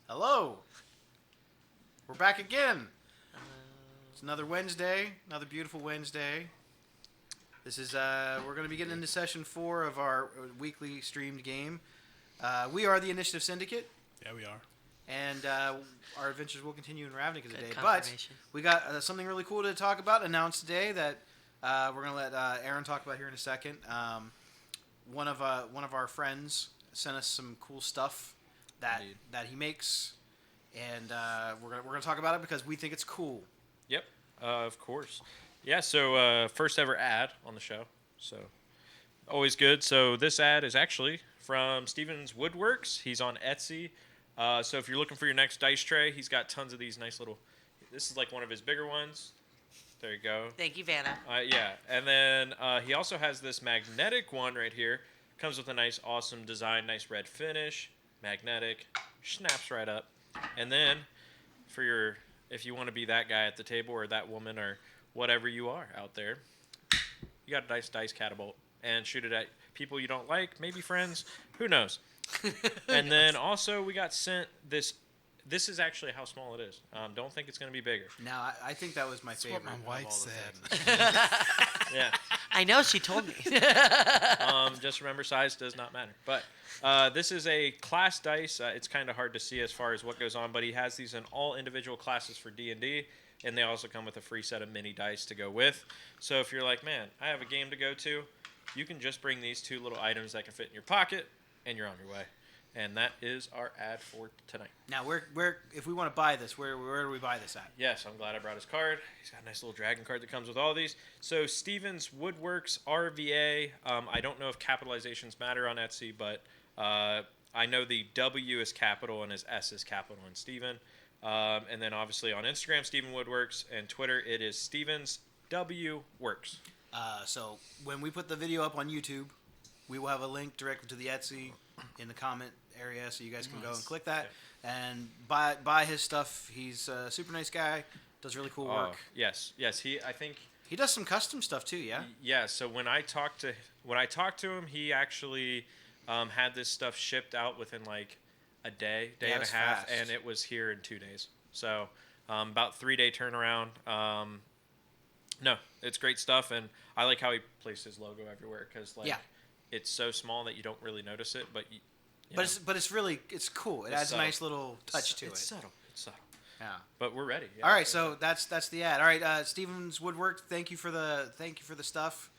Hello. We're back again. It's another Wednesday, another beautiful Wednesday. This is we're going to be getting into session 4 of our weekly streamed game. We are the Initiative Syndicate. Yeah, we are. And our adventures will continue in Ravnica today. But we got something really cool to talk about, announced today that we're going to let Aaron talk about here in a second. One of our friends sent us some cool stuff that he makes, and we're gonna talk about it because we think it's cool. Yep, of course. Yeah, so first ever ad on the show, so always good. So this ad is actually from Steven's Woodworks. He's on Etsy. So if you're looking for your next dice tray, he's got tons of these nice little. This is like one of his bigger ones. There you go. Thank you, Vanna. Yeah, and then he also has this magnetic one right here. Comes with a nice, awesome design, nice red finish, magnetic, snaps right up. And then, if you want to be that guy at the table or that woman or whatever you are out there, you got a nice dice catapult and shoot it at people you don't like, maybe friends, who knows. And then also we got sent this. This is actually how small it is. Don't think it's going to be bigger. Now, I think that was my favorite. That's what my wife said. Yeah. I know, she told me. Just remember, size does not matter. But this is a class dice. It's kind of hard to see as far as what goes on, but he has these in all individual classes for D&D, and they also come with a free set of mini dice to go with. So if you're like, man, I have a game to go to, you can just bring these two little items that can fit in your pocket, and you're on your way. And that is our ad for tonight. Now, where if we want to buy this, where do we buy this at? Yes, I'm glad I brought his card. He's got a nice little dragon card that comes with all these. So Stevens Woodworks RVA. I don't know if capitalizations matter on Etsy, but I know the W is capital and his S is capital in Steven. And then obviously on Instagram, Steven Woodworks, and Twitter, it is Stevens W Works. So when we put the video up on YouTube, we will have a link directly to the Etsy in the comment area, so you guys can go and click that and buy his stuff. He's a super nice guy, does really cool work. Yes. I think he does some custom stuff too. Yeah. Yeah. So when I talked to him, he actually had this stuff shipped out within like a day and a half, fast. and it was here in 2 days. So about 3-day turnaround. No, it's great stuff, and I like how he placed his logo everywhere because it's so small that you don't really notice it, but it's really cool. It adds a nice little touch to it. It's subtle. Yeah. But we're ready. Yeah, all right, so that's the ad. All right, Stevens Woodwork, thank you for the stuff.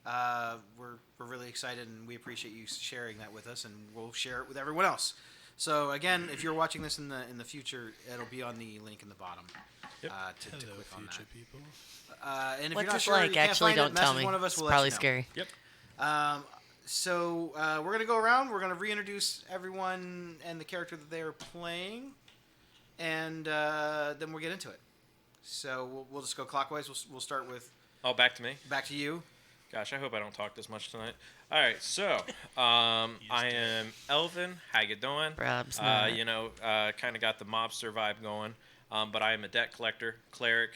We're really excited, and we appreciate you sharing that with us, and we'll share it with everyone else. So again, if you're watching this in the future, it'll be on the link in the bottom. Yep. To click on that. People. And if What's you're not it sure, like? you can't Actually, find don't it, tell message me. one of us. It's We'll probably let you know. scary. Yep. So we're going to go around. We're going to reintroduce everyone and the character that they are playing, and then we'll get into it. So we'll just go clockwise. We'll start with... Oh, back to me? Back to you. Gosh, I hope I don't talk this much tonight. All right, so I am Elvin. How you doing? Perhaps kind of got the mobster vibe going. But I am a debt collector, cleric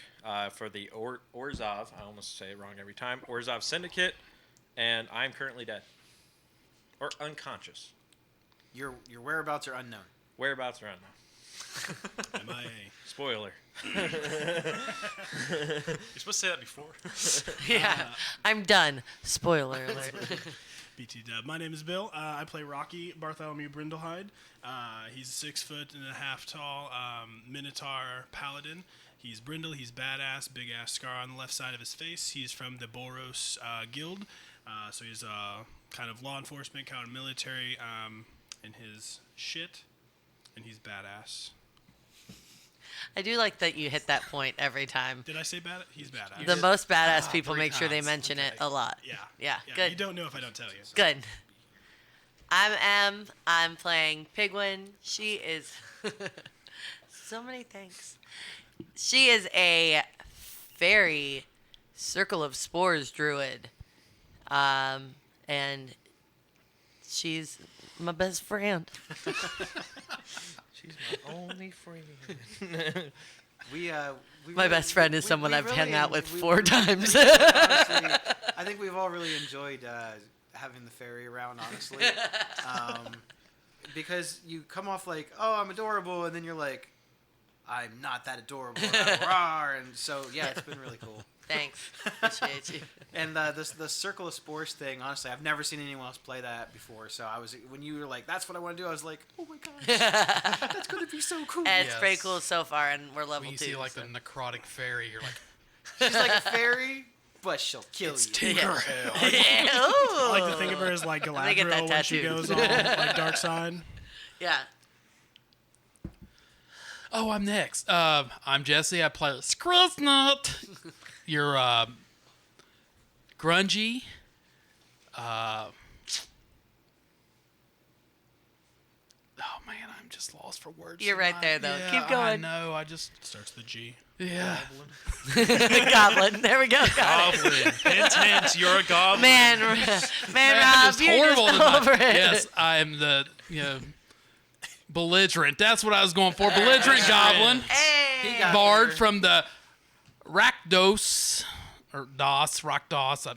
for the Orzhov. I almost say it wrong every time. Orzhov Syndicate, and I'm currently dead. Or unconscious. Your whereabouts are unknown. Whereabouts are unknown. MIA. Spoiler. You're supposed to say that before. Yeah, I'm done. Spoiler alert. BT Dub. My name is Bill. I play Rocky Bartholomew Brindlehide. He's 6'1.5" tall, Minotaur Paladin. He's Brindle. He's badass, big ass scar on the left side of his face. He's from the Boros Guild, so he's kind of law enforcement, kind of military in his shit, and he's badass. I do like that you hit that point every time. Did I say bad? He's badass. The most badass people 3 make sure they times. mention it a lot. Yeah. Good. You don't know if I don't tell you. So. Good. I'm Em. I'm playing Pigwin. She is... so many thanks. She is a fairy Circle of Spores druid. And she's my best friend. She's my only friend. My best friend is someone I've hung out with 4 times. Honestly, I think we've all really enjoyed having the fairy around, honestly. because you come off like, oh, I'm adorable, and then you're like, I'm not that adorable. And so, yeah, it's been really cool. Thanks. Appreciate you. And the Circle of Spores thing, honestly, I've never seen anyone else play that before. So when you were like, that's what I want to do, I was like, oh my gosh, that's going to be so cool. And it's pretty cool so far, and we're level 2. When you see like the necrotic fairy, you're like, she's like a fairy, but she'll kill it's you. Tinkerbell. Yeah. I like to think of her as like gonna get that Galadriel when she tattoo. goes all like dark side. Yeah. Oh, I'm next. I'm Jesse. I play Skriznut. You're grungy. Oh man, I'm just lost for words. You're right there, though. Keep going. I know. I just Starts with the G. yeah. Goblin. There we go. Got it. Goblin. Hint, hint, you're a goblin. Man, Man, Rob, it's you're horrible just tonight. over it. Yes, I am the belligerent. That's what I was going for. Belligerent goblin. Hey. He got Bard there. from the Rakdos or Rakdos.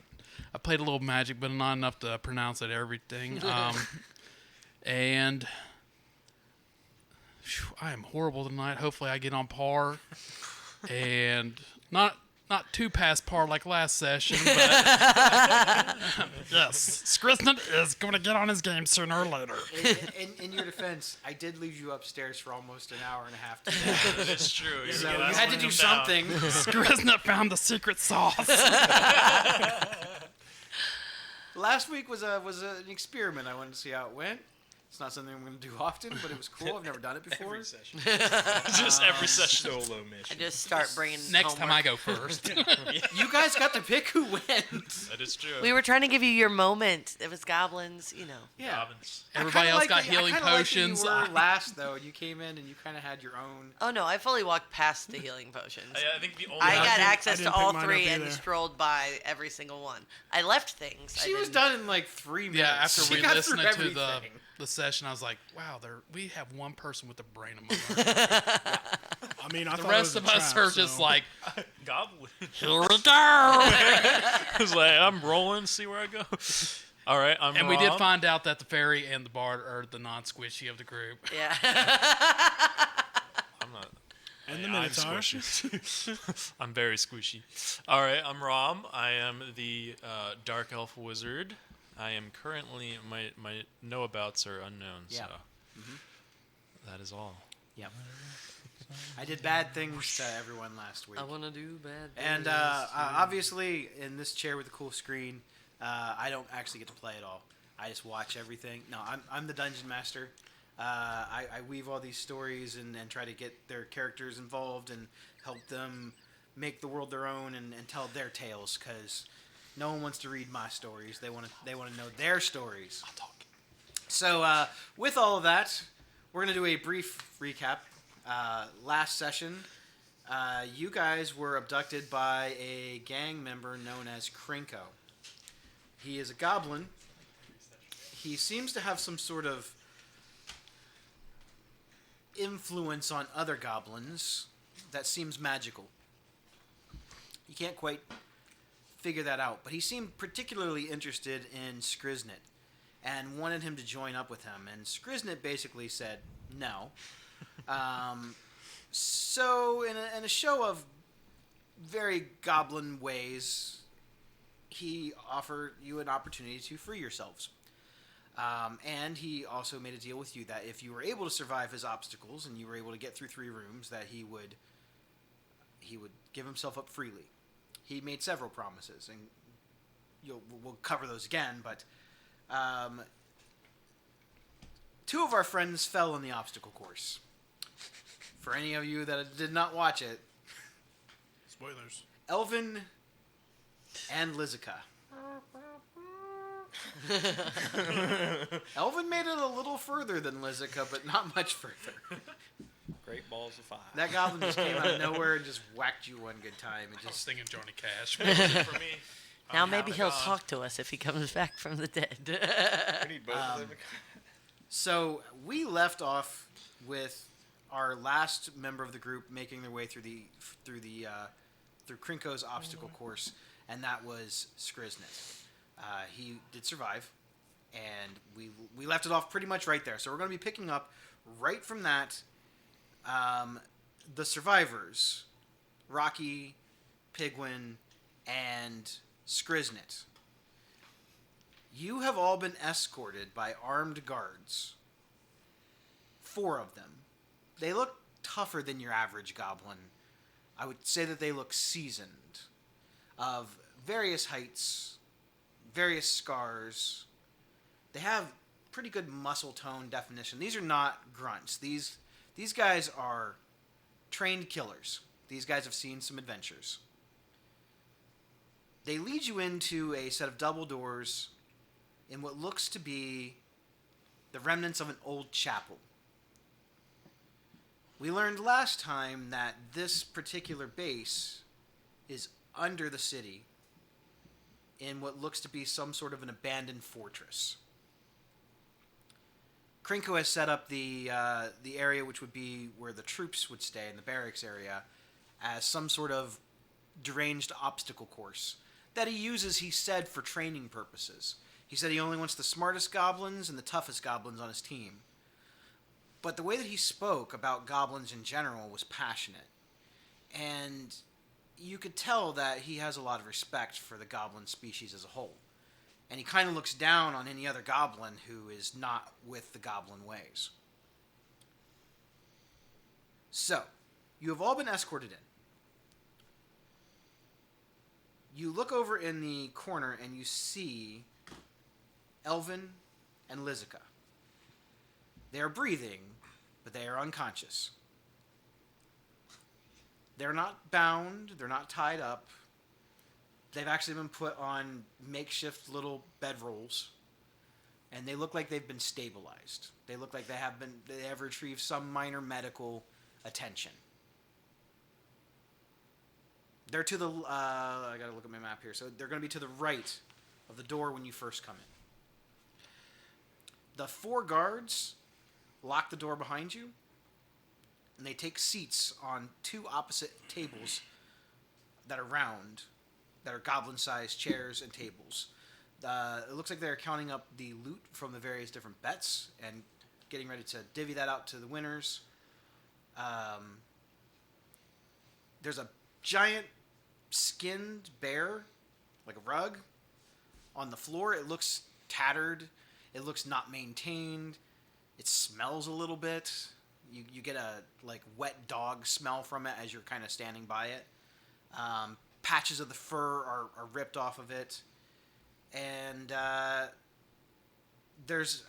I played a little Magic, but not enough to pronounce it everything. And I am horrible tonight. Hopefully, I get on par, and not too past par like last session. But yes, Skriznut is going to get on his game sooner or later. In your defense, I did leave you upstairs for almost an hour and a half today. It's true. So you had to do something. Skriznut found the secret sauce. Last week was an experiment. I wanted to see how it went. It's not something I'm going to do often, but it was cool. I've never done it before. Every session. Just every session. Solo I mission. just start bringing Next time homework. I go first. You guys got to pick who wins. That is true. We were trying to give you your moment. It was goblins, Yeah. Goblins. Everybody else got healing I potions. Like that you were last though, and you came in and you kind of had your own. Oh no, I fully walked past the healing potions. I think the only. I got didn't- access I to didn't all pick mine up 3 and either. strolled by every single one. I left things. She was done in like 3 minutes. Yeah, after She we got listened through to everything. the session, I was like, wow, we have one person with a brain among us. I mean, I The thought rest it of was a us trap, are just so- like, Goblin. here we go. I was like, I'm rolling, see where I go. All right, I'm And we did Rob. find out that the fairy and the bard are the non-squishy of the group. Yeah. I'm not. And the I'm Minotaur. squishy. I'm very squishy. All right, I'm Rom. I am the Dark Elf Wizard. I am currently, my know-abouts are unknown, Yeah. so that is all. Yep. I did bad things to everyone last week. I want to do bad things. And obviously, in this chair with a cool screen, I don't actually get to play at all. I just watch everything. No, I'm the dungeon master. I weave all these stories and try to get their characters involved and help them make the world their own and tell their tales. Because no one wants to read my stories. They want to know their stories. I'll talk. So with all of that, we're gonna do a brief recap. Last session, you guys were abducted by a gang member known as Krinko. He is a goblin. He seems to have some sort of influence on other goblins that seems magical. You can't quite figure that out, but he seemed particularly interested in Skriznut and wanted him to join up with him. And Skriznut basically said no. So, in a show of very goblin ways, he offered you an opportunity to free yourselves. And he also made a deal with you that if you were able to survive his obstacles and you were able to get through 3 rooms, that he would give himself up freely. He made several promises, and we'll cover those again, but 2 of our friends fell on the obstacle course. For any of you that did not watch it, Spoilers. Elvin and Lizica. Elvin made it a little further than Lizica, but not much further. Great balls of fire. That goblin just came out of nowhere and just whacked you one good time. It I was just thinking Johnny Cash. For me. Now maybe he'll talk to us if he comes back from the dead. We need both of them. So we left off with our last member of the group making their way through Krinko's obstacle course, and that was Skriznut. He did survive, And we left it off pretty much right there. So we're going to be picking up right from that. The survivors, Rocky, Pigwin, and Skriznit. You have all been escorted by armed guards. 4 of them. They look tougher than your average goblin. I would say that they look seasoned, of various heights, various scars. They have pretty good muscle tone definition. These are not grunts. These guys are trained killers. These guys have seen some adventures. They lead you into a set of double doors in what looks to be the remnants of an old chapel. We learned last time that this particular base is under the city in what looks to be some sort of an abandoned fortress. Krinko has set up the area which would be where the troops would stay in the barracks area as some sort of deranged obstacle course that he uses, he said, for training purposes. He said he only wants the smartest goblins and the toughest goblins on his team. But the way that he spoke about goblins in general was passionate. And you could tell that he has a lot of respect for the goblin species as a whole. And he kind of looks down on any other goblin who is not with the goblin ways. So, you have all been escorted in. You look over in the corner and you see Elvin and Lizica. They are breathing, but they are unconscious. They're not bound, they're not tied up. They've actually been put on makeshift little bedrolls, and they look like they've been stabilized. They look like they have retrieved some minor medical attention. They're to the, I gotta look at my map here. So they're gonna be to the right of the door when you first come in. The 4 guards lock the door behind you, and they take seats on 2 opposite tables that are round, that are goblin-sized chairs and tables. It looks like they're counting up the loot from the various different bets and getting ready to divvy that out to the winners. There's a giant skinned bear, like a rug, on the floor. It looks tattered. It looks not maintained. It smells a little bit. You get a wet dog smell from it as you're kind of standing by it. Patches of the fur are ripped off of it, and there's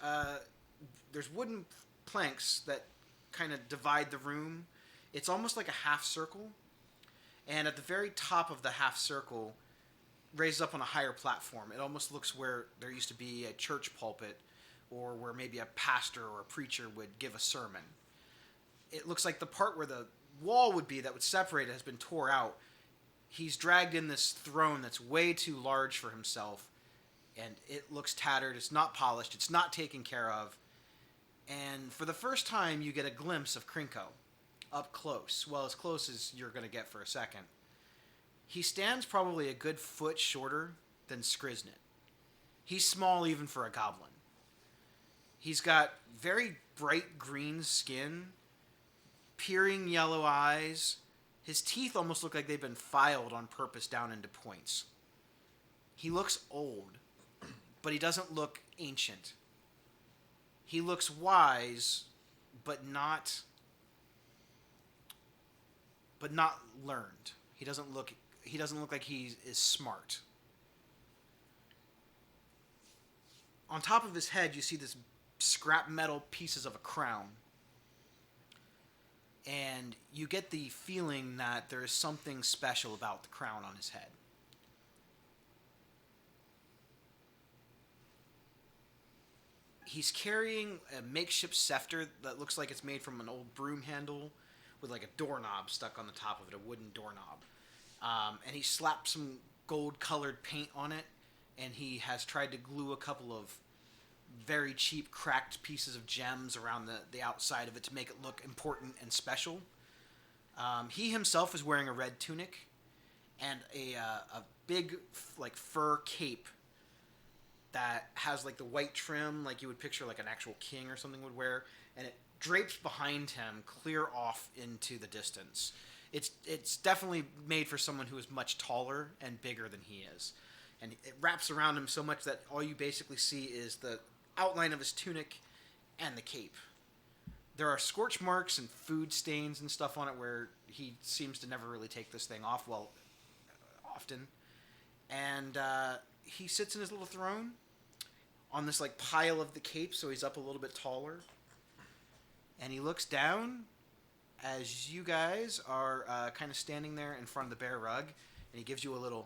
wooden planks that kind of divide the room. It's almost like a half circle, and at the very top of the half circle, raised up on a higher platform, it almost looks where there used to be a church pulpit, or where maybe a pastor or a preacher would give a sermon. It looks like the part where the wall would be that would separate it has been tore out. He's dragged in this throne that's way too large for himself, and it looks tattered. It's not polished. It's not taken care of. And for the first time, you get a glimpse of Krinko up close. Well, as close as you're going to get for a second. He stands probably a good foot shorter than Skriznit. He's small even for a goblin. He's got very bright green skin, peering yellow eyes. His teeth almost look like they've been filed on purpose down into points. He looks old, but he doesn't look ancient. He looks wise, but not learned. He doesn't look like he is smart. On top of his head, you see this scrap metal pieces of a crown. And you get the feeling that there is something special about the crown on his head. He's carrying a makeshift scepter that looks like it's made from an old broom handle with like a doorknob stuck on the top of it, a wooden doorknob. And he slapped some gold-colored paint on it, and he has tried to glue a couple of very cheap cracked pieces of gems around the outside of it to make it look important and special. He himself is wearing a red tunic and a big fur cape that has like the white trim, like you would picture like an actual king or something would wear, and it drapes behind him clear off into the distance. It's definitely made for someone who is much taller and bigger than he is, and it wraps around him so much that all you basically see is the outline of his tunic and the cape. There are scorch marks and food stains and stuff on it where he seems to never really take this thing off often. And he sits in his little throne on this like pile of the cape, so he's up a little bit taller. And he looks down as you guys are kind of standing there in front of the bear rug, and he gives you a little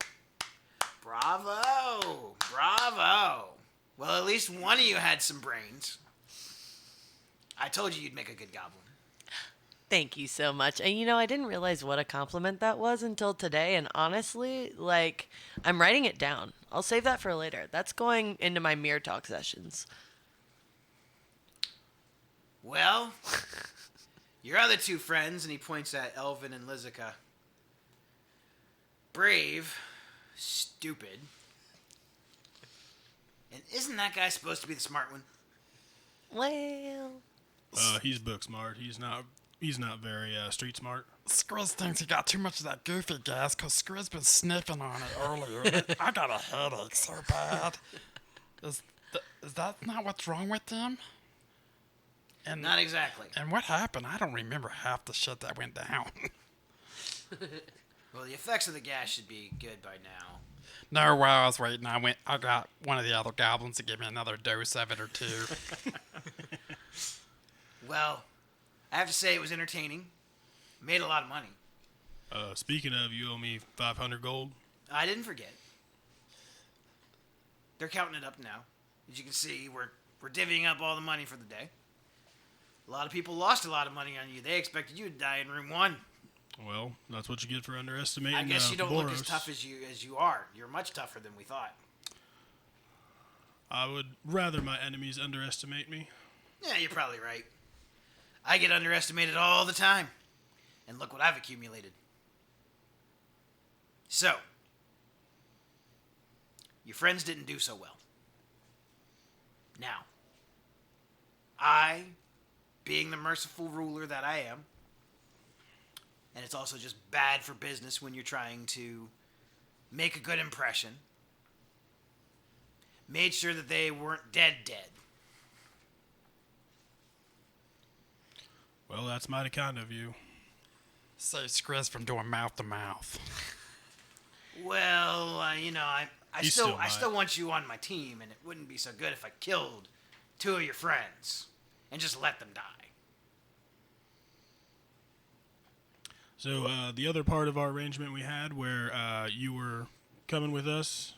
bravo, bravo. Well, at least one of you had some brains. I told you you'd make a good goblin. Thank you so much. And I didn't realize what a compliment that was until today. And honestly, like, I'm writing it down. I'll save that for later. That's going into my mirror talk sessions. Well, your other two friends, and he points at Elvin and Lizica. Brave, stupid. And isn't that guy supposed to be the smart one? Well, He's book smart. He's not very street smart. Skriz thinks he got too much of that goofy gas because Skriz been sniffing on it earlier. I got a headache so bad. Is that not what's wrong with them? And Not exactly. And what happened? I don't remember half the shit that went down. Well, the effects of the gas should be good by now. No, while I was waiting, I got one of the other goblins to give me another dose of it or two. Well, I have to say it was entertaining. Made a lot of money. Speaking of, you owe me 500 gold. I didn't forget. They're counting it up now. As you can see, we're divvying up all the money for the day. A lot of people lost a lot of money on you. They expected you to die in room 1. Well, that's what you get for underestimating. I guess you don't look as Boros. tough as you are. You're much tougher than we thought. I would rather my enemies underestimate me. Yeah, you're probably right. I get underestimated all the time. And look what I've accumulated. So, your friends didn't do so well. Now, I, being the merciful ruler that I am, and it's also just bad for business when you're trying to make a good impression, made sure that they weren't dead. Well, that's mighty kind of you. Save Skriz from doing mouth to mouth. Well, I He's still still want you on my team, and it wouldn't be so good if I killed 2 of your friends and just let them die. So the other part of our arrangement we had where you were coming with us.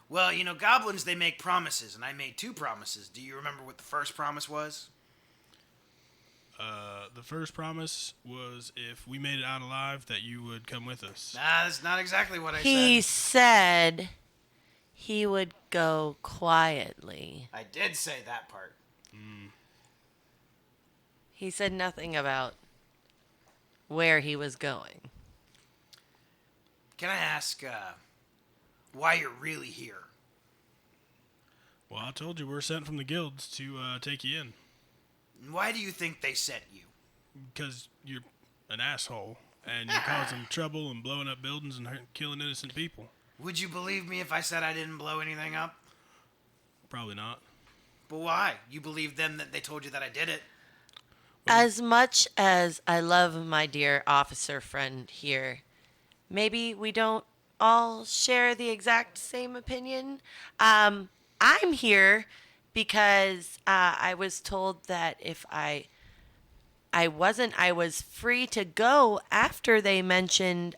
Well, goblins, they make promises, and I made 2 promises. Do you remember what the first promise was? The first promise was if we made it out alive that you would come with us. Nah, that's not exactly what I he said. said he would go quietly. I did say that part. He said nothing about where he was going. Can I ask why you're really here? Well, I told you we're sent from the guilds to take you in. And why do you think they sent you? Because you're an asshole, and you're causing trouble and blowing up buildings and killing innocent people. Would you believe me if I said I didn't blow anything up? Probably not. But why? You believed them that they told you that I did it? As much as I love my dear officer friend here, maybe we don't all share the exact same opinion. I'm here because I was told that if I was free to go after they mentioned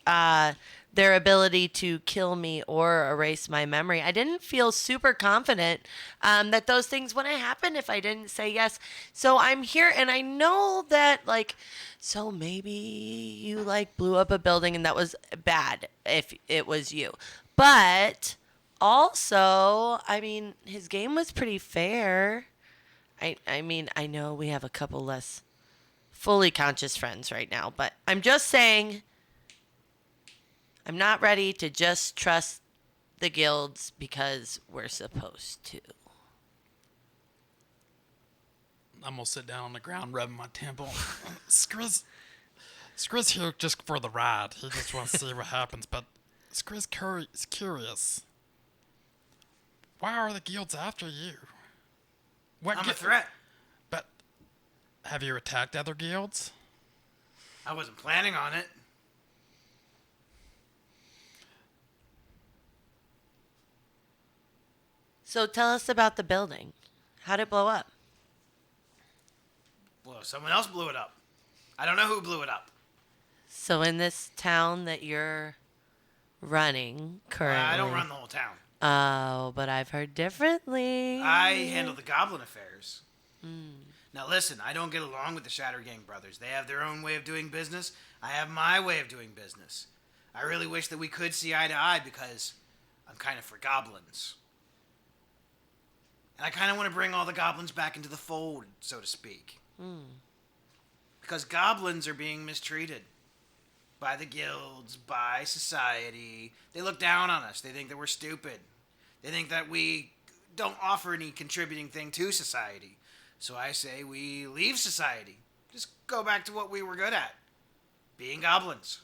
their ability to kill me or erase my memory. I didn't feel super confident that those things wouldn't happen if I didn't say yes. So I'm here, and I know that, so maybe you, blew up a building and that was bad if it was you. But also, his game was pretty fair. I know we have a couple less fully conscious friends right now, but I'm just saying I'm not ready to just trust the guilds because we're supposed to. I'm gonna sit down on the ground, rubbing my temple. Skriz here just for the ride. He just wants to see what happens. But Skriz is curious. Why are the guilds after you? I'm a threat. But have you attacked other guilds? I wasn't planning on it. So tell us about the building. How'd it blow up? Well, someone else blew it up. I don't know who blew it up. So in this town that you're running currently... I don't run the whole town. Oh, but I've heard differently. I handle the goblin affairs. Now listen, I don't get along with the Shatter Gang brothers. They have their own way of doing business. I have my way of doing business. I really wish that we could see eye to eye because I'm kind of for goblins. And I kind of want to bring all the goblins back into the fold, so to speak. Because goblins are being mistreated by the guilds, by society. They look down on us. They think that we're stupid. They think that we don't offer any contributing thing to society. So I say we leave society. Just go back to what we were good at. Being goblins.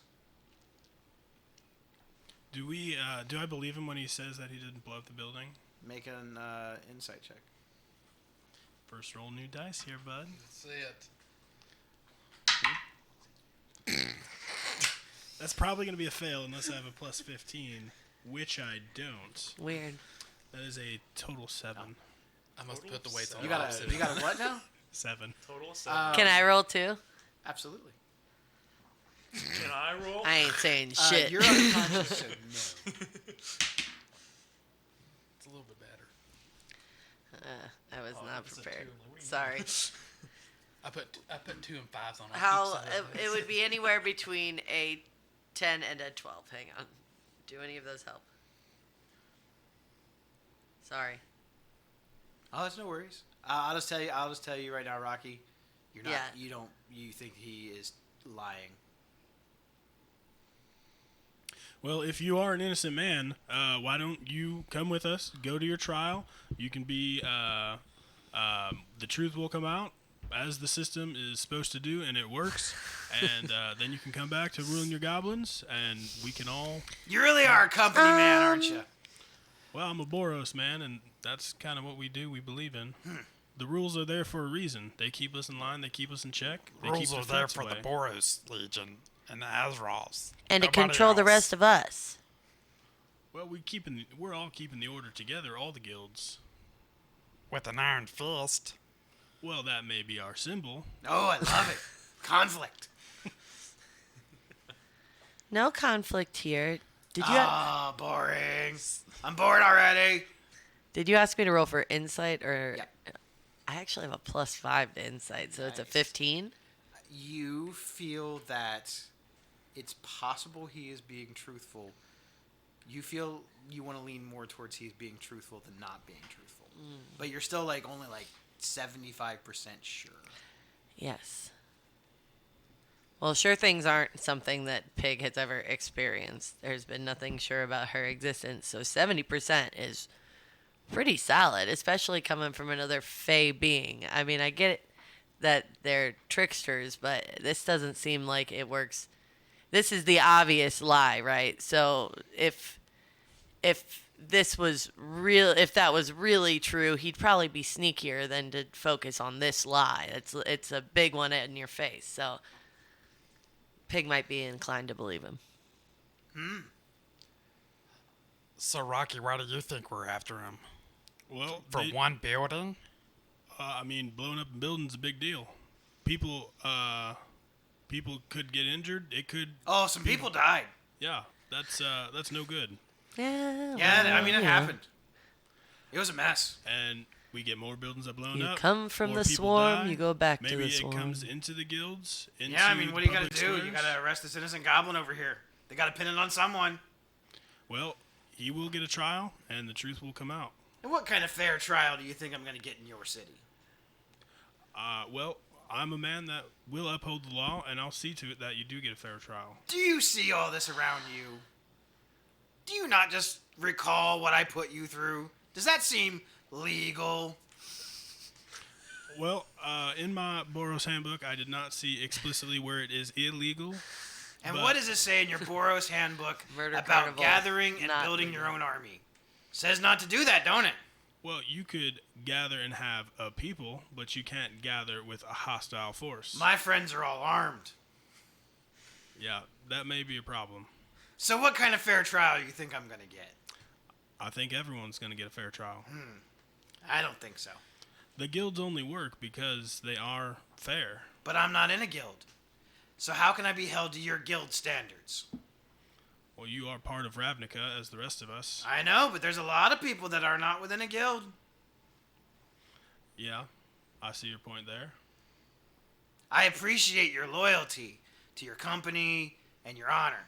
Do I believe him when he says that he didn't blow up the building? Make an insight check. First roll new dice here, bud. Let's see it. That's probably going to be a fail unless I have a plus 15, which I don't. Weird. That is a total 7. I must put the weights on. You got a what now? 7. Total 7. Can I roll too? Absolutely. Can I roll? I ain't saying shit. You're unconscious, so no. It's a little bit better. I was not it's a prepared. 2. Sorry. I put 2 and 5s on. How it would be anywhere between a 10 and a 12. Hang on. Do any of those help? Sorry. Oh, that's no worries. I'll just tell you right now, Rocky. You're not. Yeah. You think he is lying? Well, if you are an innocent man, why don't you come with us? Go to your trial. You can be. The truth will come out as the system is supposed to do, and it works. And then you can come back to ruling your goblins, and we can all. You really are a company man, aren't you? Well, I'm a Boros man, and that's kind of what we do. We believe in. The rules are there for a reason. They keep us in line. They keep us in check. They Rules keep are the there threats for away. the Boros Legion and the Azrals. And to Nobody control the else. rest of us. Well, we're all keeping the order together, all the guilds. With an iron fist. Well, that may be our symbol. Oh, I love it. Conflict. No conflict here. Did you Ah, boring. I'm bored already. did you ask me to roll for insight or? Yep. I actually have a +5 to insight, so it's a Nice. 15. You feel that it's possible he is being truthful. You feel you want to lean more towards he's being truthful than not being truthful. But you're still only 75% sure. Yes. Well, sure things aren't something that Pig has ever experienced. There's been nothing sure about her existence, so 70% is pretty solid, especially coming from another fey being. I mean, I get it that they're tricksters, but this doesn't seem like it works. This is the obvious lie, right? So if this was real, if that was really true, he'd probably be sneakier than to focus on this lie. It's a big one in your face. So Pig might be inclined to believe him. So, Rocky, why do you think we're after him? Well, For one building? I mean, blowing up a building's a big deal. People could get injured. It could. Oh, some people died. Yeah, that's no good. Yeah. Yeah, well, I mean, it you know. happened. It was a mess. And we get more buildings that blown You up. come from more the people swarm, die. you go back to Maybe the swarm. it comes into the guilds. Into Yeah, I mean, the what do you got to public do? You squares. got to arrest this innocent goblin over here. They got to pin it on someone. Well, he will get a trial, and the truth will come out. And what kind of fair trial do you think I'm going to get in your city? Well, I'm a man that will uphold the law, and I'll see to it that you do get a fair trial. Do you see all this around you? do you not just recall what I put you through? Does that seem legal? Well, in my Boros handbook, I did not see explicitly where it is illegal. And what does it say in your Boros handbook Murder about carnival, gathering and not building legal. your own army? Says not to do that, don't it? Well, you could gather and have a people, but you can't gather with a hostile force. My friends are all armed. Yeah, that may be a problem. So what kind of fair trial do you think I'm going to get? I think everyone's going to get a fair trial. I don't think so. The guilds only work because they are fair. But I'm not in a guild. So how can I be held to your guild standards? Well, you are part of Ravnica as the rest of us. I know, but there's a lot of people that are not within a guild. Yeah, I see your point there. I appreciate your loyalty to your company and your honor.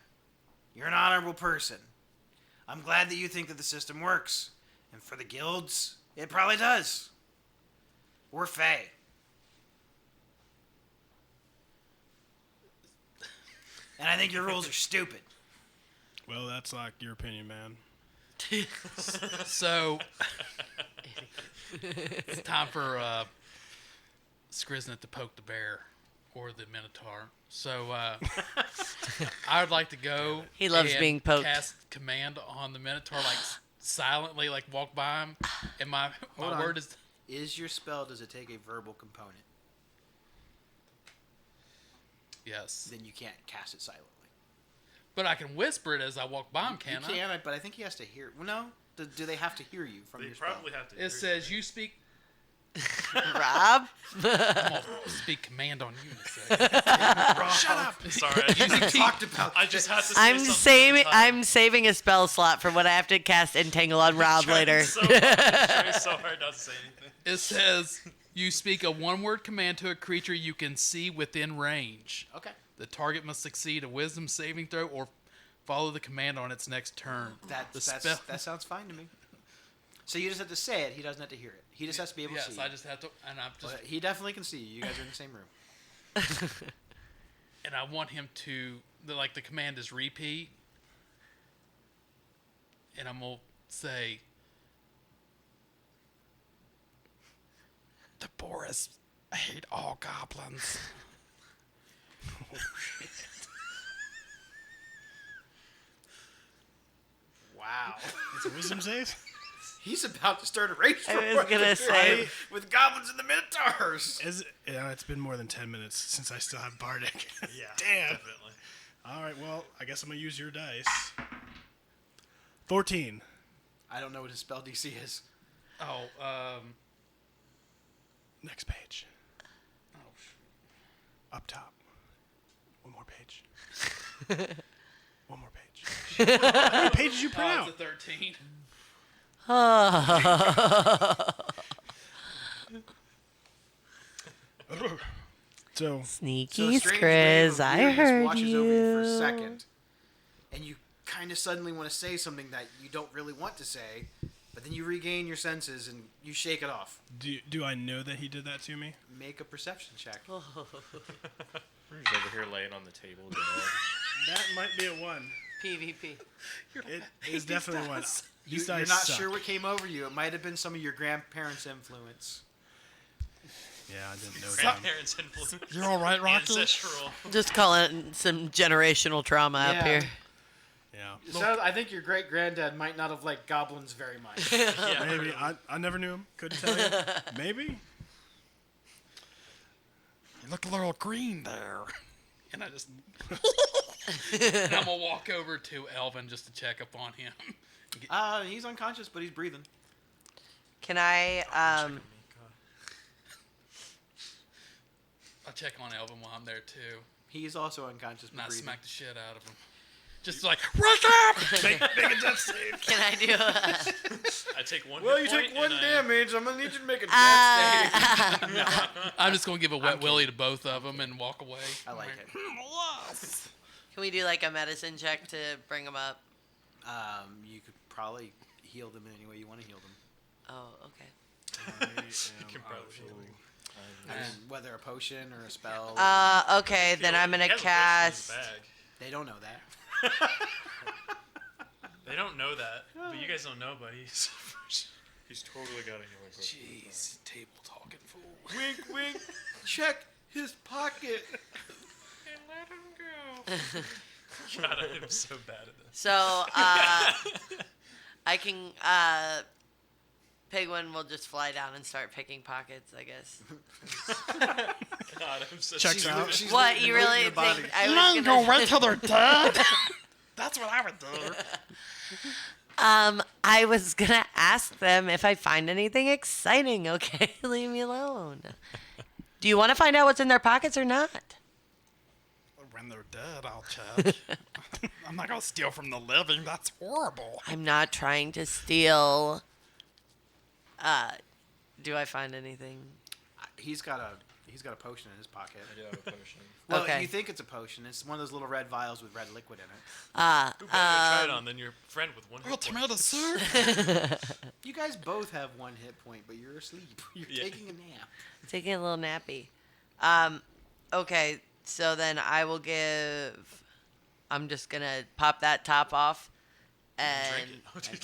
You're an honorable person. I'm glad that you think that the system works. And for the guilds, it probably does. We're Fae. And I think your rules are stupid. Well, that's like your opinion, man. So, it's time for Skriznet to poke the bear or the Minotaur. So, I would like to go. He loves and being poked. Cast command on the Minotaur, like silently, like walk by him. And my Hold on. word is. Is your spell, does it take a verbal component? Yes. Then you can't cast it silently. But I can whisper it as I walk by him, You can't I? can, but I think he has to hear. Well, no. Do they have to hear you from They your spell? probably have to. It says you speak. Rob? I'm gonna speak command on you in a second. Shut up. Sorry, I Talked about. I just have to say I'm something saving. at a time. I'm saving a spell slot for when I have to cast Entangle on Rob later. Trying so hard not to say anything. It says you speak a one-word command to a creature you can see within range. Okay. The target must succeed a wisdom saving throw or follow the command on its next turn. That sounds fine to me. So you just have to say it. He doesn't have to hear it. He just has to be able to see. Yes, you. I just have to, and I'm just, Well, he definitely can see you. You guys are in the same room. and I want him to, the command is repeat, and I'm gonna say, the Boris hate all goblins. Wow. It's a wisdom save? He's about to start a race. I for was what gonna to do say. with goblins and the minotaurs. It's been more than 10 minutes since I still have Bardic. Yeah, Damn. definitely. All right, well, I guess I'm going to use your dice. 14. I don't know what his spell DC is. Oh, Next page. Up top. One more page. One more page. How many pages you print it's out? a 13. So, Sneaky strange Skriz, wave of I weirdness heard washes over you for a you. second, and you kind of suddenly want to say something that you don't really want to say, but then you regain your senses and you shake it off. do I know that he did that to me? Make a perception check. We're just over here laying on the table. That might be a 1. PvP. It is definitely a 1. These You're dice not suck. sure what came over you. It might have been some of your grandparents' influence. Yeah, I didn't know that. Grandparents influence. You're all right, Rocky? Ancestral. Just calling some generational trauma up Yeah. here. Yeah. I think your great granddad might not have liked goblins very much. Yeah, Maybe. I never knew him. Couldn't tell you. Maybe. You look a little green there. And I just... and I'm going to walk over to Elvin just to check up on him. He's unconscious, but he's breathing. Can I, I'll check on Elvin while I'm there, too. He's also unconscious, And but I breathing. smack the shit out of him. Just like, wake up! Make a death save. can I do I take one. Well, hit you point take one and damage. I'm gonna need you to make a death save. I'm just going to give a wet willy to both of them and walk away. I like it. Can we do like a medicine check to bring them up? You could probably heal them in any way you want to heal them. Oh, okay. You can probably heal me. I mean, whether a potion or a spell. Okay, then I'm gonna He has a potion in his cast. bag. They don't know that. They don't know that, but you guys don't know, buddy. He's totally got a healing potion. Jeez, table talking fool. Wink, wink. Check his pocket. And let him go. God, I am so bad at this. So, I can, Pigwin will just fly down and start picking pockets, I guess. God, I'm so Checks out. She's What, looting you your really body. think I You was ain't gonna... gonna wait till they're dead. That's what I would do. I was gonna ask them if I find anything exciting, okay? Leave me alone. Do you want to find out what's in their pockets or not? When they're dead, I'll check. I'm not gonna steal from the living. That's horrible. I'm not trying to steal. Do I find anything? He's got a potion in his pocket. I do have a potion. Well, Okay. you think it's a potion. It's one of those little red vials with red liquid in it. Who better to try it on than your friend with one Oh, hit point? tomato soup. You guys both have 1 hit point, but you're asleep. You're Yeah. taking a nap. Taking a little nappy. Okay, so then I will give. I'm just gonna pop that top off, and Drink it. Oh, dude. And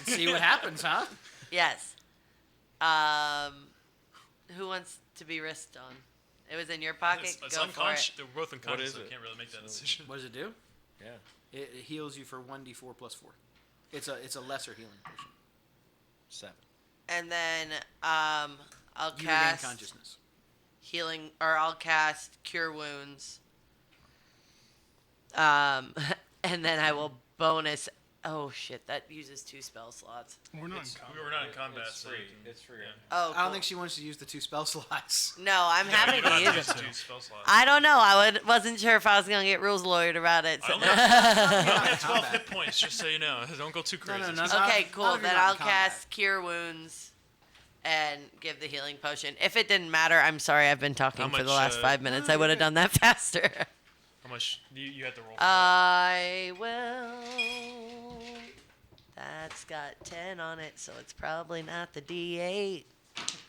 see what happens, huh? yes. Who wants to be risked on? It was in your pocket. It's Go for it. unconscious. They're both unconscious, is so I it? can't really make that decision. What does it do? Yeah. It heals you for 1d4 plus 4. It's a lesser healing potion. 7. And then I'll You regain cast consciousness. healing, or I'll cast cure wounds. And then I will bonus. Oh shit! That uses 2 spell slots. We're not in It's- combat. We're not in combat, It's so free. you can- It's free. yeah. Oh, I don't think she wants to use the 2 spell slots. No, I'm You happy don't to have use to it. use 2 spell slots. I don't know. Wasn't sure if I was gonna get rules lawyered about it. I So. only have 12 combat. hit points, just so you know. Don't go too crazy. no, no. Okay, Not cool. if you're Then not in I'll combat. cast cure wounds and give the healing potion. If it didn't matter, I'm sorry. I've been talking How for the much, last 5 minutes. I would have done that faster. How much you had to roll for that? I will. That's got 10 on it, so it's probably not the D8.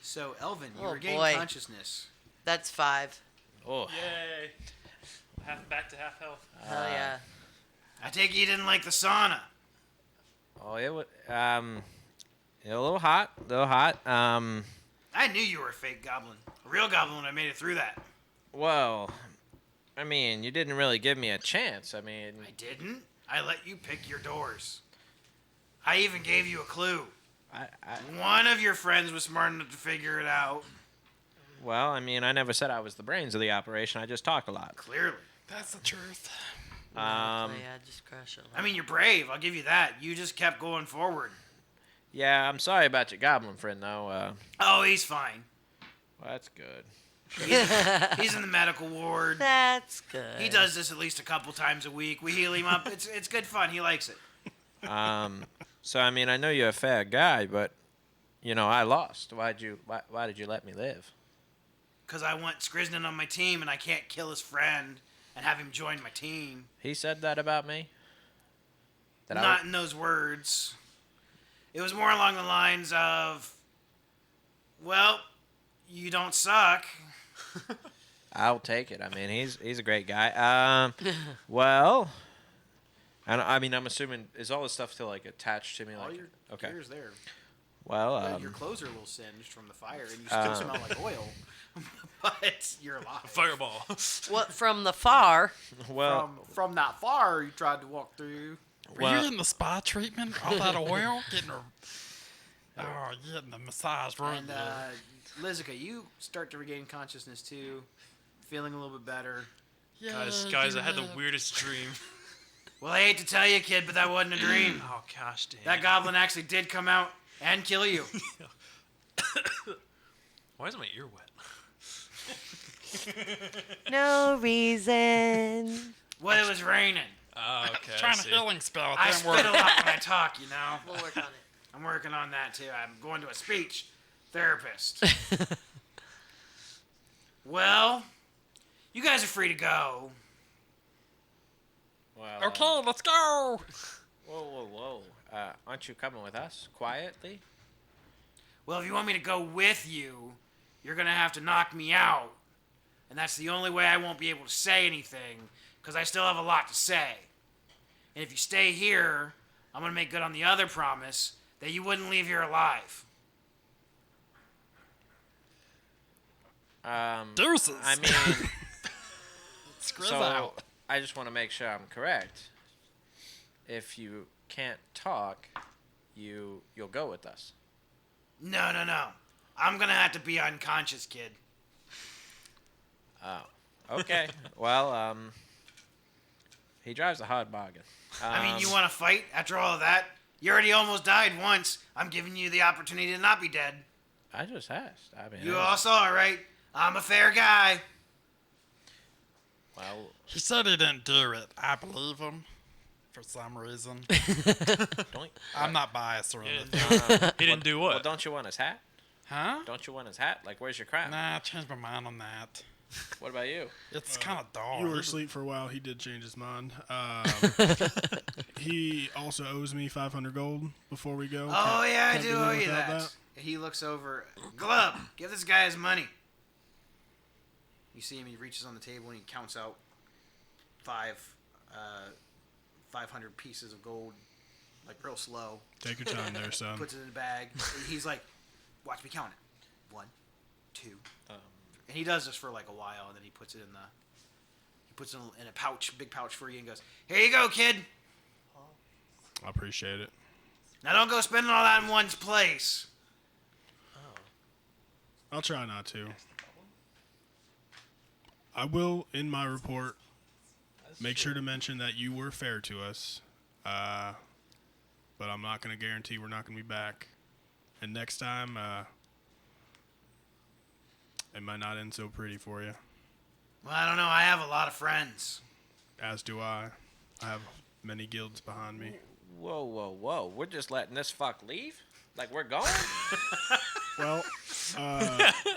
So, Elvin, you Oh, regain boy. consciousness. That's 5. Oh. Yay. Back to half health. Hell yeah. I take it you didn't like the sauna. Oh, it was a little hot. I knew you were a fake goblin. A real goblin when I made it through that. Well, I mean, you didn't really give me a chance. I mean, I didn't. I let you pick your doors. I even gave you a clue. I One of your friends was smart enough to figure it out. well, I mean, I never said I was the brains of the operation. I just talk a lot. Clearly. That's the truth. Um, Yeah, just crush it. I mean, you're brave. I'll give you that. You just kept going forward. Yeah, I'm sorry about your goblin friend, though. Oh, he's fine. Well, that's good. He's in the medical ward. That's good. He does this at least a couple times a week. We heal him up. It's good fun. He likes it. So I mean, I know you're a fair guy, but you know, I lost. Why did you let me live? Because I want Skriznin on my team, and I can't kill his friend and have him join my team. He said that about me. That Not in those words. It was more along the lines of, well, you don't suck. I'll take it. I mean, he's a great guy. Well, I mean, I'm assuming is all this stuff still like attached to me? All Like, your okay. gear's there. Well, Your clothes are a little singed from the fire, and you still smell like oil. But you're alive. Fireball. What from the far? well, From that far you tried to walk through. Were you getting the spa treatment? All that oil? Getting getting the massage room. And Lizica, you start to regain consciousness too, feeling a little bit better. Guys, I had the weirdest dream. Well, I hate to tell you, kid, but that wasn't a dream. Oh gosh, damn. That goblin actually did come out and kill you. Why is my ear wet? No reason. Well, it was raining. Oh, okay. I Trying a see. healing spell. It I didn't spit work. a lot when I talk, you know. We'll work on it. I'm working on that too. I'm going to a speech therapist. Well, you guys are free to go. well, Okay, let's go. whoa. Aren't you coming with us quietly? Well, if you want me to go with you, you're gonna have to knock me out. And that's the only way I won't be able to say anything, because I still have a lot to say. And if you stay here, I'm gonna make good on the other promise that you wouldn't leave here alive. Deuces. I mean, Screw so out. I just want to make sure I'm correct. If you can't talk, you'll go with us. No. I'm gonna have to be unconscious, kid. Oh, okay. Well, he drives a hard bargain. I mean, you want to fight after all of that? You already almost died once. I'm giving you the opportunity to not be dead. I just asked. I mean, You all saw it, right? I'm a fair guy. Well, He said he didn't do it. I believe him. For some reason. don't. I'm not biased or He anything. he didn't do what? Well, don't you want his hat? Huh? Don't you want his hat? Like, where's your crown? Nah, I changed my mind on that. What about you? It's kind of dull. You were asleep for a while. He did change his mind. He also owes me 500 gold before we go. Oh, yeah, I Can't do do owe it you without that. that. He looks over. Glub, give this guy his money. You see him, he reaches on the table and he counts out 500 pieces of gold, like real slow. Take your time there, son. Puts it in a bag. He's like, watch me count it. 1, 2. And he does this for like a while, and then he puts it in a pouch, big pouch for you, and goes, "Here you go, kid. I appreciate it. Now don't go spending all that in one place." I'll try not to. I will, in my report, make sure to mention that you were fair to us. But I'm not going to guarantee we're not going to be back. And next time, it might not end so pretty for you. Well, I don't know. I have a lot of friends. As do I. I have many guilds behind me. Whoa. We're just letting this fuck leave? Like, we're going? Well,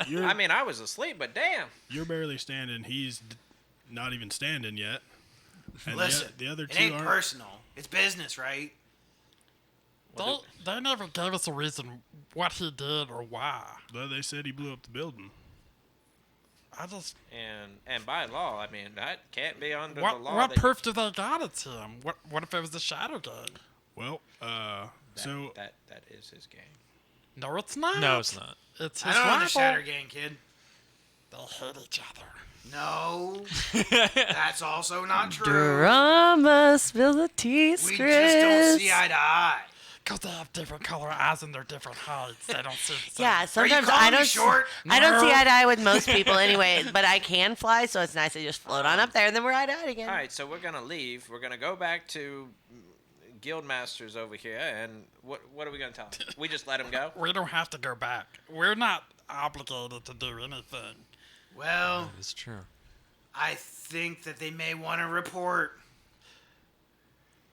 you're, I mean, I was asleep, but damn. you're barely standing. He's not even standing yet. And Listen, the other it two ain't aren't. personal. It's business, right? They never gave us a reason what he did or why. But they said he blew up the building. I just... And by law, I mean, that can't be under the What law. what that- proof do they got it's him? What if it was the Shadow Gang? Well, so that is his game. No, it's not. No, it's not. It's I his don't know the rival. Shatter Gang, kid. They hate each other. No, that's also not true. Drama, spill the tea, We just don't Chris. see eye to eye. Because they have different color eyes and they're different heights. They don't see the same. Yeah, Are you sometimes calling I me don't. short? I don't see No. eye to eye with most people anyway, but I can fly, so it's nice to just float on up there, and then we're eye to eye again. All right, so we're gonna leave. We're gonna go back to guild masters over here, and what are we gonna tell them? We just let him go? We don't have to go back. We're not obligated to do anything. Well, It's true. I think that they may want to report.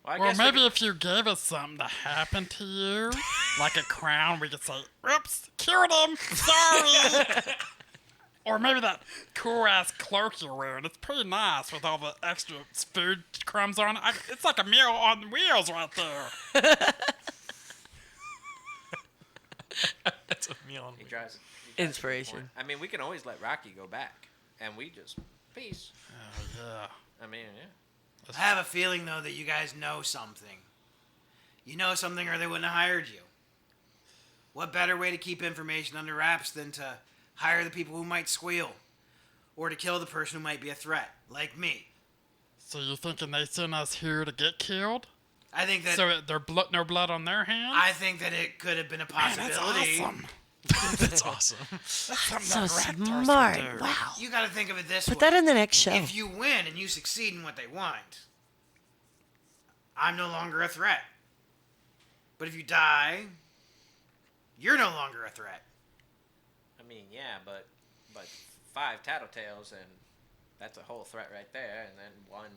Well, I Well, guess maybe if you gave us something to happen to you, like a crown, we could say, "Oops, killed him. Sorry." Or maybe that cool-ass cloak you're wearing. It's pretty nice with all the extra food crumbs on it. It's like a meal on wheels right there. That's a meal on he wheels. drives. Inspiration. I mean, we can always let Rocky go back, and we just peace. Oh, yeah. I mean, yeah. I have a feeling, though, that you guys know something. You know something or they wouldn't have hired you. What better way to keep information under wraps than to hire the people who might squeal? Or to kill the person who might be a threat, like me. So you're thinking they sent us here to get killed? I think that So no blood on their hands? I think that it could have been a Man, that's possibility. awesome. That's awesome. Something So that Raptors would smart. do. Wow. You got to think of it this Put way. that in the next show. If you win and you succeed in what they want, I'm no longer a threat. But if you die, you're no longer a threat. I mean, yeah, but 5 tattletales, and that's a whole threat right there, and then one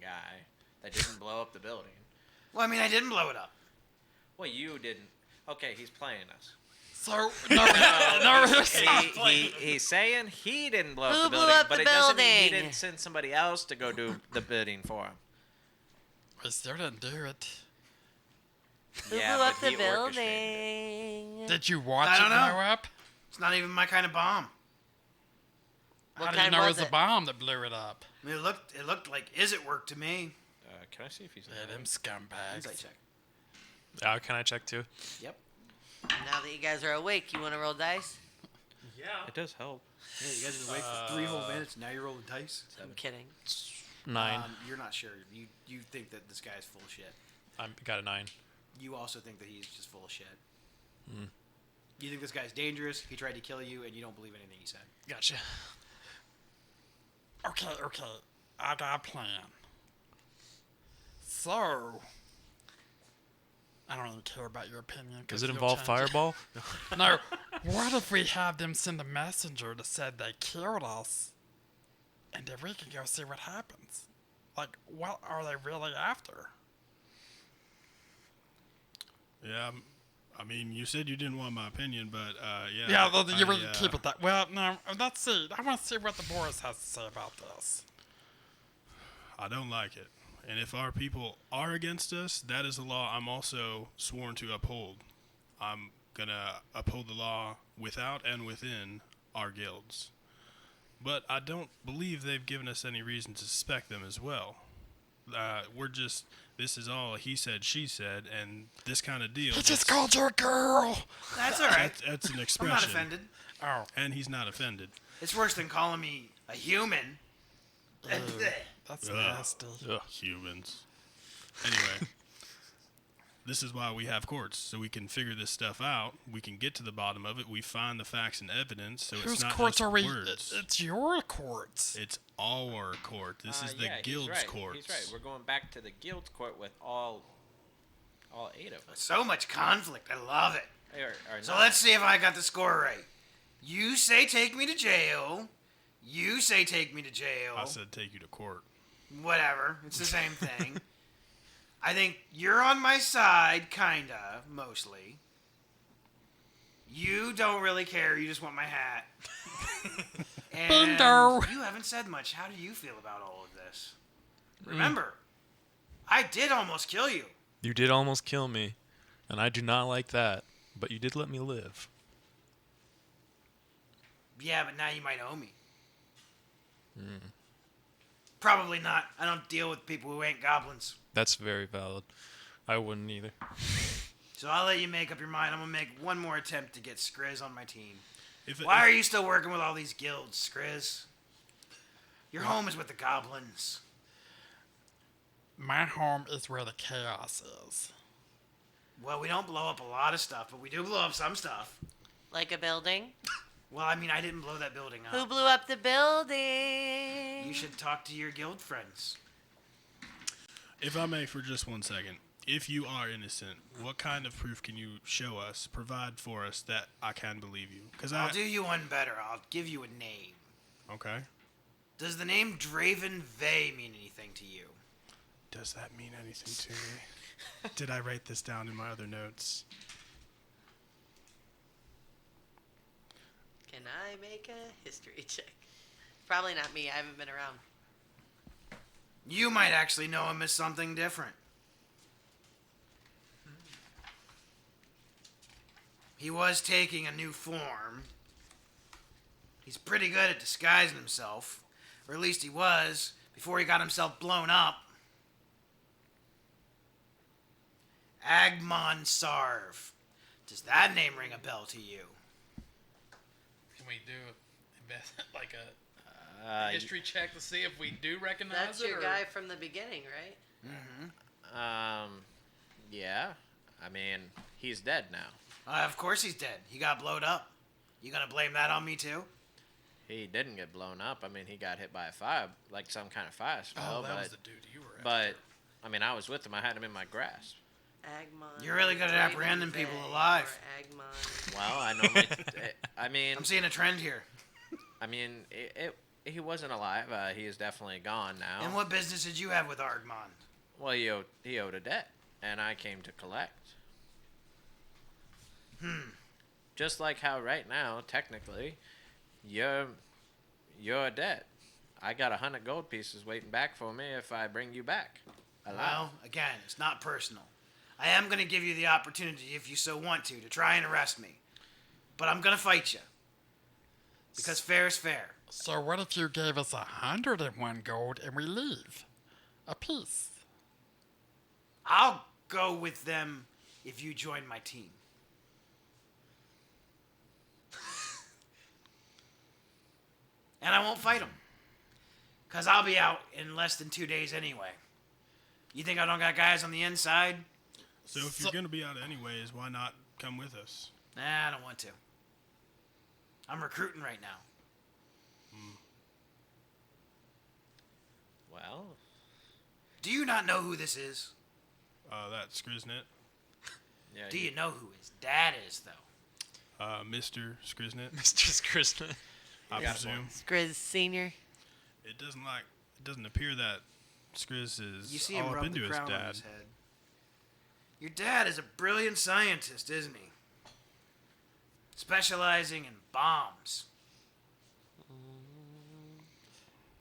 guy that didn't blow up the building. Well, I mean, I didn't blow it up. Well, you didn't. Okay, he's playing us. So, no, He's saying he didn't blow Who up the blew building, up but the it doesn't mean he building? didn't send somebody else to go do the bidding for him. we still didn't do it. Who Yeah, blew but up the he orchestrated building? Did you watch I it don't know. blow up? It's not even my kind of bomb. How What do you kind know it was was a it? bomb that blew it up? I mean, it looked like Is It work to me. Can I see if he's Yeah, them scumbags. Insight check. Can I check too? Yep. Now that you guys are awake, you want to roll dice? Yeah. It does help. Yeah, you guys have been awake for 3 whole minutes. Now you're rolling dice. I'm kidding. 9. You're not sure. You think that this guy's full of shit. I got a 9. You also think that he's just full of shit. Mm. You think this guy's dangerous. He tried to kill you, and you don't believe anything he said. Gotcha. Okay. I got a plan. So, I don't even care about your opinion. Does it involve Fireball? No. What if we have them send a messenger that said they killed us, and then we can go see what happens? Like, what are they really after? Yeah, I mean, you said you didn't want my opinion, but yeah. Yeah, you really keep it that. Well, no, let's see. I want to see what the Boris has to say about this. I don't like it. And if our people are against us, that is a law I'm also sworn to uphold. I'm going to uphold the law without and within our guilds. But I don't believe they've given us any reason to suspect them as well. This is all he said, she said, and this kind of deal. He just called you a girl! That's all right. That's an I'm expression. not offended. Oh. And he's not offended. It's worse than calling me a human. That's Ugh. nasty. Ugh. Humans. Anyway, this is why we have courts, so we can figure this stuff out. We can get to the bottom of it. We find the facts and evidence, so Whose it's not courts just are we? words. It's your courts. It's our court. This is the yeah, guild's he's right. courts. He's right. We're going back to the guild court with all 8 of us. So much conflict. I love it. Or So not. let's see if I got the score right. You say take me to jail. You say take me to jail. I said take you to court. Whatever. It's the same thing. I think you're on my side, kinda, mostly. You don't really care. You just want my hat. And Bingo. you haven't said much. How do you feel about all of this? Remember, I did almost kill you. You did almost kill me, and I do not like that, but you did let me live. Yeah, but now you might owe me. Probably not. I don't deal with people who ain't goblins. That's very valid. I wouldn't either. So I'll let you make up your mind. I'm going to make one more attempt to get Skriz on my team. If Why are you still working with all these guilds, Skriz? Your home is with the goblins. My home is where the chaos is. Well, we don't blow up a lot of stuff, but we do blow up some stuff. Like a building? Well, I mean, I didn't blow that building up. Who blew up the building? You should talk to your guild friends. If I may, for just 1 second, if you are innocent, what kind of proof can you show us, provide for us that I can believe you? Because I'll do you one better. I'll give you a name. Okay. Does the name Draven Vey mean anything to you? Does that mean anything to me? Did I write this down in my other notes? Can I make a history check? Probably not me. I haven't been around. You might actually know him as something different. He was taking a new form. He's pretty good at disguising himself. Or at least he was, before he got himself blown up. Agmon Sarv. Does that name ring a bell to you? Can we do like a history check to see if we do recognize That's it? your or- guy from the beginning, right? Yeah. I mean, he's dead now. Of course he's dead. He got blowed up. You gonna blame that on me too? He didn't get blown up. I mean, he got hit by a fire, like some kind of fire spell. Oh, that but, was the dude you were after. but, I mean, I was with him. I had him in my grasp. Agmon. You're really good at Draven apprehending people Vey, alive. or Agmon. Well, I know my. I mean, I'm seeing a trend here. he wasn't alive. He is definitely gone now. And what business did you have with Argmon? Well, he owed a debt, and I came to collect. Just like how right now, technically, you're a debt. I got 100 gold pieces waiting back for me if I bring you back. Well, again, it's not personal. I am going to give you the opportunity, if you so want to try and arrest me. But I'm going to fight you. Because fair is fair. So what if you gave us 101 gold and we leave? A piece. I'll go with them if you join my team. And I won't fight them. Because I'll be out in less than 2 days anyway. You think I don't got guys on the inside? So if you're going to be out anyways, why not come with us? Nah, I don't want to. I'm recruiting right now. Well, Do you not know who this is? That's Skriznet. yeah. Do you know who his dad is, though? Mr. Skriznet, Mr. Skriznet. I Yeah. presume. Skriz Senior. It doesn't appear that Skriz is You see all him up rub into the his crown on dad. his head. Your dad is a brilliant scientist, isn't he? Specializing in bombs.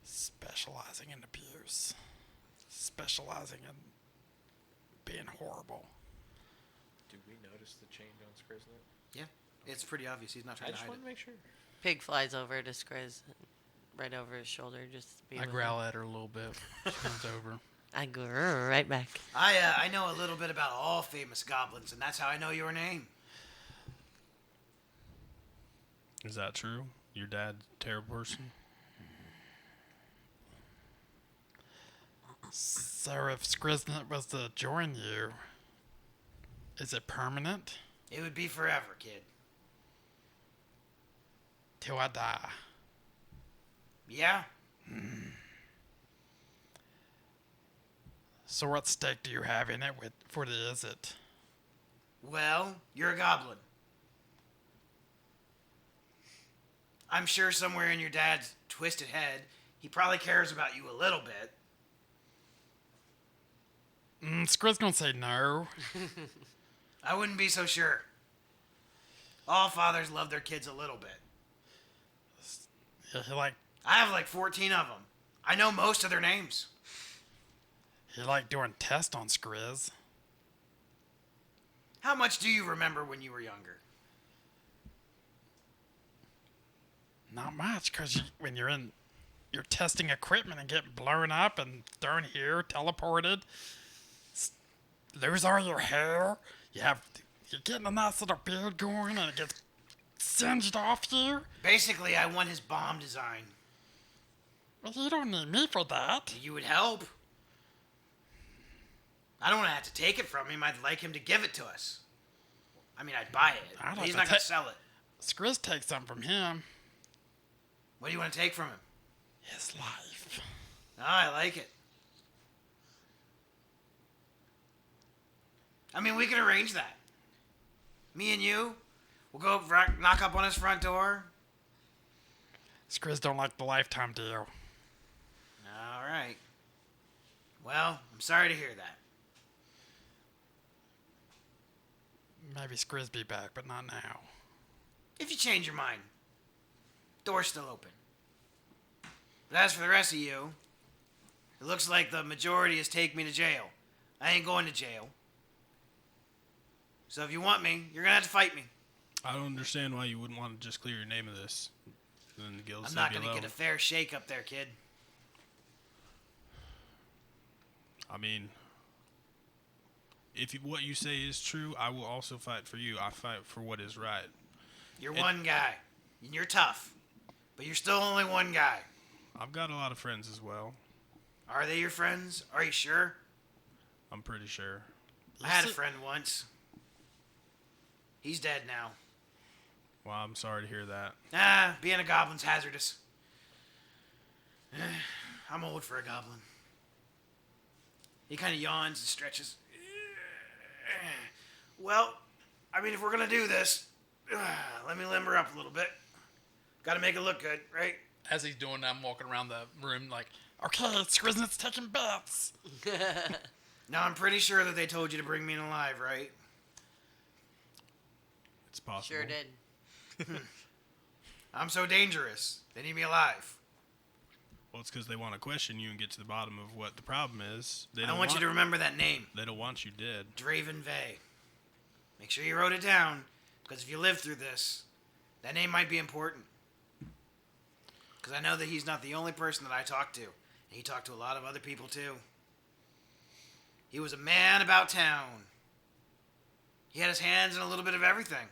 Specializing in abuse. Specializing in being horrible. Did we notice the change on Skriznet? Yeah, it's pretty obvious. He's not I trying to just hide want it. to make sure. Pig flies over to Skriz, right over his shoulder, just to be I with growl him. at her a little bit. She comes over. I go right back. I know a little bit about all famous goblins, and that's how I know your name. Is that true? Your dad's a terrible person? So if Skriznet was to join you, is it permanent? It would be forever, kid. Till I die. Yeah? So what stake do you have in it for the is it? Well, you're a goblin. I'm sure somewhere in your dad's twisted head, he probably cares about you a little bit. Skrizz gonna say no. I wouldn't be so sure. All fathers love their kids a little bit. Yeah, he like I have like 14 of them. I know most of their names. doing tests on Skrizz. How much do you remember when you were younger? Not much, cause when you're testing equipment and getting blown up and thrown here, teleported, lose all your hair. You're getting a nice little beard going, and it gets singed off you. Basically, I want his bomb design. Well, you don't need me for that. You would help. I don't want to have to take it from him. I'd like him to give it to us. I mean, I'd buy it. I'd But have he's to not going ta- to sell it. Skrizz takes something from him. What do you want to take from him? His life. Oh, I like it. I mean, we can arrange that. Me and you, we'll go knock up on his front door. Skrizz don't like the lifetime deal. All right. Well, I'm sorry to hear that. Maybe Skrizz be back, but not now. If you change your mind, door's still open. But as for the rest of you, it looks like the majority is take me to jail. I ain't going to jail. So if you want me, you're gonna have to fight me. I don't understand why you wouldn't want to just clear your name of this. Then the guild I'm not gonna get a fair shake up there, kid. I mean, if what you say is true, I will also fight for you. I fight for what is right. You're one guy, and you're tough, but you're still only one guy. I've got a lot of friends as well. Are they your friends? Are you sure? I'm pretty sure. I had a friend once. He's dead now. Well, I'm sorry to hear that. Being a goblin's hazardous. I'm old for a goblin. He kind of yawns and stretches. Well, I mean, if we're gonna do this, let me limber up a little bit. Gotta make it look good, right? As he's doing that, I'm walking around the room like, Okay, Skriznet's taking bets. Now, I'm pretty sure that they told you to bring me in alive, right? It's possible. Sure did. I'm so dangerous. They need me alive. Well, it's because they want to question you and get to the bottom of what the problem is. They I don't want you to remember that name, They don't want you dead. Draven Vey. Make sure you wrote it down, because if you live through this, that name might be important. Because I know that he's not the only person that I talked to. And he talked to a lot of other people, too. He was a man about town. He had his hands in a little bit of everything.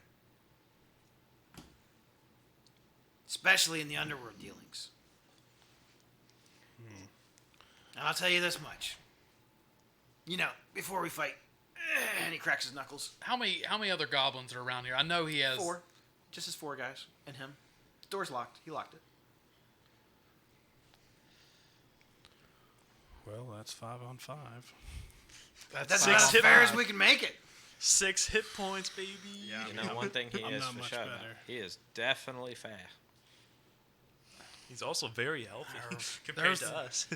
Especially in the underworld dealings. And I'll tell you this much. You know, before we fight, and he cracks his knuckles. How many other goblins are around here? I know he has 4. Just his 4 guys and him. The door's locked. He locked it. Well, that's 5 on 5. That's about as fair as we can make it. 6 hit points, baby. Yeah, You know, one thing he I'm is not for much sure. better. He is definitely fast. He's also very healthy compared There's- to us.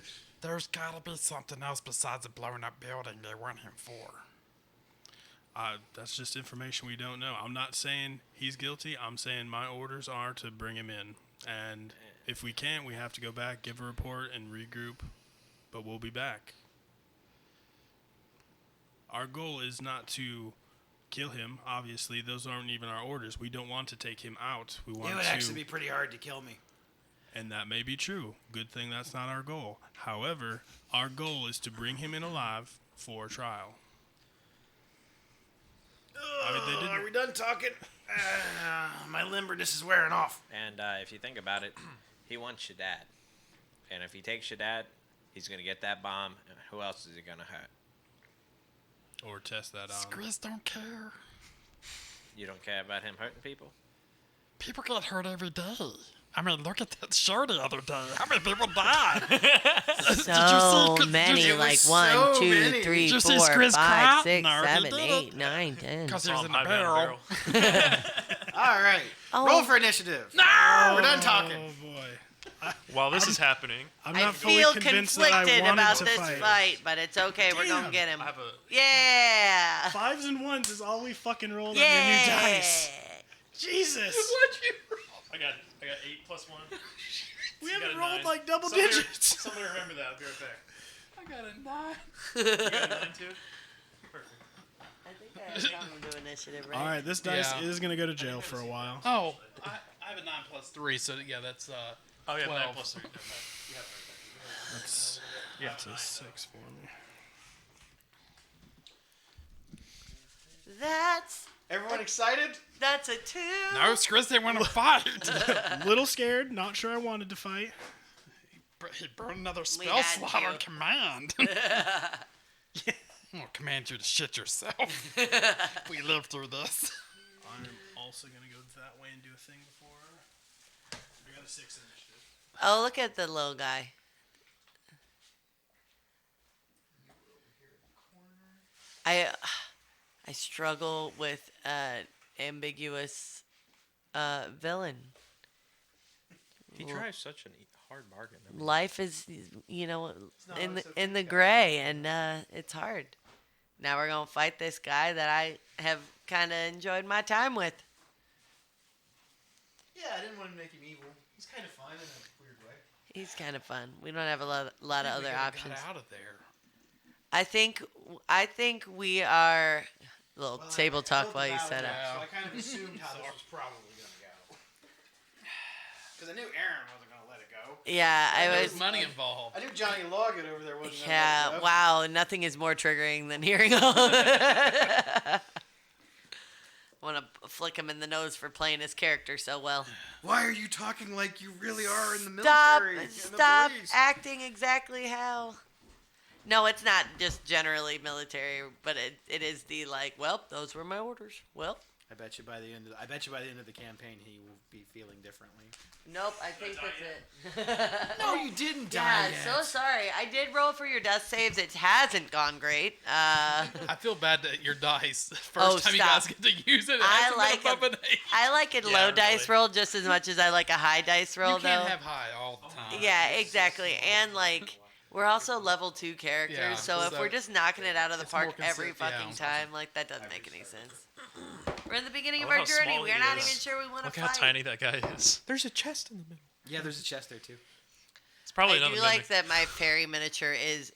There's gotta be something else besides a blown up building they want him for. That's just information we don't know. I'm not saying he's guilty. I'm saying my orders are to bring him in. And if we can't, we have to go back, give a report, and regroup. But we'll be back. Our goal is not to kill him. Obviously, those aren't even our orders. We don't want to take him out. We want It would to... actually be pretty hard to kill me. And that may be true. Good thing that's not our goal. However, our goal is to bring him in alive for trial. Are we done talking? My limberness is wearing off. And if you think about it, he wants your dad. And if he takes your dad, he's going to get that bomb. And who else is he going to hurt? Or test that on. Skriz don't care. You don't care about him hurting people? People get hurt every day. I mean, look at that show the other day. How many people died? So many, It was like so 1, 2, many. 3, Did you 4, see 5, Skriz cry? 6, No, he 7, didn't. 8, 9, 10. Because he was in the High down barrel. All right. Oh. Roll for initiative. No! We're done talking. Oh, boy. While this is happening, I'm I not fully feel convinced that I conflicted wanted about to this fight, but it's okay. We're going to Damn. get him. I have a Yeah. 5s and 1s is all we fucking rolled on Yeah. your new dice. Jesus. I got 8 plus 1. We You got haven't a rolled 9. like double Somebody- digits. Somebody remember that. I'll be right back. I got a 9. You got a 9 too? Perfect. I think I have something to initiative, right? All right, this dice Yeah. is going to go to jail for a while. Oh, I have a 9 plus 3, so yeah, that's Oh, yeah, 9 12. plus 3. Never mind. You have it right That's, there. that's a 6 for me. Everyone excited? That's a 2. No, Skriz didn't want to fight. Little scared, not sure I wanted to fight. He burned another We spell had slot to. on command. I'll command you to shit yourself. We lived through this. I'm also going to go that way and do a thing before. I got a 6 initiative. Oh, look at the little guy. I struggle with ambiguous villain. He drives such a hard bargain. I mean, Life is, you know, not in always the, so in the clear. gray, and it's hard. Now we're gonna fight this guy that I have kind of enjoyed my time with. Yeah, I didn't want to make him evil. He's kind of fun in a weird way. He's kind of fun. We don't have a lot of other options. Got out of there. I think we are. A little Well, table I talk built while the you battle set up. map, So I kind of assumed how this was probably going to go. Because I knew Aaron wasn't going to let it go. Yeah, I There was. was money involved. I knew Johnny Loggett over there wasn't going to let Yeah, it go. wow. Nothing is more triggering than hearing all I want to flick him in the nose for playing his character so well. Why are you talking like you really are in the Stop! military? and the Stop police? acting exactly how. No, it's not just generally military, but it is the like. Well, those were my orders. Well, I bet you by the end of the campaign he will be feeling differently. nope. I think that's it. No, you didn't Yeah, die yet. so sorry. I did roll for your death saves. It hasn't gone great. I feel bad that your dice. First Oh, time you stop. guys get to use it. I hasn't like been above an 8. I like a Yeah, low dice really. roll just as much as I like a high dice roll, You can't though. have high all the time. Yeah, exactly. And like we're also level 2 characters, Yeah, so if so we're just knocking it out of the it's more park every consistent, fucking yeah. time, like that doesn't make any sense. We're in the beginning of I our love how journey. small We're he not is. even sure we want to Look fight. how tiny that guy is. there's a chest in the middle. Yeah, there's a chest there too. It's probably I another do mimic. like that my fairy miniature is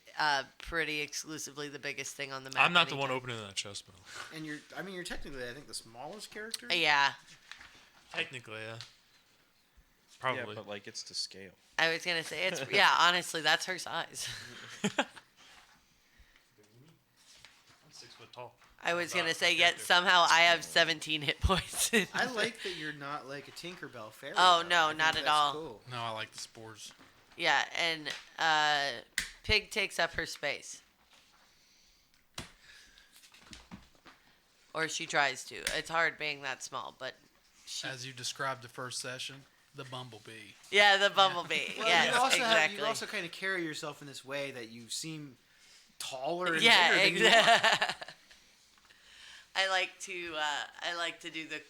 pretty exclusively the biggest thing on the map. I'm not the one anytime. opening that chest, but And you're technically I think the smallest character. Yeah, technically, yeah. Probably. Yeah, but like it's to scale. I was gonna say it's yeah. Honestly, that's her size. tall. I was About gonna say, my yet character. somehow I have 17 hit points. I like that you're not like a Tinkerbell fairy. Oh, though. no, I think not at that's all. Cool. No, I like the spores. Yeah, and Pig takes up her space. Or she tries to. It's hard being that small, but As you described the first session, the bumblebee. yeah, the bumblebee. Well, Yes, you also exactly. you also kind of carry yourself in this way that you seem taller and Yeah, bigger than you are. exactly. I like to do the.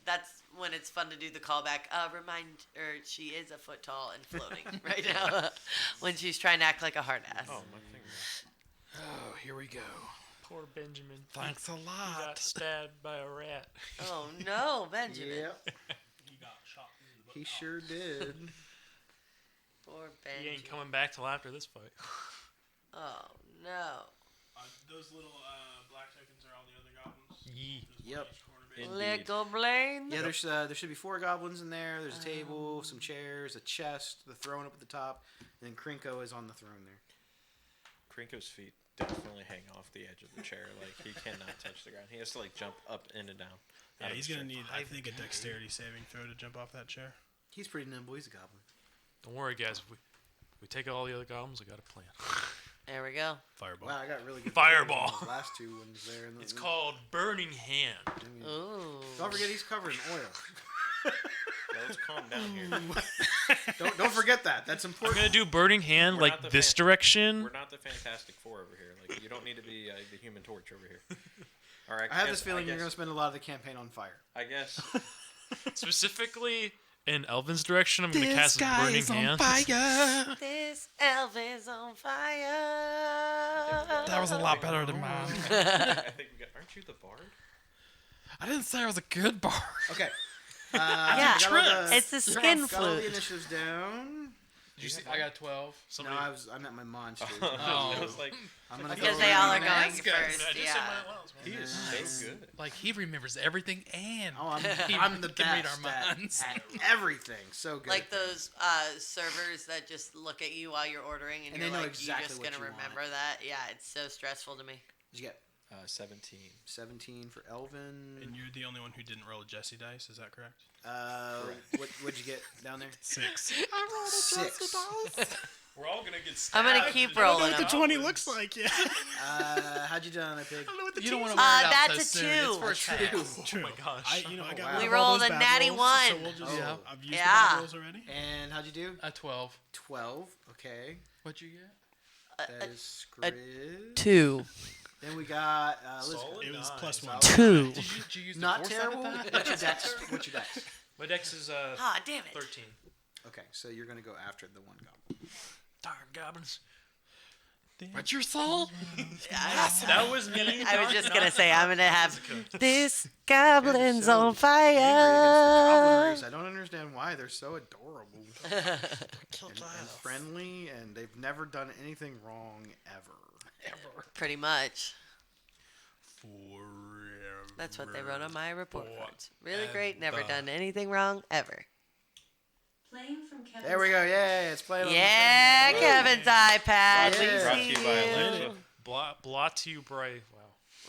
That's when it's fun to do the callback. She is a foot tall and floating right now when she's trying to act like a hard ass. Oh, my finger. Oh, here we go. Poor Benjamin. Thanks a He lot. got stabbed by a rat. Oh no, Benjamin. Yep, He got shot through the he sure did. Poor He Benjamin. ain't coming back till after this fight. Oh no. Those little black tokens are all the other goblins. Yee. There's one Yep. in each corner, basically. Indeed. Little brain. Yeah, there should be 4 goblins in there. There's a table, some chairs, a chest, the throne up at the top, and then Krinko is on the throne there. Krinko's feet definitely hang off the edge of the chair. Like, he cannot touch the ground. He has to, like, jump up and down. Yeah, out of he's the gonna chair. need, I think, a dexterity saving throw to jump off that chair. He's pretty nimble. He's a goblin. Don't worry, guys. If we take out all the other goblins, we got a plan. There we go. Fireball. Wow, I got really good Fireball. rolls on those last 2 ones there. And It's called Burning Hand. Ooh. Don't forget he's covered in oil. Let's calm down here. Don't forget that. That's I'm important. gonna do Burning Hand We're not like the this fan- direction. We're not the Fantastic Four over here. Like, you don't need to be the Human Torch over here. All right. I have this feeling you're going to spend a lot of the campaign on fire. I guess. Specifically in Elvin's direction, I'm gonna This cast guy Burning is on Hand. fire. This elf is on fire. That was a lot better than mine. I think we got. Aren't you the bard? I didn't say I was a good bard. Okay. Yeah, got all the- it's the skin got all the flute. initiatives down. Did you see? I got 12. Somebody, No, I'm at my monsters. I was like, I'm gonna Because go they all are in going Ask us. first. I just Yeah. said mine was, man. he is so good. Like, he remembers everything and Oh, he I'm the can read best our at, minds. at everything. So good. Like those servers that just look at you while you're ordering and, And you're they know like, exactly you just what gonna you want. remember that? Yeah, it's so stressful to me. Did you get 17. 17 for Elvin? And you're the only one who didn't roll a Jesse dice, is that correct? What'd you get down there? 6. I rolled a 6. Jesse dice. We're all gonna get I'm stabbed. gonna keep rolling them. 20 looks like, yeah. How'd you do on that pig? You don't want to wear it out that's so a soon. It's 2. first True. pass. True. my gosh. I got wow. rid We of all rolled those a bad natty rolls, one. So we'll just, Oh. I've used Yeah. the bad rolls already. And how'd you do? A 12. 12. Okay. What'd you get? That is Skriz. 2. Then we got Liz. Solid. It was Nice. plus 1. 2. Did you use the Not force terrible. out of that? What's your dex? What's your dex? My dex is Ah, damn it. 13. Okay, so you're gonna go after the one goblin. Darn goblins. What's your soul? That was me. I was just gonna say I'm gonna have this goblin's so on Angry against the goblin fire. race. I don't understand why they're so adorable and friendly, and they've never done anything wrong ever. Pretty much. Forever. That's what they wrote on my report Forever. cards. Really great. Never done anything wrong ever. Playing from Kevin's There we go. Yay! It's playing. on the Yeah, thing. Kevin's iPad. We Yeah. Brought to see you by Alexa. you. Blot to you, Bray. Wow.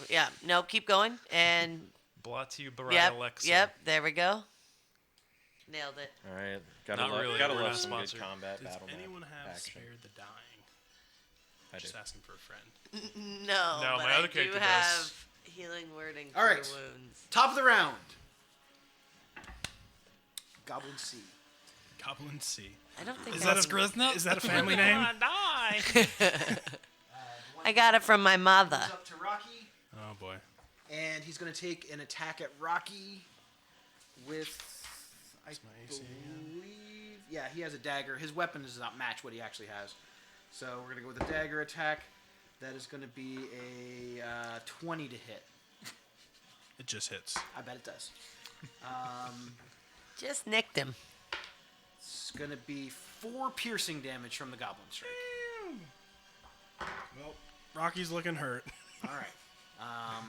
Yeah. Nope. Keep going. And Blot to you, Bray yep. Alexa. Yep. There we go. Nailed it. All right. Gotta Not love, really, gotta we're love not some sponsored. good combat Does battle anyone map have action. Spared the Dying? I do. Just asking for a friend. No. No, but my other I do character have does. healing wording All for right. your wounds. Top of the round. Goblin C. Goblin C. I don't think Is that's that a Grisna? Is that a family name? I got it from my mother. Comes up to Rocky, Oh boy. and he's gonna take an attack at Rocky with. I my AC, believe. Yeah, he has a dagger. His weapon does not match what he actually has. So we're gonna go with a dagger attack. That is gonna be a 20 to hit. It just hits. I bet it does. Just nicked him. It's gonna be 4 piercing damage from the goblin strike. Well, Rocky's looking hurt. All right.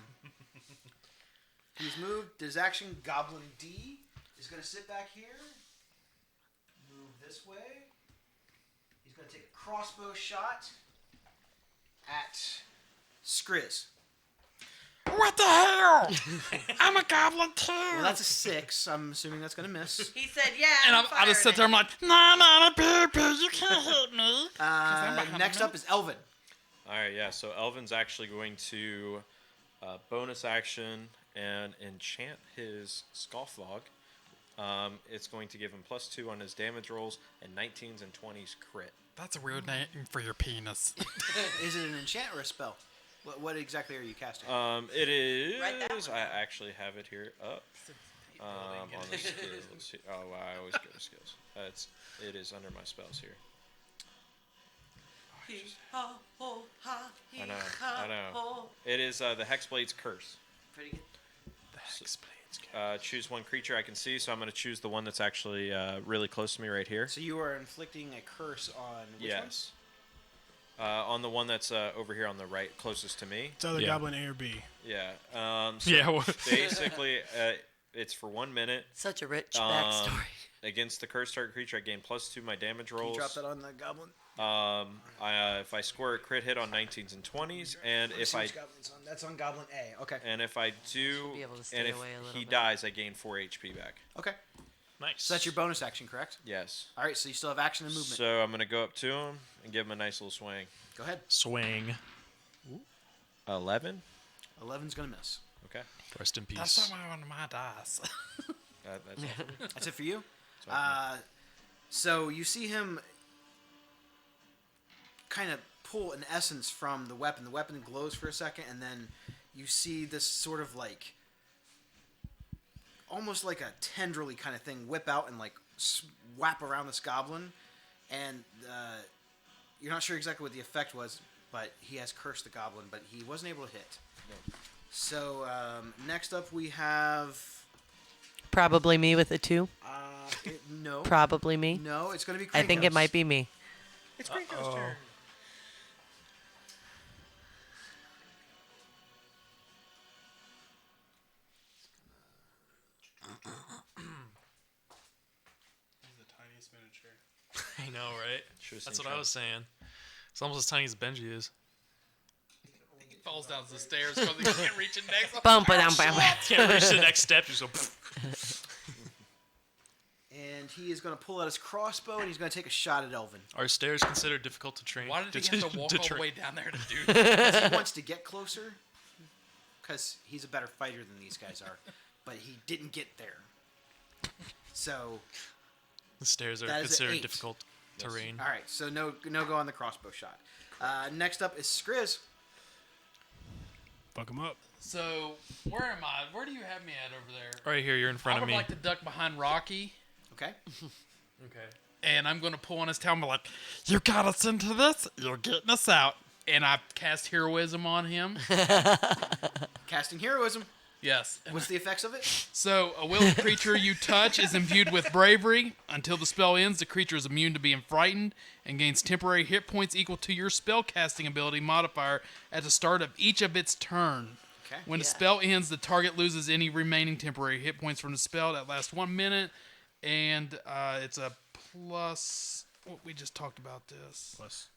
He's moved. His action, Goblin D, is going to sit back here. Move this way. He's going to take a crossbow shot at Skriz. What the hell? I'm a goblin too. Well, that's a 6. I'm assuming that's gonna miss. He said, "Yeah." And I'm I just sit there. I'm like, nah, baby, you can't hit me. Next up is Elvin. All right, yeah. So Elvin's actually going to bonus action and enchant his Scofflog. It's going to give him +2 on his damage rolls and 19s and 20s crit. That's a weird name for your penis. Is it an enchant or a spell? What exactly are you casting? It is. Write that one I down. actually have it here up on the skills. Oh, wow, I always go to skills. It is under my spells here. I know. It is the Hexblade's Curse. Pretty good. Choose one creature I can see, so I'm going to choose the one that's actually really close to me right here. So you are inflicting a curse on which one? Yes. On the one that's over here on the right, closest to me. It's either Goblin A or B. Yeah. Basically, it's for 1 minute. Such a rich backstory. Against the cursed target creature, I gain +2 my damage Can rolls. you drop that on the goblin? If I score a crit hit on 19s and 20s, and if I that's on Goblin A. Okay. and if I do, be able to stay and if away a little he bit. dies, I gain 4 HP back. Okay. Nice. So that's your bonus action, correct? Yes. All right. So you still have action and movement. So I'm gonna go up to him and give him a nice little swing. Go ahead. Swing. 11. 11's gonna miss. Okay. Rest in peace. That's not one of my dice. That's all. That's it for you. That's all for me. So you see him kind of pull an essence from the weapon. The weapon glows for a second, and then you see this sort of like, almost like a tendrily kind of thing whip out and like wrap around this goblin. And you're not sure exactly what the effect was, but he has cursed the goblin, but he wasn't able to hit. No. So next up we have Probably me with a 2. no. Probably me. No, it's going to be I think it Krankos. might be me. It's Gringo's turn. He's the tiniest miniature. I know, right? Should've That's seen what I Trump. was saying. It's almost as tiny as Benji is. He falls down the stairs because he can't reach it next. Bum ba dum bum. Can't reach the next step. You just go. And he is going to pull out his crossbow and he's going to take a shot at Elvin. Are stairs considered difficult to train? Why did he have to walk all the way down there to do that? Because he wants to get closer, because he's a better fighter than these guys are, but he didn't get there. So, The stairs are That is an considered 8. difficult terrain. all right. So no go on the crossbow shot. Next up is Skriz. Fuck him up. So, where am I? Where do you have me at over there? Right here, you're in front I of would me. like to duck behind Rocky, Okay. Okay. and I'm going to pull on his tail and be like, you got us into this? You're getting us out. And I cast heroism on him. Casting heroism. Yes. What's the effects of it? So, a willing creature you touch is imbued with bravery. Until the spell ends, the creature is immune to being frightened and gains temporary hit points equal to your spell casting ability modifier at the start of each of its turn. Okay. When the spell ends, the target loses any remaining temporary hit points from the spell that lasts 1 minute, and it's a plus. What we just talked about this. Plus.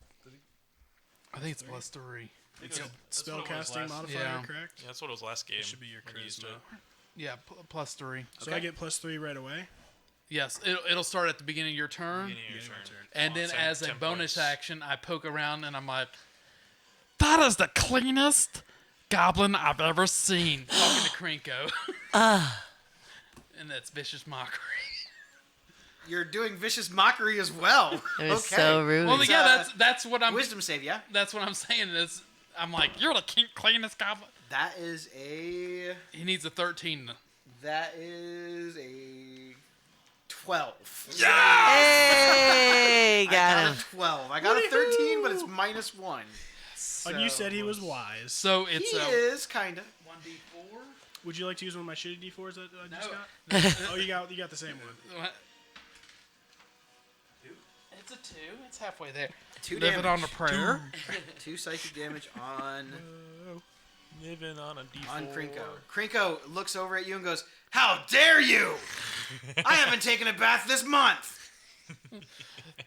I think it's +3. It's a That's what it was spellcasting last- modifier, Yeah. correct? Yeah, that's what it was last game. It should be your when you used charisma. it. Yeah, +3. So I get +3 right away. Yes, it'll start at the beginning of your turn, Beginning of your Beginning of turn. your and then So as a 10 bonus points. action, I poke around and I'm like That is the cleanest goblin I've ever seen. talking to Krinko, and that's vicious mockery. You're doing vicious mockery as well. It was okay. so rude. Well, It's, yeah, that's what I'm. Wisdom save, yeah. That's what I'm saying. Is I'm like, You're the cleanest goblin. That is a. he needs a 13. That is a 12. Hey, I got him. got a 12. I got a 13, but it's -1. And you said he was wise. So He it's is kind of. 1d4. Would you like to use one of my shitty D4s that I just No. got? Oh, you got the same one. It's a 2. It's halfway there. 2 Live it damage. on a prayer. 2 psychic damage on Living on a D4. Krinko. Krinko looks over at you and goes, "How dare you! I haven't taken a bath this month."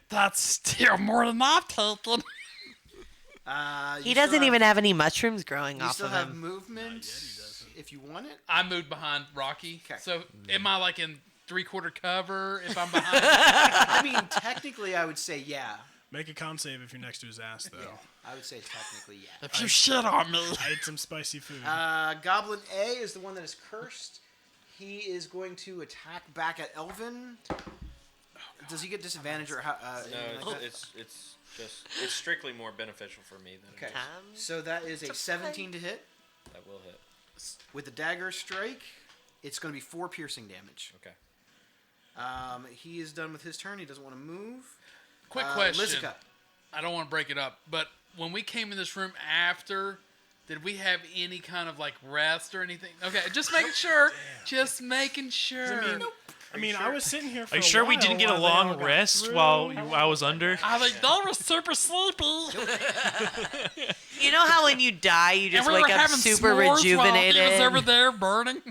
That's still more than I've taken. He doesn't even have any mushrooms growing You off still of have him. movement if you want it. I moved behind Rocky. 'Kay. So am I like in 3/4 cover if I'm behind? I mean, technically, I would say yeah. Make a con save if you're next to his ass, though. I would say technically yeah. If you shit on me. I ate some spicy food. Goblin A is the one that is cursed. He is going to attack back at Elvin. Does he get disadvantage or how? No, like that? it's strictly more beneficial for me than Okay. it is. So that is a 17 to hit That will hit. with the dagger strike. It's going to be 4 piercing damage. Okay. He is done with his turn. He doesn't want to move. Quick question. Lizica. I don't want to break it up, but when we came in this room after, did we have any kind of like rest or anything? Okay, just making sure. Just making sure. I mean, I was sitting here for Are you a sure we while didn't get a while they all long got rest through. while I was under? I think they were super sleepy. You know how when you die, you just and we wake were up having super s'mores rejuvenated? While he was over there burning.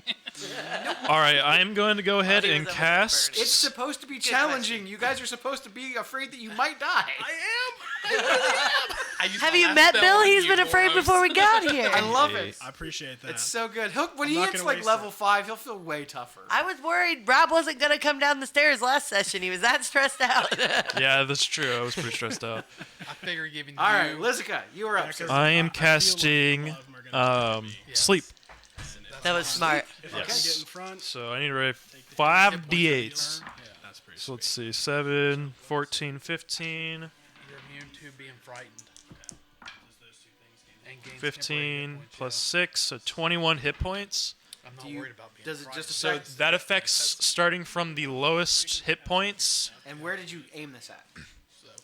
All right, I am going to go ahead he was and over cast. It's supposed to be challenging. You guys are supposed to be afraid that you might die. I used Have my you last met spell Bill? on He's you, been afraid Boros. before we got here. I love it. I appreciate that. It's so good. When I'm he not hits gonna like waste level it. 5, he'll feel way tougher. I was worried Rob wasn't going to come down the stairs last session. He was that stressed out. Yeah, that's true. I was pretty stressed out. I figure giving All right, you. Lizica, you are up. Yeah, sir. 'cause I am feel like casting a lot of them are gonna sleep. That was smart. If I can Yes. get in front, So I need to roll 5 d8s. that's pretty So let's sweet. see, 7, 14, 15, You're immune to being frightened. And gains temporary 15 hit points, plus 6, so 21 hit points. yeah. I'm not Do you- worried about being does it frightened. just So affect? that affects starting from the lowest hit points. And where did you aim this at?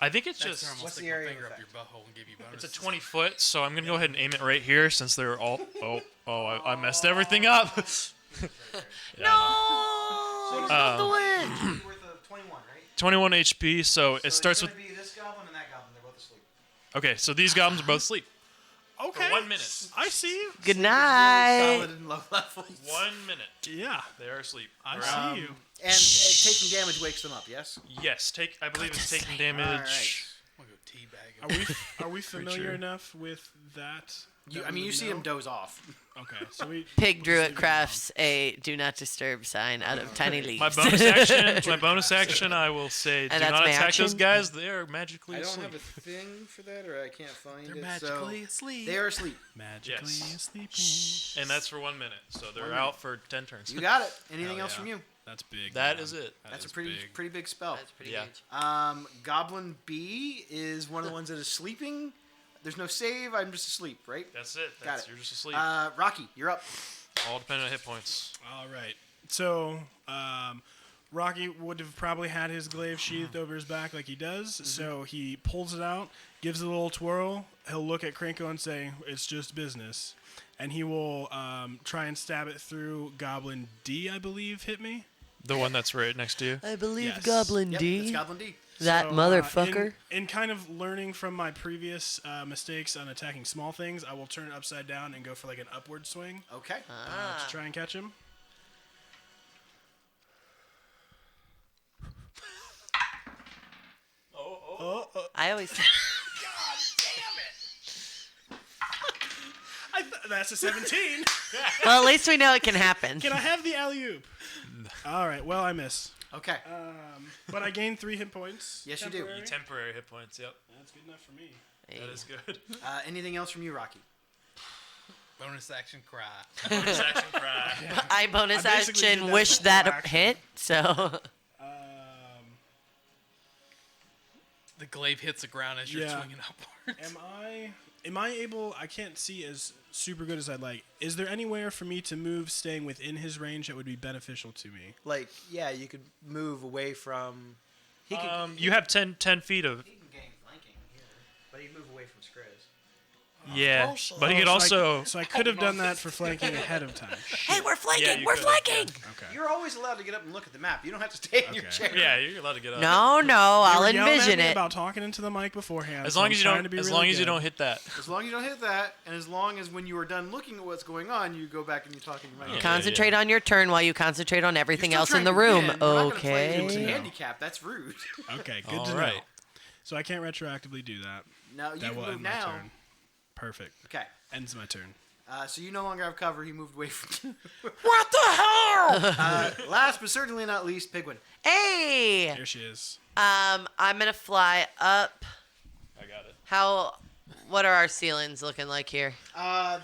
I think it's Next just time I'll What's stick the my area finger of up your butthole and give you it's bonuses. a 20 foot, so I'm gonna go ahead and aim it right here since they're all. I messed everything up. No! Not the win! Worth of 21, right? 21 HP, so it starts it's with. gonna be this goblin and that goblin. They're both asleep. Okay, so these goblins are both asleep. Okay. 1 minute. I see you. Good Really night. solid and low levels. 1 minute. Yeah, They are asleep. I Alright. see you. And taking damage wakes them up. Yes. Yes, I believe it's taking All damage. right. I'm gonna go teabag him. Are we familiar sure. enough with that? I mean, you see him doze off. Okay, so we. Pig Druid crafts a do not disturb sign out of tiny leaves. My bonus action, I will say, do that's not my attack action? those guys. They are magically I don't asleep. have a thing for that, or I can't find They're it. magically so asleep. they are asleep. Magically Yes. sleeping. And that's for 1 minute, so they're 1 out for 10 turns. You got it. Anything Hell else yeah. from you? That's big. That man. is it. That That's is a pretty big. pretty big spell. That's pretty Yeah. huge. Goblin B is one of the ones that is sleeping. There's no save. I'm just asleep, right? That's it. Got it. You're just asleep. Rocky, you're up. All depending on hit points. All right. So, Rocky would have probably had his glaive sheathed over his back like he does. So he pulls it out, gives it a little twirl. He'll look at Krenko and say, "It's just business," and he will try and stab it through Goblin D. I believe hit me. The one that's right next to you. I believe Yes. Goblin Yep, D. it's Goblin D. That So, motherfucker. In kind of learning from my previous mistakes on attacking small things, I will turn it upside down and go for like an upward swing Okay. to try and catch him. I always. That's a 17. Well, at least we know it can happen. Can I have the alley oop? All right. Well, I miss, Okay. but I gained 3 hit points. Yes, you do. temporary. Temporary hit points, yep. That's good enough for me. That is good. Anything else from you, Rocky? Bonus action cry. Bonus action cry. I bonus I basically did action that wish before that action. hit, so. The glaive hits the ground as you're Yeah. swinging upwards. Am I able? I can't see as super good as I'd like. Is there anywhere for me to move, staying within his range that would be beneficial to me? Like, yeah, you could move away from. He can. You have 10 feet of. He can gain flanking here, but he'd move away from Skriz. Yeah, but he could also. So I could have done that for flanking ahead of time. Hey, we're flanking! Yeah, you we're could, flanking! Okay. You're always allowed to get up and look at the map. You don't have to stay in your Okay. chair. Yeah, you're allowed to get up. No, They I'll were yelling at envision me it. about talking into the mic beforehand. As so long I'm as you trying don't. to be As really long as you good. don't hit that. As long as you don't hit that, and as long as when you are done looking at what's going on, you go back and you talk in your mic. Yeah. Concentrate on your turn while you concentrate on everything You're else still in the trying to room. win. We're not gonna play you into Okay. handicap. That's rude. Okay, good All to know. right. So I can't retroactively do that. No, you That can will move end my now. turn. Perfect. Okay. Ends my turn. So you no longer have cover. He moved away from you. What the hell? Last but certainly not least, Pigwin. Hey. Here she is. I'm gonna fly up. I got it. What are our ceilings looking like here?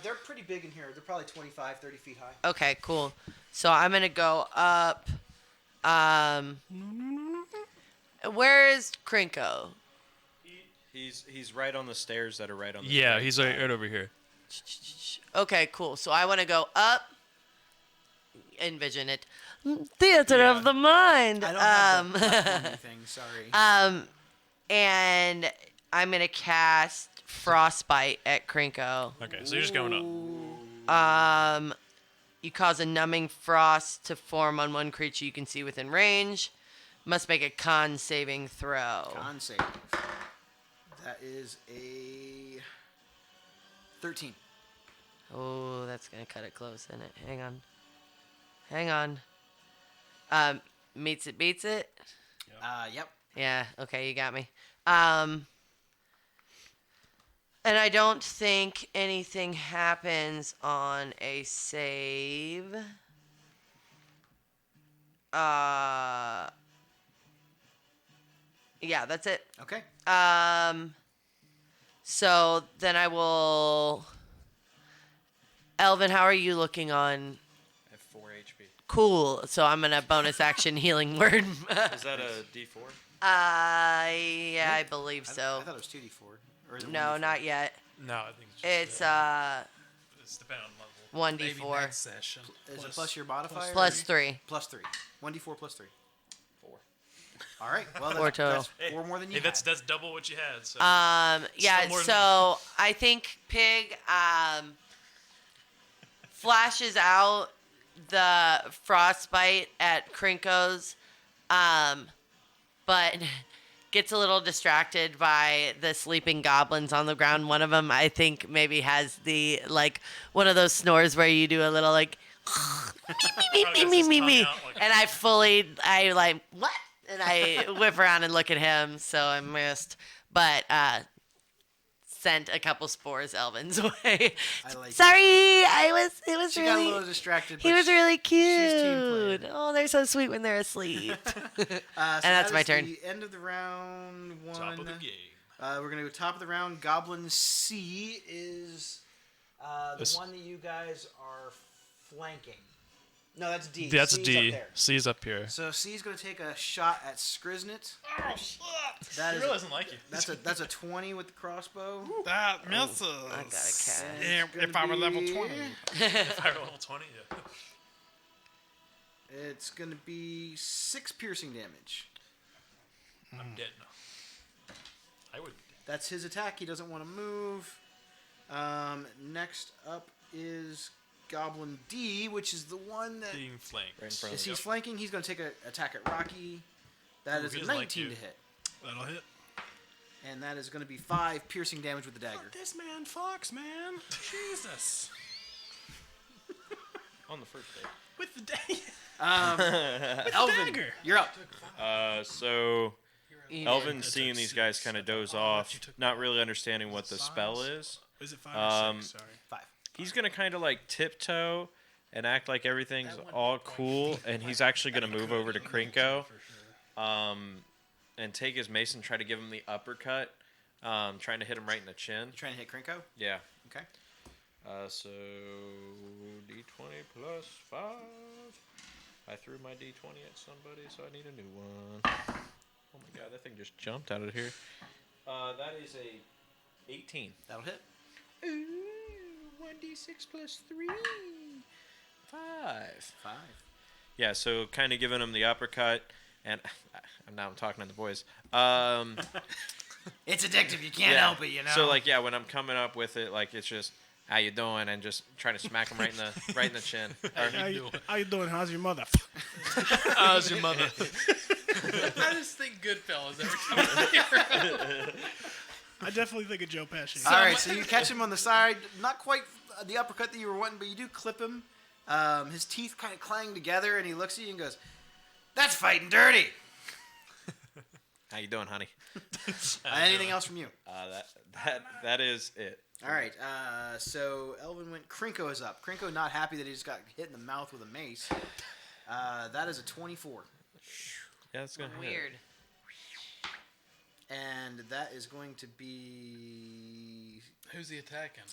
They're pretty big in here. They're probably 25, 30 feet high. Okay, cool. So I'm gonna go up. Where is Krinko? He's right on the stairs that are right on the Yeah, right he's side. right over here. Okay, cool. So I want to go up. Envision it. Theater of the mind. I don't have the platform thing. Sorry. And I'm gonna cast Frostbite at Krinko. Okay, so you're just going up. You cause a numbing frost to form on one creature you can see within range. Must make a con saving throw. Con save. That is a 13. Oh, that's gonna cut it close, isn't it? Hang on. Meets it, beats it. Yep. Yeah. Okay, you got me. And I don't think anything happens on a save. Yeah, that's it. Okay. So then I will. Elvin, how are you looking on? I have 4 HP. Cool. So I'm gonna bonus action healing word. Is that a D4? Yeah, I believe so. I thought it was 2d4. Or is it No, 1d4? not yet. No, I think it's just It's it's depending on level. 1d4 Next session. Is it plus your modifier? plus 3. Plus 3. 1d4 plus 3. 4. All right. Well, Four total. that's 4 more than you Hey, that's had. double what you had. So. Yeah, Still more than- so I think Pig flashes out the frostbite at Krinko's, but gets a little distracted by the sleeping goblins on the ground. One of them, I think, maybe has the, like, one of those snores where you do a little, like, me. And I like, what? And I whip around and look at him, so I missed. But sent a couple spores Elvin's way. I like Sorry, it was She really. got a little distracted. He but was really she's team cute. player. Oh, they're so sweet when they're asleep. So that's that my is turn. The end of the round one. Top of the game. We're gonna go top of the round. Goblin C is the This- one that you guys are flanking. No, that's D. That's C's D. Up there. C's up here. So C's gonna take a shot at Skriznit. Oh shit! That He is really doesn't like you. that's a 20 with the crossbow. That misses. I got a cat. And Yeah, it's gonna if I were level be- 20. If I were level 20, yeah. It's gonna be 6 piercing damage. I'm dead now. I would be dead. That's his attack. He doesn't want to move. Next up is Goblin D, which is the one that Being flanked. Right in front as of you. he's flanking. He's going to take an attack at Rocky. That Ooh, is he a doesn't 19 like to you. hit, That'll hit. and that is going to be 5 piercing damage with the dagger. This man fucks, man. Jesus. On the first day. With the day. Elvin, dagger. you're up. So You Elvin's That's seeing like these guys 6. kind of doze Oh, off, you took not really understanding what the spell size? is. Is it 5 or 6? Sorry. 5. He's gonna kind of like tiptoe and act like everything's all cool, and he's actually gonna move over to Krinko, and take his mace and try to give him the uppercut, trying to hit him right in the chin. You trying to hit Krinko? Yeah. Okay. So D20 plus 5. I threw my D20 at somebody, so I need a new one. Oh my god, that thing just jumped out of here. That is a 18. That'll hit. Ooh, 1d6 plus 3. 5. 5. Yeah, so kind of giving him the uppercut, and now I'm talking to the boys. It's addictive. You can't Yeah. help it, you know. So like, yeah, when I'm coming up with it, like it's just how you doing, and just trying to smack him right in the chin. Or, How you doing? How's your mother? How's your mother? I just think Goodfellas every time I hear him. I definitely think of Joe Pesci. All right, so you catch him on the side. Not quite the uppercut that you were wanting, but you do clip him. His teeth kind of clang together, and he looks at you and goes, "That's fighting dirty." How you doing, honey? Anything else from you? That is it. All right. So Elvin went. Krinko is up. Krinko not happy that he just got hit in the mouth with a mace. That is a 24. Yeah, that's gonna hit. Weird. And that is going to be Who's he attacking?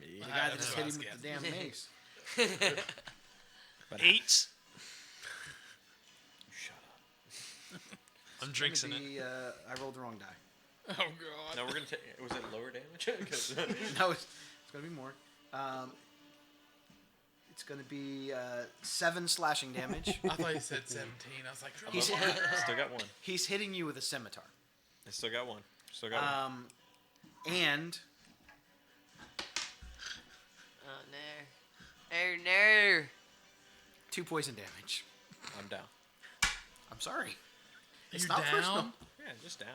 Me. the guy that that's just what hit I him was with the damn mace. 8. Shut up. I'm It's jinxing gonna it. be, I rolled the wrong die. Oh god. No, we're gonna take. Was it lower damage? 'Cause- No, it's going to be more. It's going to be 7 slashing damage. I thought you said 17. I was like, He's, Still got one. he's hitting you with a scimitar. I still got one. Still got one. And Oh no. Oh no. 2 poison damage. I'm down. I'm sorry. It's you not down? personal. Yeah, just down.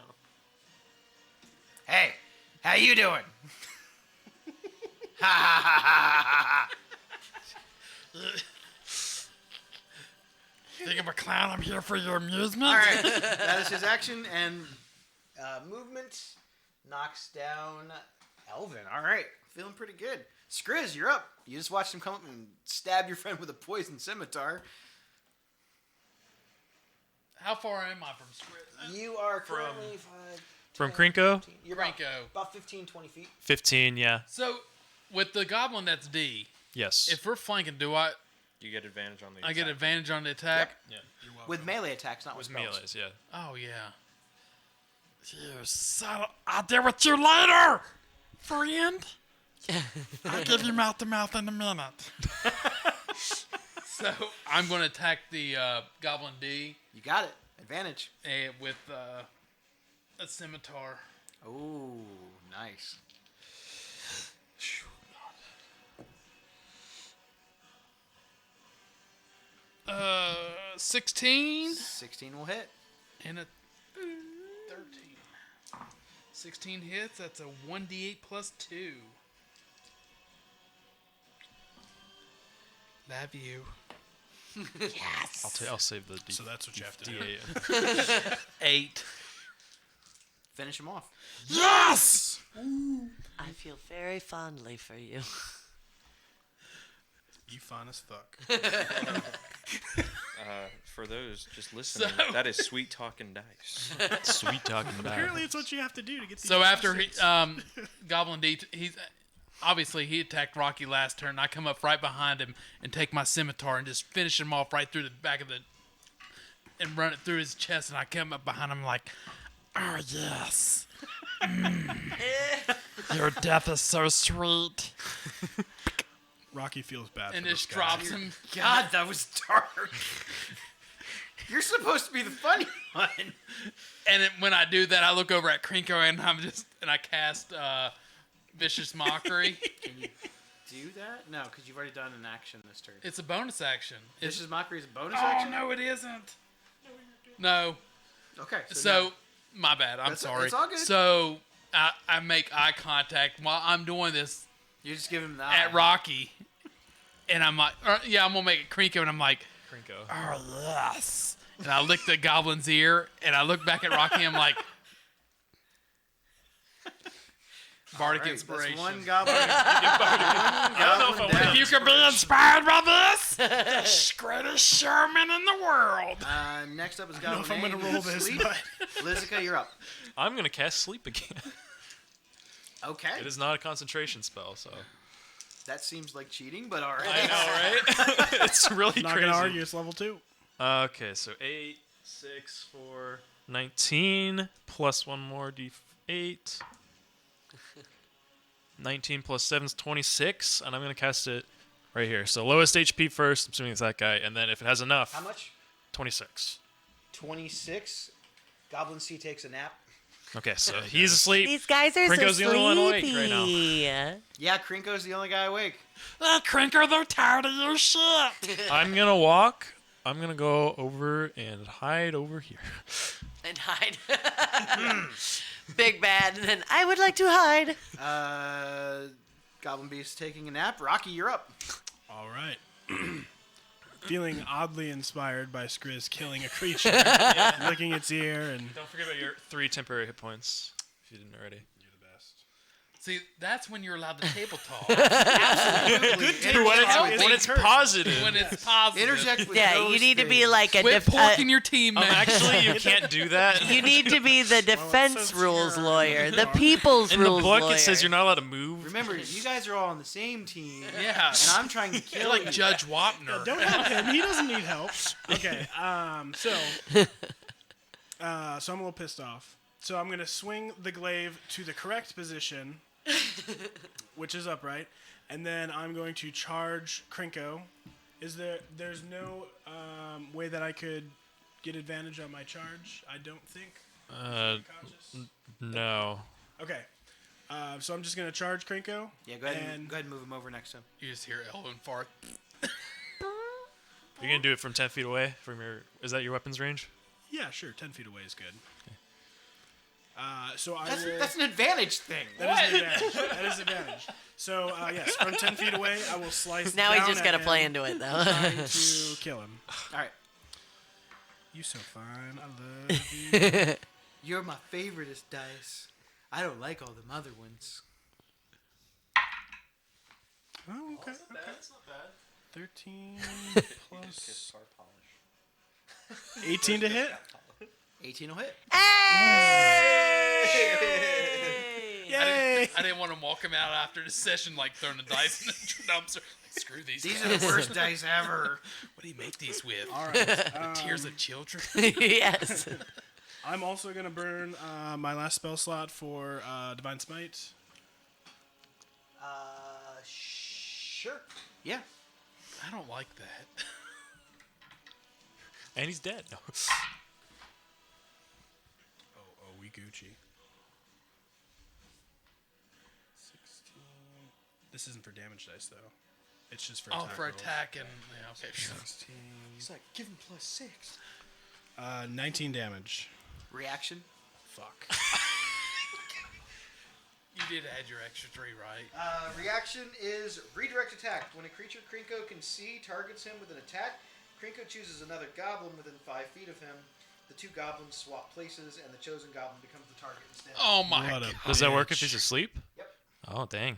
Hey, how you doing? Ha ha ha ha ha. Think of a clown, I'm here for your amusement. All right, that is his action and movement knocks down Elvin. All right, feeling pretty good. Skriz, you're up. You just watched him come up and stab your friend with a poison scimitar. How far am I from Script? You are currently From Krinko? You're about, Krinko. about 15, 20 feet. 15, yeah. So, with the goblin that's D, Yes. if we're flanking, You get advantage on the. I get attack. advantage on the attack? yeah, you're welcome. With melee attacks, not with With spells. melees, yeah. Oh yeah. You son of... I'll deal with you later, friend. I'll give you mouth-to-mouth in a minute. So I'm going to attack the goblin D You got it. Advantage. with a scimitar. Oh, nice. 16 16 will hit. and a 13. 16 hits. That's a 1d8 plus 2. Love you. I'll save the D. So that's what you have to do. D8. 8. Finish him off. Yes! I feel very fondly for you. You fine as fuck. For those just listening, So- that is sweet talking dice. Sweet talking about. Apparently, it's what you have to do to get. So after he, Goblin D, he's obviously he attacked Rocky last turn. I come up right behind him and take my scimitar and just finish him off right through the back of the, and run it through his chest. And I come up behind him like, Oh, yes. Your death is so sweet. Rocky feels bad. and for this just guy. drops him. God, that was dark. You're supposed to be the funny one. And when I do that, I look over at Krinko and I cast Vicious Mockery. Can you do that? No, because you've already done an action this turn. It's a bonus action. This is Mockery's a bonus Oh action? no, it isn't. No. Okay, So, no. my bad. I'm That's- sorry. it's all good. So I make eye contact while I'm doing this You just give him the at eye. Rocky, and I'm like, yeah, I'm gonna make it Krinko, and I'm like, Krinko. Oh, yes. and I lick the goblin's ear, and I look back at Rocky, and I'm like, Bardic Right, inspiration. That's one goblin. I don't know if I If you could be inspired by this, the greatest showman in the world. Next up is I don't know Goblin if I'm A, gonna roll this, Sleep. but Lizica, you're up. I'm going to cast Sleep again. Okay. It is not a concentration spell, so. That seems like cheating, but all right. I know, right? It's really not crazy. gonna argue. It's level 2. Okay, so 8, 6, 4, 19, plus one more d8. 19 plus 7 is 26, and I'm going to cast it right here. So lowest HP first, I'm assuming it's that guy, and then if it has enough, How much? 26. 26. Goblin C takes a nap. Okay, so he's asleep. These guys are Krinko's so the only one awake sleepy. right now. Yeah, Krinko's the only guy awake. Crinker, they're tired of your shit. I'm going to walk. I'm going to go over and hide over here. And hide. Big bad. And then I would like to hide. Goblin Beast taking a nap. Rocky, you're up. All right. feeling oddly inspired by Skriz killing a creature, licking its ear, and Don't forget about your 3 temporary hit points if you didn't already. you're the best. See, that's when you're allowed to table talk. When it's positive. When it's positive. Interject with Yeah, those you need to be things. like a Quit porking your team, man. Actually, you can't do that. you need to be the defense rules lawyer, the people's In the rules book, lawyer. it says you're not allowed to move. Remember, you guys are all on the same team. Yeah. And I'm trying to kill You're like you. Judge Wapner. Don't help him. He doesn't need help. Okay. So I'm a little pissed off. So I'm gonna swing the glaive to the correct position, which is upright, and then I'm going to charge Krinko. There's no way that I could get advantage on my charge? I don't think. Conscious? No. Okay. So I'm just gonna charge Krinko. Yeah, go ahead And- and move him over next to him. You just hear Elvin fart. You're gonna do it from 10 feet away from your. Is that your weapons range? Yeah, sure. 10 feet away is good. So I That's, will. that's an advantage thing. That is an advantage. That is an advantage. So yes, from 10 feet away, I will slice. Now down he's just at got to him, play into it, though. trying to kill him. All right. You so fine. I love you. You're my favoriteest dice. I don't like all them other ones. Oh, okay. Okay. That's not bad. 13 plus 18 to hit. 18 will hit. Yay! I didn't want to walk him out after the session like throwing the dice in the dumpster. Like, screw these These guys. are the worst dice ever. What do you make these with? All right. Tears of children? Yes. I'm also gonna burn my last spell slot for Divine Smite. Sure. Yeah. I don't like that. And he's dead. No. Oh, we Gucci. 16. This isn't for damage dice though. It's just for Oh, attack for rolls. attack and yeah, okay. 16. He's like, give him +6. 19 damage. Reaction. Fuck. You did add your extra 3, right? Reaction is redirect attack. When a creature Krinko can see targets him with an attack, Krinko chooses another goblin within 5 feet of him. The 2 goblins swap places, and the chosen goblin becomes the target instead. Oh my What a god. Does that work if he's asleep? Yep. Oh, dang.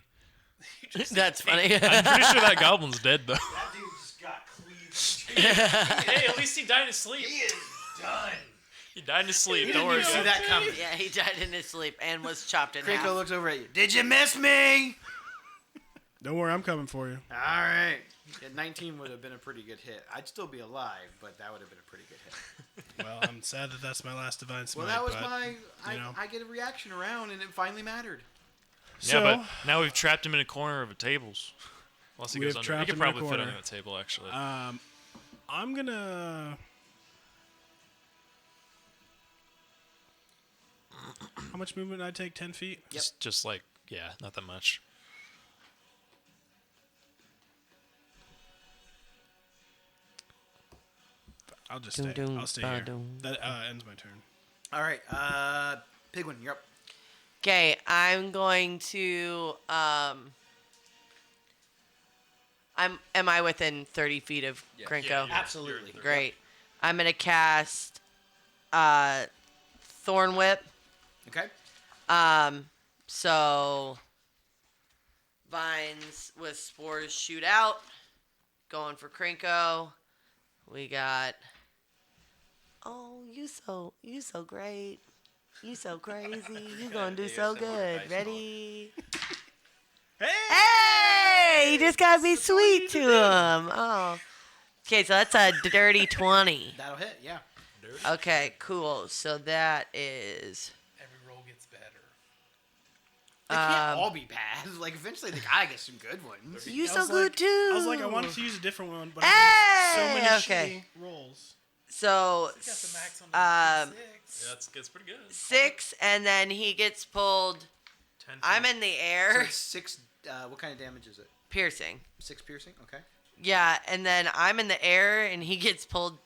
That's funny. I'm pretty sure that goblin's dead, though. That dude's got cleaved. Hey, at least he died in his sleep. He is done. He died in his sleep. He Don't didn't worry. even see that coming. Yeah, he died in his sleep and was chopped in Krinko half. looks over at you. Did you miss me? Don't worry, I'm coming for you. All right. Yeah, 19 would have been a pretty good hit. I'd still be alive, but that would have been a pretty good hit. Well, I'm sad that that's my last Divine Smite. Well, that was but, my. you know. I get a reaction around, and it finally mattered. Yeah, but now we've trapped him in a corner of a tables. Unless he We goes have under. He trapped could him in a probably fit corner. under the table, actually. I'm gonna. How much movement did I take? 10 feet? Just like, yeah, not that much. I'll just stay. Dun, I'll stay here. ba-dum. That ends my turn. All right. Pigwin, you're up. Okay, I'm going to. Am I within 30 feet of Krinko? Absolutely. Great. I'm gonna cast Thorn Whip. Okay. So vines with spores shoot out. Going for Krinko. We got. Oh, you so great. You so crazy. You gonna do so good. Ready? Hey! You just gotta be sweet to him. Oh. Okay, so that's a dirty 20. That'll hit. Yeah. Okay, cool. So that is. Every roll gets better. They can't all be bad. Like eventually, they gotta get some good ones. You I so was good like- too. I was like, I wanted to use a different one, but Hey! I did so many Okay. shitty rolls. So, Got the max on the 6. Yeah, it's pretty good. 6, and then he gets pulled. 10 I'm in the So air. it's 6. What kind of damage is it? Piercing. 6 piercing. Okay. Yeah, and then I'm in the air, and he gets pulled.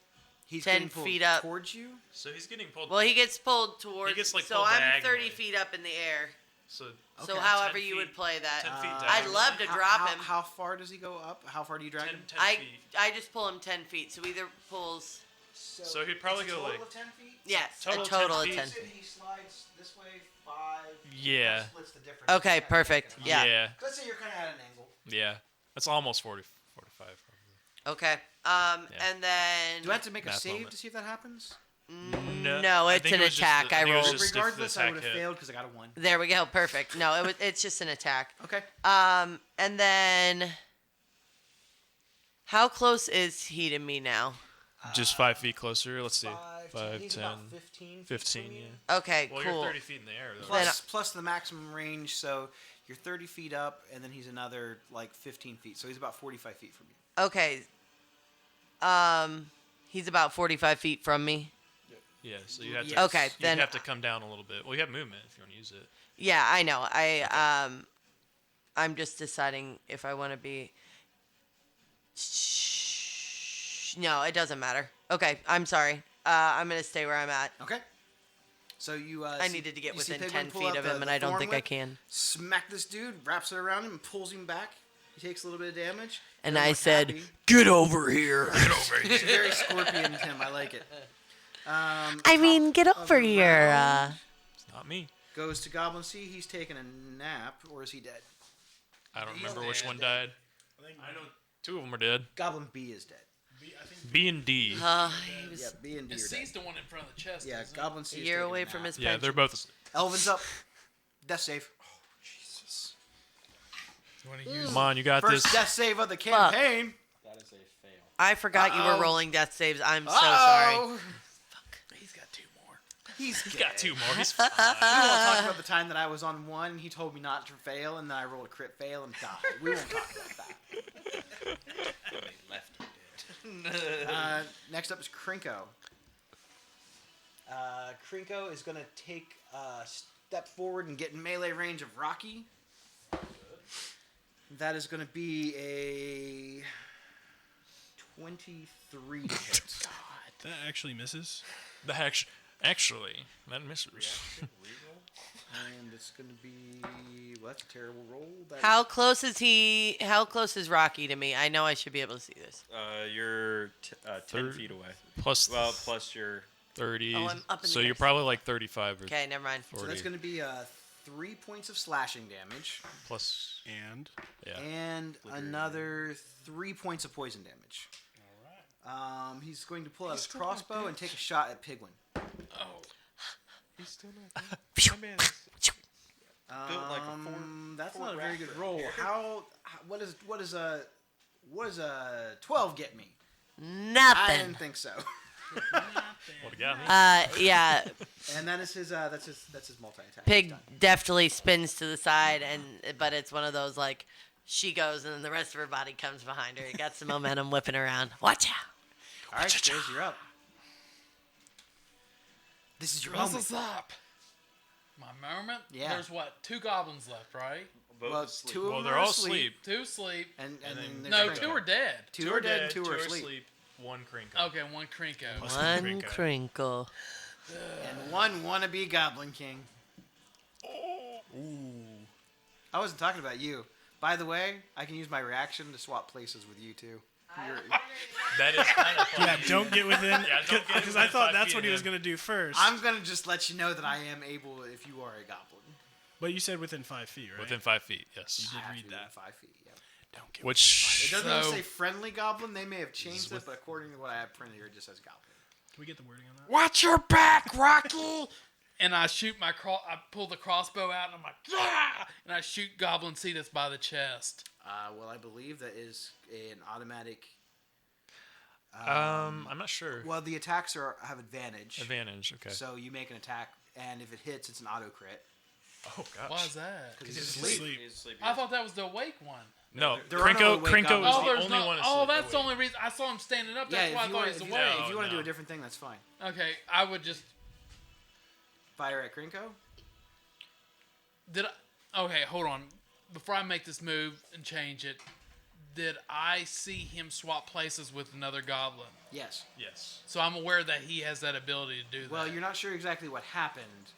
He's 10 getting pulled feet up. towards you. So he's getting pulled. Well, he gets pulled towards. He gets, like, so pulled I'm diagonally. 30 feet up in the air. So So Okay. however 10 you would feet- play that. 10 feet down. I'd love to drop him. How far does he go up? How far do you drag 10, him? 10 I feet. I just pull him 10 feet. So either pulls. So he'd probably it's a go, total like- of 10 feet. Yes, Total a 10 total of feet. 10 So feet. he slides this way 5. Yeah. that splits the difference. Okay, It's kinda perfect. like Yeah. Yeah. Let's say you're kind of at an angle. Yeah. That's almost 40, 45 probably. Okay. And then. Do I have to make a Math save moment. to see if that happens? No, I it's think an it was just attack. the- I think it was rolled. just if the Regardless, I attack would have hit. failed because I got a 1. There we go. Perfect. No, it's just an attack. Okay. And then. How close is he to me now? Just 5 feet closer. Let's see. 5, He's 10, about 10, 15. 15, yeah. Okay, Well, cool. you're 30 feet in the air, though. Plus the maximum range, so you're 30 feet up, and then he's another like 15 feet. So he's about 45 feet from you. Okay. He's about 45 feet from me. Yeah, so you have to. Yes. Okay, You'd then. have to come down a little bit. Well, you have movement if you want to use it. Yeah, I know. I'm just deciding if I want to be. No, it doesn't matter. Okay, I'm sorry. I'm gonna stay where I'm at. Okay. So you. I see- needed to get you see within Pigman 10 pull feet out of the- him, and the I don't thorn think I whip, can. Smack this dude, wraps it around him, and pulls him back. He takes a little bit of damage. And Doesn't I look said, happy. "Get over here." It's very Scorpion Tim. I like it. I mean, get of over the here. round It's not me. Goes to Goblin C. He's taking a nap, or is he dead? I don't remember which one died. I know 2 of them are dead. Goblin B is dead. B and D. He Yeah, was B and D are dead. C's the one in front of the chest. Yeah, isn't it? Goblin a C is year taking away a from nap. his Yeah, pension. they're both asleep. Elvin's up. Death save. You want to use Come on, you got First this. death save of the campaign. That is a fail. I forgot you Uh-oh. were rolling death saves. I'm so sorry. Oh, He's got 2 more. he's He's got 2 more. He's fine. We won't talk about the time that I was on 1. He told me not to fail, and then I rolled a crit fail and died. We won't talk about that. Left you did. Next up is Krinko. Krinko is going to take a step forward and get in melee range of Rocky. That is going to be a 23 to hit. That actually misses. The actually, that misses. And it's going to be... Well, that's a terrible roll. That How close is he? How close is Rocky to me? I know I should be able to see this. You're 10 Third. feet away. Plus Well, plus your 30. Oh, I'm up in so the you're air. probably like 35 or Okay, never mind. 40. So that's going to be 3 points of slashing damage. plus. And Yeah. And another 3 points of poison damage. He's going to pull out his crossbow and take a shot at Pigwin. He's still not dead. My man is built like a That's Ford not a very good Raptor. roll. What does a 12 get me? I Nothing. didn't think so. What got me? Yeah. And that is his that's his multi attack. Pig deftly spins to the side, but it's one of those like she goes and then the rest of her body comes behind her. You got some momentum whipping around. Watch out. All right, Jays, you're up. This is your What's moment. this up? My moment? Yeah. There's what? 2 goblins left, right? both Well, asleep. 2 of Well, them they're are all asleep. asleep. 2 sleep. And And then then- there's No, Krinko. 2 are dead. 2 are dead and 2 are asleep. 1 Krinko. Okay, 1 Krinko. Plus One Krinko. crinkle. And 1 wannabe Goblin King. I wasn't talking about you. By the way, I can use my reaction to swap places with you too. That is kind of funny. yeah, don't get within. Yeah, don't get Because I within thought 5 that's feet what he of was him. going to do first. I'm gonna just let you know that I am able if you are a goblin. But you said within 5 feet, right? Within 5 feet, yes. You I did have read to be that. within 5 feet. Yeah. Don't get It Which doesn't even So- say friendly goblin. They may have changed it, but according to what I have printed here, it just says goblin. Can we get the wording on that? Watch your back, Rocky! And I shoot I pull the crossbow out and I'm like, "Rah!" And I shoot Goblin Cetus by the chest. Well, I believe that is an automatic. I'm not sure. Well, the attacks have advantage. Advantage, okay. So you make an attack, and if it hits, it's an auto crit. Oh gosh. Why is that? Because He's he's asleep. asleep. He's asleep. I thought that was the awake one. No, There are no Krinko awake Krinko goblins. is Oh, the there's only no. one Oh, asleep. that's the only reason. I saw him standing up. That's Yeah, why I if you thought want, he was if awake. you want to do no. a different thing, that's fine. Okay, I would just Fire at Krinko. did. Okay, hold on. Before I make this move and change it, did I see him swap places with another goblin? Yes. Yes. So I'm aware that he has that ability to do that. Well, you're not sure exactly what happened,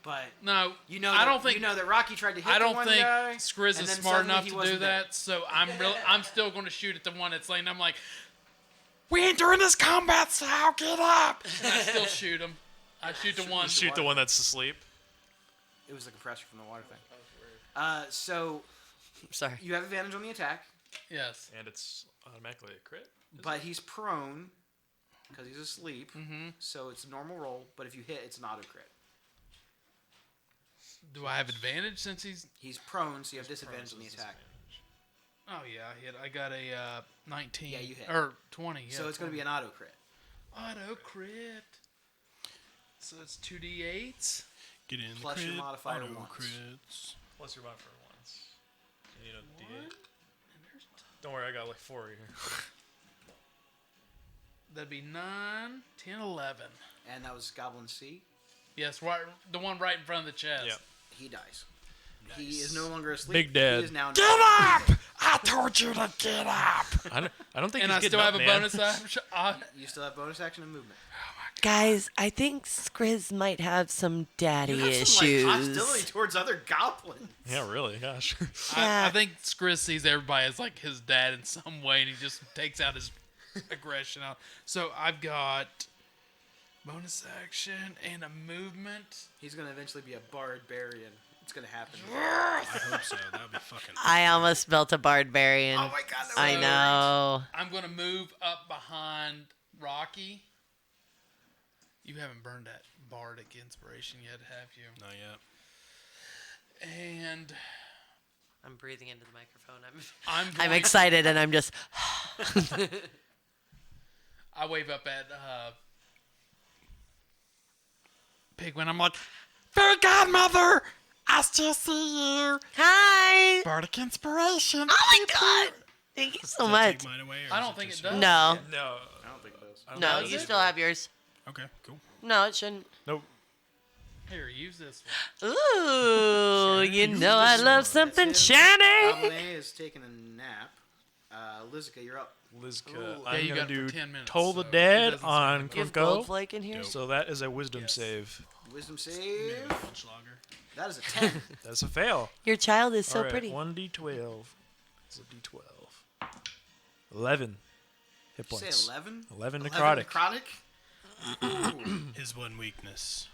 But No, you know, I don't think. you know that Rocky tried to hit I the don't one think guy, Skriz and is then smart suddenly enough he to do wasn't there. that. So I'm still going to shoot at the one that's laying. I'm like, We ain't doing this combat style. Get up. and I still shoot him. I shoot the one. Shoot the one that's asleep. It was the compressor from the water thing. So Sorry. you have advantage on the attack, Yes. And it's automatically a crit. but he's prone because he's asleep. Mm-hmm. So it's a normal roll. But if you hit, it's an auto crit. Do I have advantage since he's? He's prone, so you have disadvantage on the attack. Oh yeah, I hit. I got a 19. Yeah, you hit. Or 20. Yeah, So it's going to be an auto crit. auto crit. So it's 2d8s. Get in Plus the your crit, modifier auto once. crits. Plus your modifier once. You need a D8. Don't worry, I got like 4 here. That'd be 9, 10, 11. And that was Goblin C. Yes, right, the one right in front of the chest. Yep. He dies. He is no longer asleep. Big Dad. He is now Get up! I told you to get up. I don't think And he's I getting still up, have a man. bonus action. You still have bonus action and movement. Guys, I think Skriz might have some daddy You have issues. some like hostility towards other goblins. Yeah, really. Gosh. I think Skriz sees everybody as like his dad in some way, and he just takes out his aggression out. So I've got bonus action and a movement. He's gonna eventually be a barbarian. It's gonna happen. I hope so. That would be fucking. I almost built a barbarian. Oh my god! That I was know. I'm gonna move up behind Rocky. You haven't burned that bardic inspiration yet, have you? Not yet. And I'm breathing into the microphone. I'm I'm going- excited, and I'm just. I wave up at Pigwin. I'm like, Fairy godmother, I still see you. Hi. Bardic inspiration. Oh my god! Thank you so Does that much. take mine away, or I is don't think just it does. yours? No, No. I don't think it does. no, Does you it? still have yours. Okay, cool. No, it shouldn't. Nope. Here, use this one. Ooh, you know I love something That's him. shiny. Goblin A is taking a nap. Lizica, you're up. Lizka. Ooh. Yeah, I'm you gonna got it for do 10 minutes, Toll the so it Dead doesn't on sound You have Krimko. Goldflake in here. Dope. So that is a wisdom save. Wisdom Maybe save. a Punchlonger. That is a 10. That's a fail. Your child is so All right, pretty. 1d12. It's a d12. 11 hit Did you points. say 11? 11 11 necrotic. necrotic? His one weakness.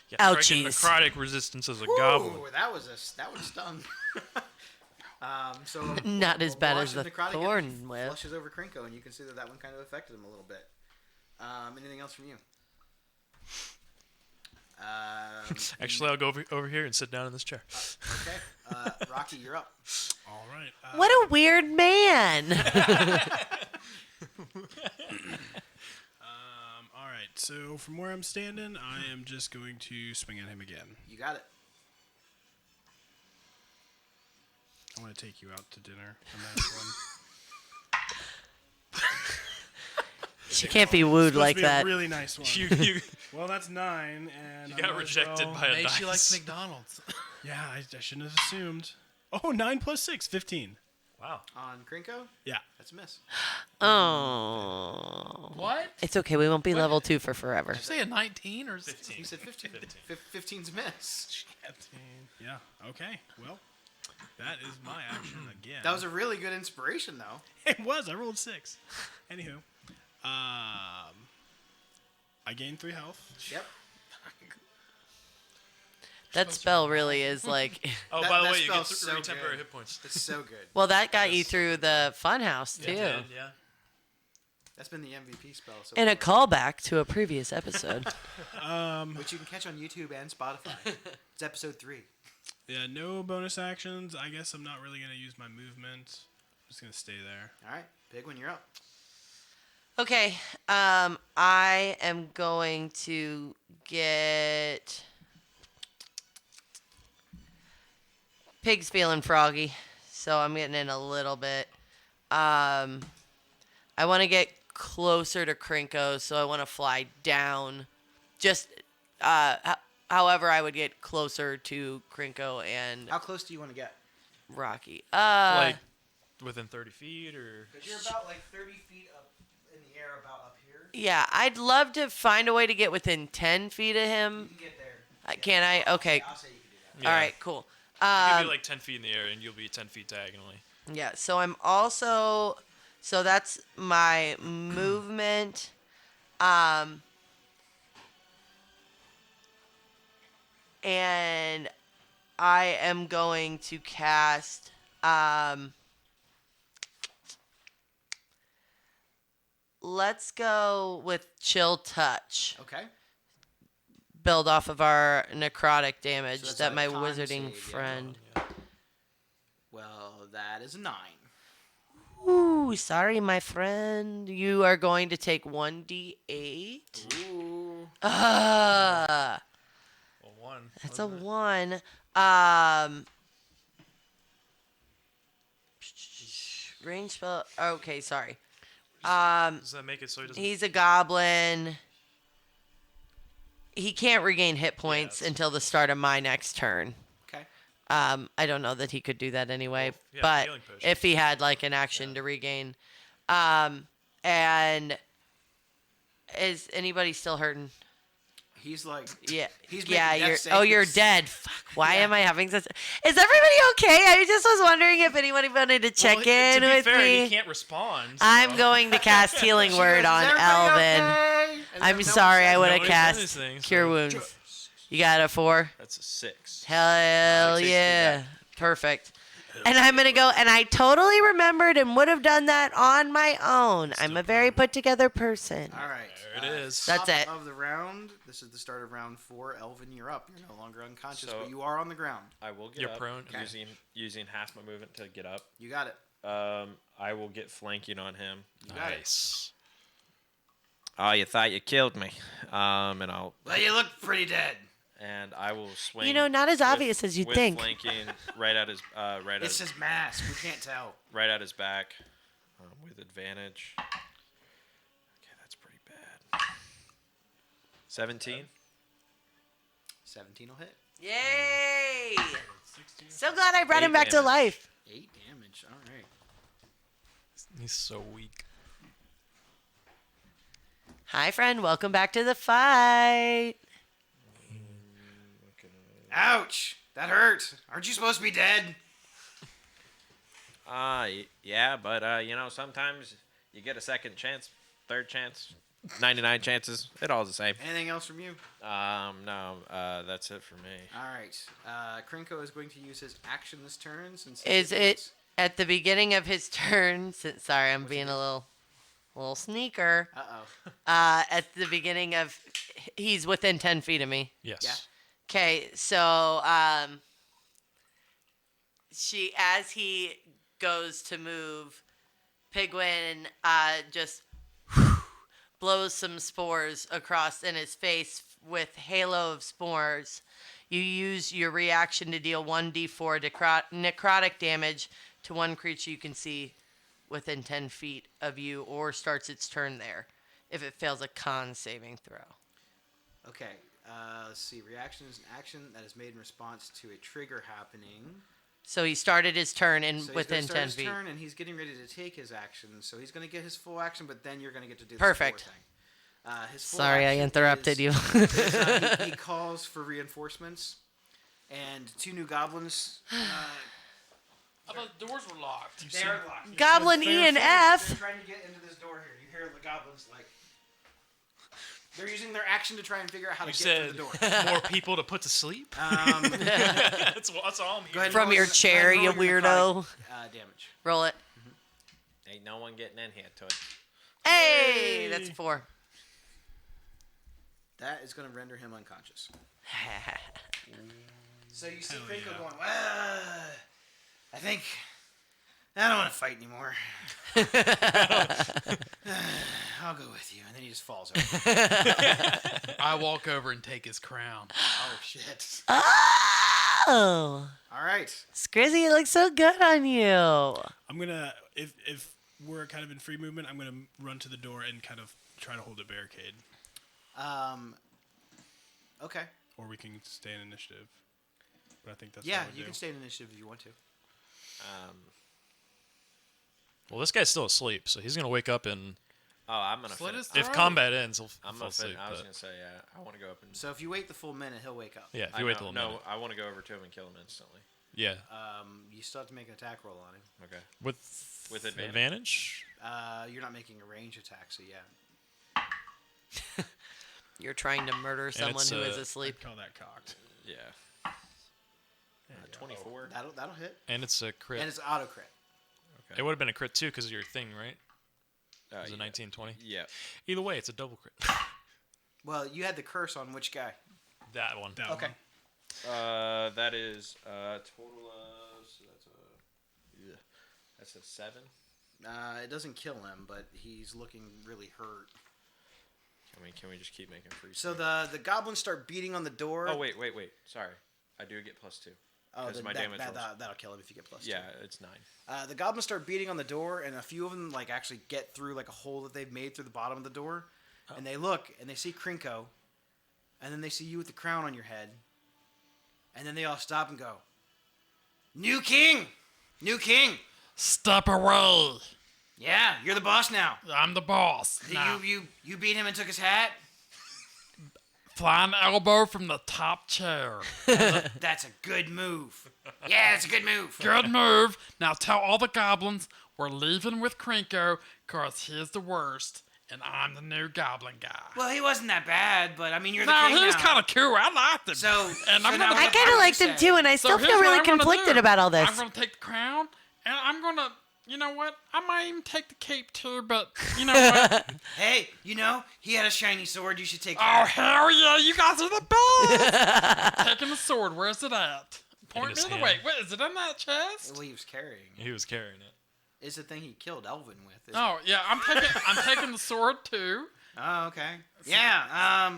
Yeah, Ouchies. striking necrotic resistance as a goblin. Ooh, that one stung. So Not as bad as wash of the necrotic thorn and whip. flushes over Krinko, and you can see that one kind of affected him a little bit. Anything else from you? Actually, I'll go over here and sit down in this chair. Okay. Rocky, you're up. All right. What a weird man. All right. So from where I'm standing, I am just going to swing at him again. You got it. I want to take you out to dinner. A nice one. She can't be wooed Supposed like to be that. A really nice one. You Well, that's 9, and You I got might as rejected well- by a Maybe she likes dice. McDonald's. Yeah, I shouldn't have assumed. Oh, 9 plus 6, 15. Wow. On Krinko, Yeah. that's a miss. Oh. What? It's okay. We won't be level 2 for forever. Did you say a 19 or 15. He said 15. 15's a miss. 15. Yeah. Okay. Well, that is my action again. That was a really good inspiration, though. It was. I rolled 6. Anywho, I gained 3 health. Yep. That spell really is like. Oh, That- by the that way, you get spell's 3 so temporary good. hit points. It's so good. Well, that got you through the funhouse too, Yeah. That's been the MVP spell. So and a far, callback to a previous episode. which you can catch on YouTube and Spotify. It's episode 3. Yeah, no bonus actions. I guess I'm not really going to use my movement. I'm just going to stay there. All right, big one, you're up. Okay, I am going to get. Pig's feeling froggy, so I'm getting in a little bit. I want to get closer to Krinko, so I want to fly down. Just, however, I would get closer to Krinko and How close do you want to get? Rocky. Like within 30 feet or. Because you're about like 30 feet up in the air, about up here. Yeah, I'd love to find a way to get within 10 feet of You him. can get there. Can I? Okay. I'll say you can do that. All right. Cool. You'll be like 10 feet in the air, and you'll be 10 feet diagonally. Yeah. So I'm also. So that's my movement. And I am going to cast. Let's go with Chill Touch. Okay. Build off of our necrotic damage So that's that a my con wizarding save, yeah. friend. Well, that is a 9. Ooh, sorry, my friend. You are going to take 1d8. Ooh. Well, 1. That's a 1. Range spell. Okay, sorry. Does that make it so he doesn't? He's a goblin. He can't regain hit points Yes. until the start of my next turn. Okay. I don't know that he could do that anyway, yeah, but healing potion. if he had like an action to regain, and is anybody still hurting? He's like. Yeah, He's yeah. making death You're. saves. Oh, you're dead. Fuck. Why Yeah. am I having such? Is everybody okay? I just was wondering if anybody wanted to check Well, in to be with fair, me. he can't respond. I'm so- going to cast Healing She Word goes, on "Is everybody Elvin. okay?" And I'm then no sorry, one I says would have Nobody's done cast anything, so- Cure Wounds. You got a 4? That's a 6. Hell 6 yeah. feedback. Perfect. And I'm going to go, and I totally remembered and would have done that on my own. I'm a very put together person. All right. There it is. That's Top it. of the round. This is the start of round 4. Elvin, you're up. You're no longer unconscious, So- but you are on the ground. I will get You're up prone. using using half my movement to get up. You got it. I will get flanking on him. You got it. Nice. Oh, you thought you killed me. And I'll Well, you look pretty dead. and I will swing. You know, not as obvious as you'd with think. flanking right at his It's his mask. We can't tell. right at his back with advantage. Okay, that's pretty bad. 17. 17 will hit. Yay! So glad I brought him 8 back to damage. life. 8 damage. All right. He's so weak. Hi, friend. Welcome back to the fight. Ouch! That hurt. Aren't you supposed to be dead? Yeah, but you know, sometimes you get a second chance, third chance, 99 chances. It all's the same. Anything else from you? No, that's it for me. All right. Krinko is going to use his action this turn since. Is it at the beginning of his turn? Sorry, I'm being a little sneaker. Uh-oh. At the beginning of, he's within 10 feet of me. Yes. Yeah. Okay, so as he goes to move, Pigwin just blows some spores across in his face with halo of spores. You use your reaction to deal 1d4 necrotic damage to one creature you can see within 10 feet of you, or starts its turn there if it fails a con saving throw. Okay. Let's see. Reaction is an action that is made in response to a trigger happening. So he started his turn So he's within gonna start 10 his feet. turn, and he's getting ready to take his action. So he's going to get his full action, but then you're going to get to do the Perfect. spore thing. His full Sorry, I action interrupted you. he calls for reinforcements, and 2 new goblins. I thought the doors were locked. They're locked. Goblin E and F. They're trying to get into this door here. You hear the goblins like. They're using their action to try and figure out how You to get said through the door. more people to put to sleep. That's all I'm Go here. ahead and From roll your go chair, ahead and you roll your weirdo. necrotic, damage. Roll it. Ain't no one getting in here to it. Hey, that's 4. That is going to render him unconscious. So you see Krinko going, I think I don't want to fight anymore. I'll go with you. And then he just falls over. I walk over and take his crown. Oh, shit. Oh, All right. Scrizzy, it looks so good on you. I'm gonna if we're kind of in free movement, I'm gonna run to the door and kind of try to hold a barricade, Okay. or we can stay in initiative. But I think that's Yeah, what we'll you do. can stay in initiative if you want to. Well, this guy's still asleep, so he's gonna wake up and Oh, I'm gonna. Slit his If throat. combat ends, he'll I'm fall gonna. asleep. I was but- gonna say, yeah. I want to go up and. So if you wait the full minute, he'll wake up. Yeah, if I you wait know, till a no, minute. I want to go over to him and kill him instantly. Yeah. You still have to make an attack roll on him. Okay. With advantage? You're not making a range attack, so yeah. You're trying to murder someone it's, uh, who is I'd asleep. call that cocked. Yeah. 24. That'll hit. And it's a crit. And it's auto crit. Okay. It would have been a crit too because of your thing, right? It was a yeah. 19, 20. Yeah. Either way, it's a double crit. Well, you had the curse on which guy? That one. That Okay. one. That is total of. So that's a 7. It doesn't kill him, but he's looking really hurt. Can we just keep making free? So the goblins start beating on the door. Oh wait. Sorry, I do get +2. Oh, Because then my damage rolls. that'll kill him if you get +2. Yeah, it's 9. The goblins start beating on the door, and a few of them like actually get through like a hole that they've made through the bottom of the door, and they look and they see Krinko, and then they see you with the crown on your head, and then they all stop and go, "New king, new king! Step away. Yeah, you're the boss now. I'm the boss. Now, You beat him and took his hat. flying elbow from the top chair. That's a good move. Yeah, it's a good move. Good move. Now tell all the goblins we're leaving with Krinko because he's the worst, and I'm the new goblin guy. Well, he wasn't that bad, but I mean, you're the No, king he was now. kind of cool. I liked him. So, and so I'm now gonna, I what kind do of you like them say? too, and I So still here's feel what really I'm gonna conflicted do. about all this. I'm gonna take the crown, and I'm gonna, you know what? I might even take the cape too, but you know what? Hey, he had a shiny sword. You should take Oh, that. hell yeah, you guys are the best! Taking the sword, where's it at? Point his me the hand. way. Wait, is it in that chest? Well, he was carrying. He was carrying it. Is the thing he killed Elvin with. Oh, yeah, I'm taking the sword too. Oh, okay. Yeah.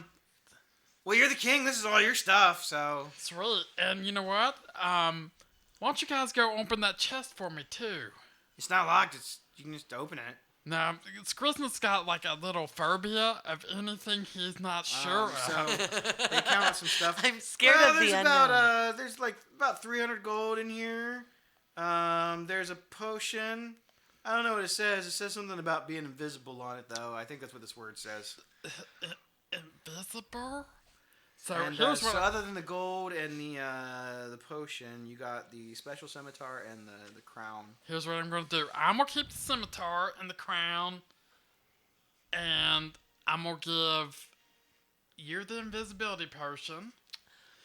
Well, you're the king. This is all your stuff. So. Sweet. And you know what? Why don't you guys go open that chest for me too? It's not locked. You can just open it. Now, Christmas got like a little phobia of anything he's not sure So of. they count out some stuff. I'm scared well, of the there's unknown. about there's like about 300 gold in here. There's a potion. I don't know what it says. It says something about being invisible on it, though. I think that's what this word says. Invisible? So And, here's what so other than the gold and the potion, you got the special scimitar and the crown. here's what I'm gonna do. I'm gonna keep the scimitar and the crown, and I'm gonna give you the invisibility potion.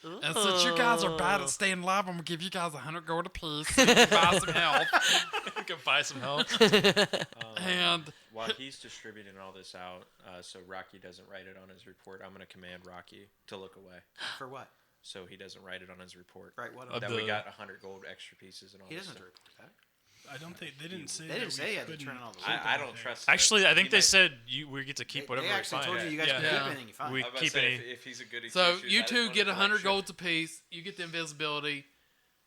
And since you guys are bad at staying alive, I'm gonna give you guys 100 gold apiece so you can buy some health. You can buy some help. And While he's distributing all this out, so Rocky doesn't write it on his report, I'm going to command Rocky to look away, For what? so he doesn't write it on his report. Right. What? That we got 100 gold extra pieces and all. He this doesn't stuff. report that. I don't think they didn't say. They didn't that say we you had to couldn't turn it all the way. keep I it don't there. trust. Actually, I think He they might- said we get to keep whatever they we actually find. told you you guys yeah. can Yeah. keep anything you find. We I was about to keep say, any. if he's a goody so two-shoes, you I didn't two want get to 100 collection. golds apiece. You get the invisibility,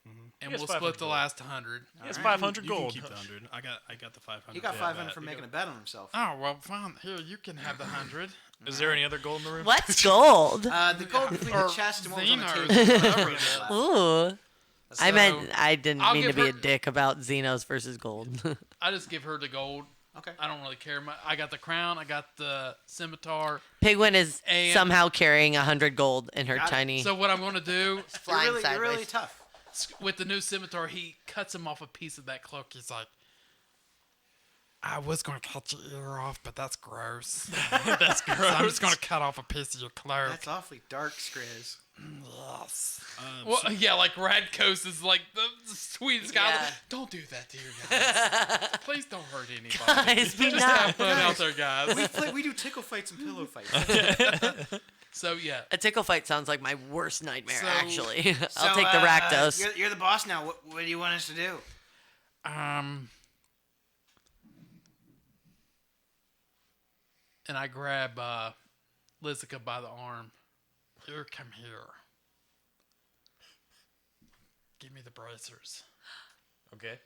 and He gets we'll split 500 the gold. last 100. It's Alright. 500 You can gold. keep the 100. I got the 500. He got for 500 that. for making a bet on himself. Oh well, fine. Here, you can have the 100. Is there any other gold in the room? What's gold? The gold between the Or chest and what was on the Xenos, table. whatever it is. Ooh. I meant I didn't I'll mean to give be her- a dick about Xenos versus gold. I just give her the gold. Okay. I don't really care. I got the crown. I got the scimitar. Pigwin is And- somehow carrying 100 gold in her Got it. tiny So what I'm going to do You're flying really, sideways. you're really tough. with the new scimitar, he cuts him off a piece of that cloak. He's like, I was going to cut your ear off, but that's gross. That's gross. So I'm just going to cut off a piece of your cloak. That's awfully dark, Skriz. Yes. so- Well, yeah, like Radkos is like the sweetest guy. Yeah. Don't do that to your guys. Please don't hurt anybody. Guys, be Just have not. fun out there, guys. We do tickle fights and pillow fights. So yeah, A tickle fight sounds like my worst nightmare, So- actually. I'll So, take the Rakdos. You're the boss now. What do you want us to do? and I grab Lizica by the arm. Here, come here. Give me the bracers. Okay.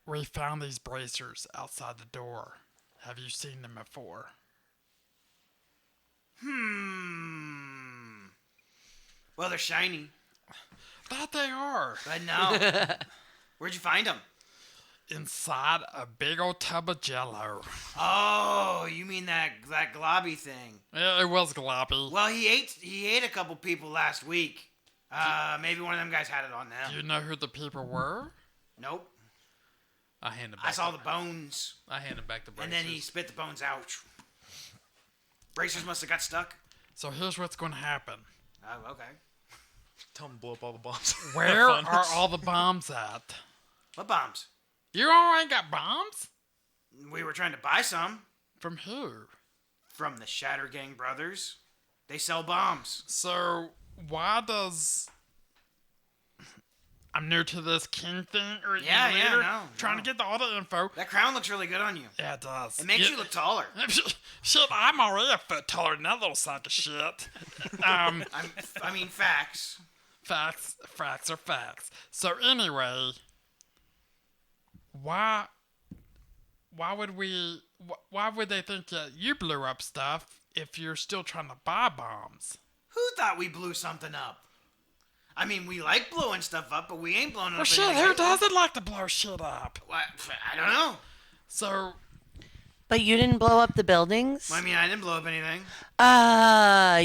We found these bracers outside the door. Have you seen them before? Well, they're shiny. That they are. But no. Where'd you find them? inside a big old tub of Jello. Oh, you mean that globby thing? Yeah, it was gloppy. Well, he ate a couple people last week. Maybe one of them guys had it on them. Do you know who the people were? Nope. I hand him back. I saw the bones. I hand him back the bracers. And then he spit the bones out. Bracers must have got stuck. So here's what's going to happen. Oh, okay. Tell him to blow up all the bombs. Where Have fun. are all the bombs at? What bombs? You all ain't got bombs? We were trying to buy some From who? from the Shatter Gang brothers. They sell bombs. So why does... I'm new to this king thing. Or Yeah, leader, no. Trying to get all the info. That crown looks really good on you. Yeah, it does. It makes you look taller. Shit, I'm already a foot taller than that little sack of shit. I mean, facts. Facts are facts. So anyway, why would they think that you blew up stuff if you're still trying to buy bombs? Who thought we blew something up? I mean, we like blowing stuff up, but we ain't blowing up. Well, shit, anything. who doesn't like to blow shit up? What? I don't know. So, But you didn't blow up the buildings? I mean, I didn't blow up anything.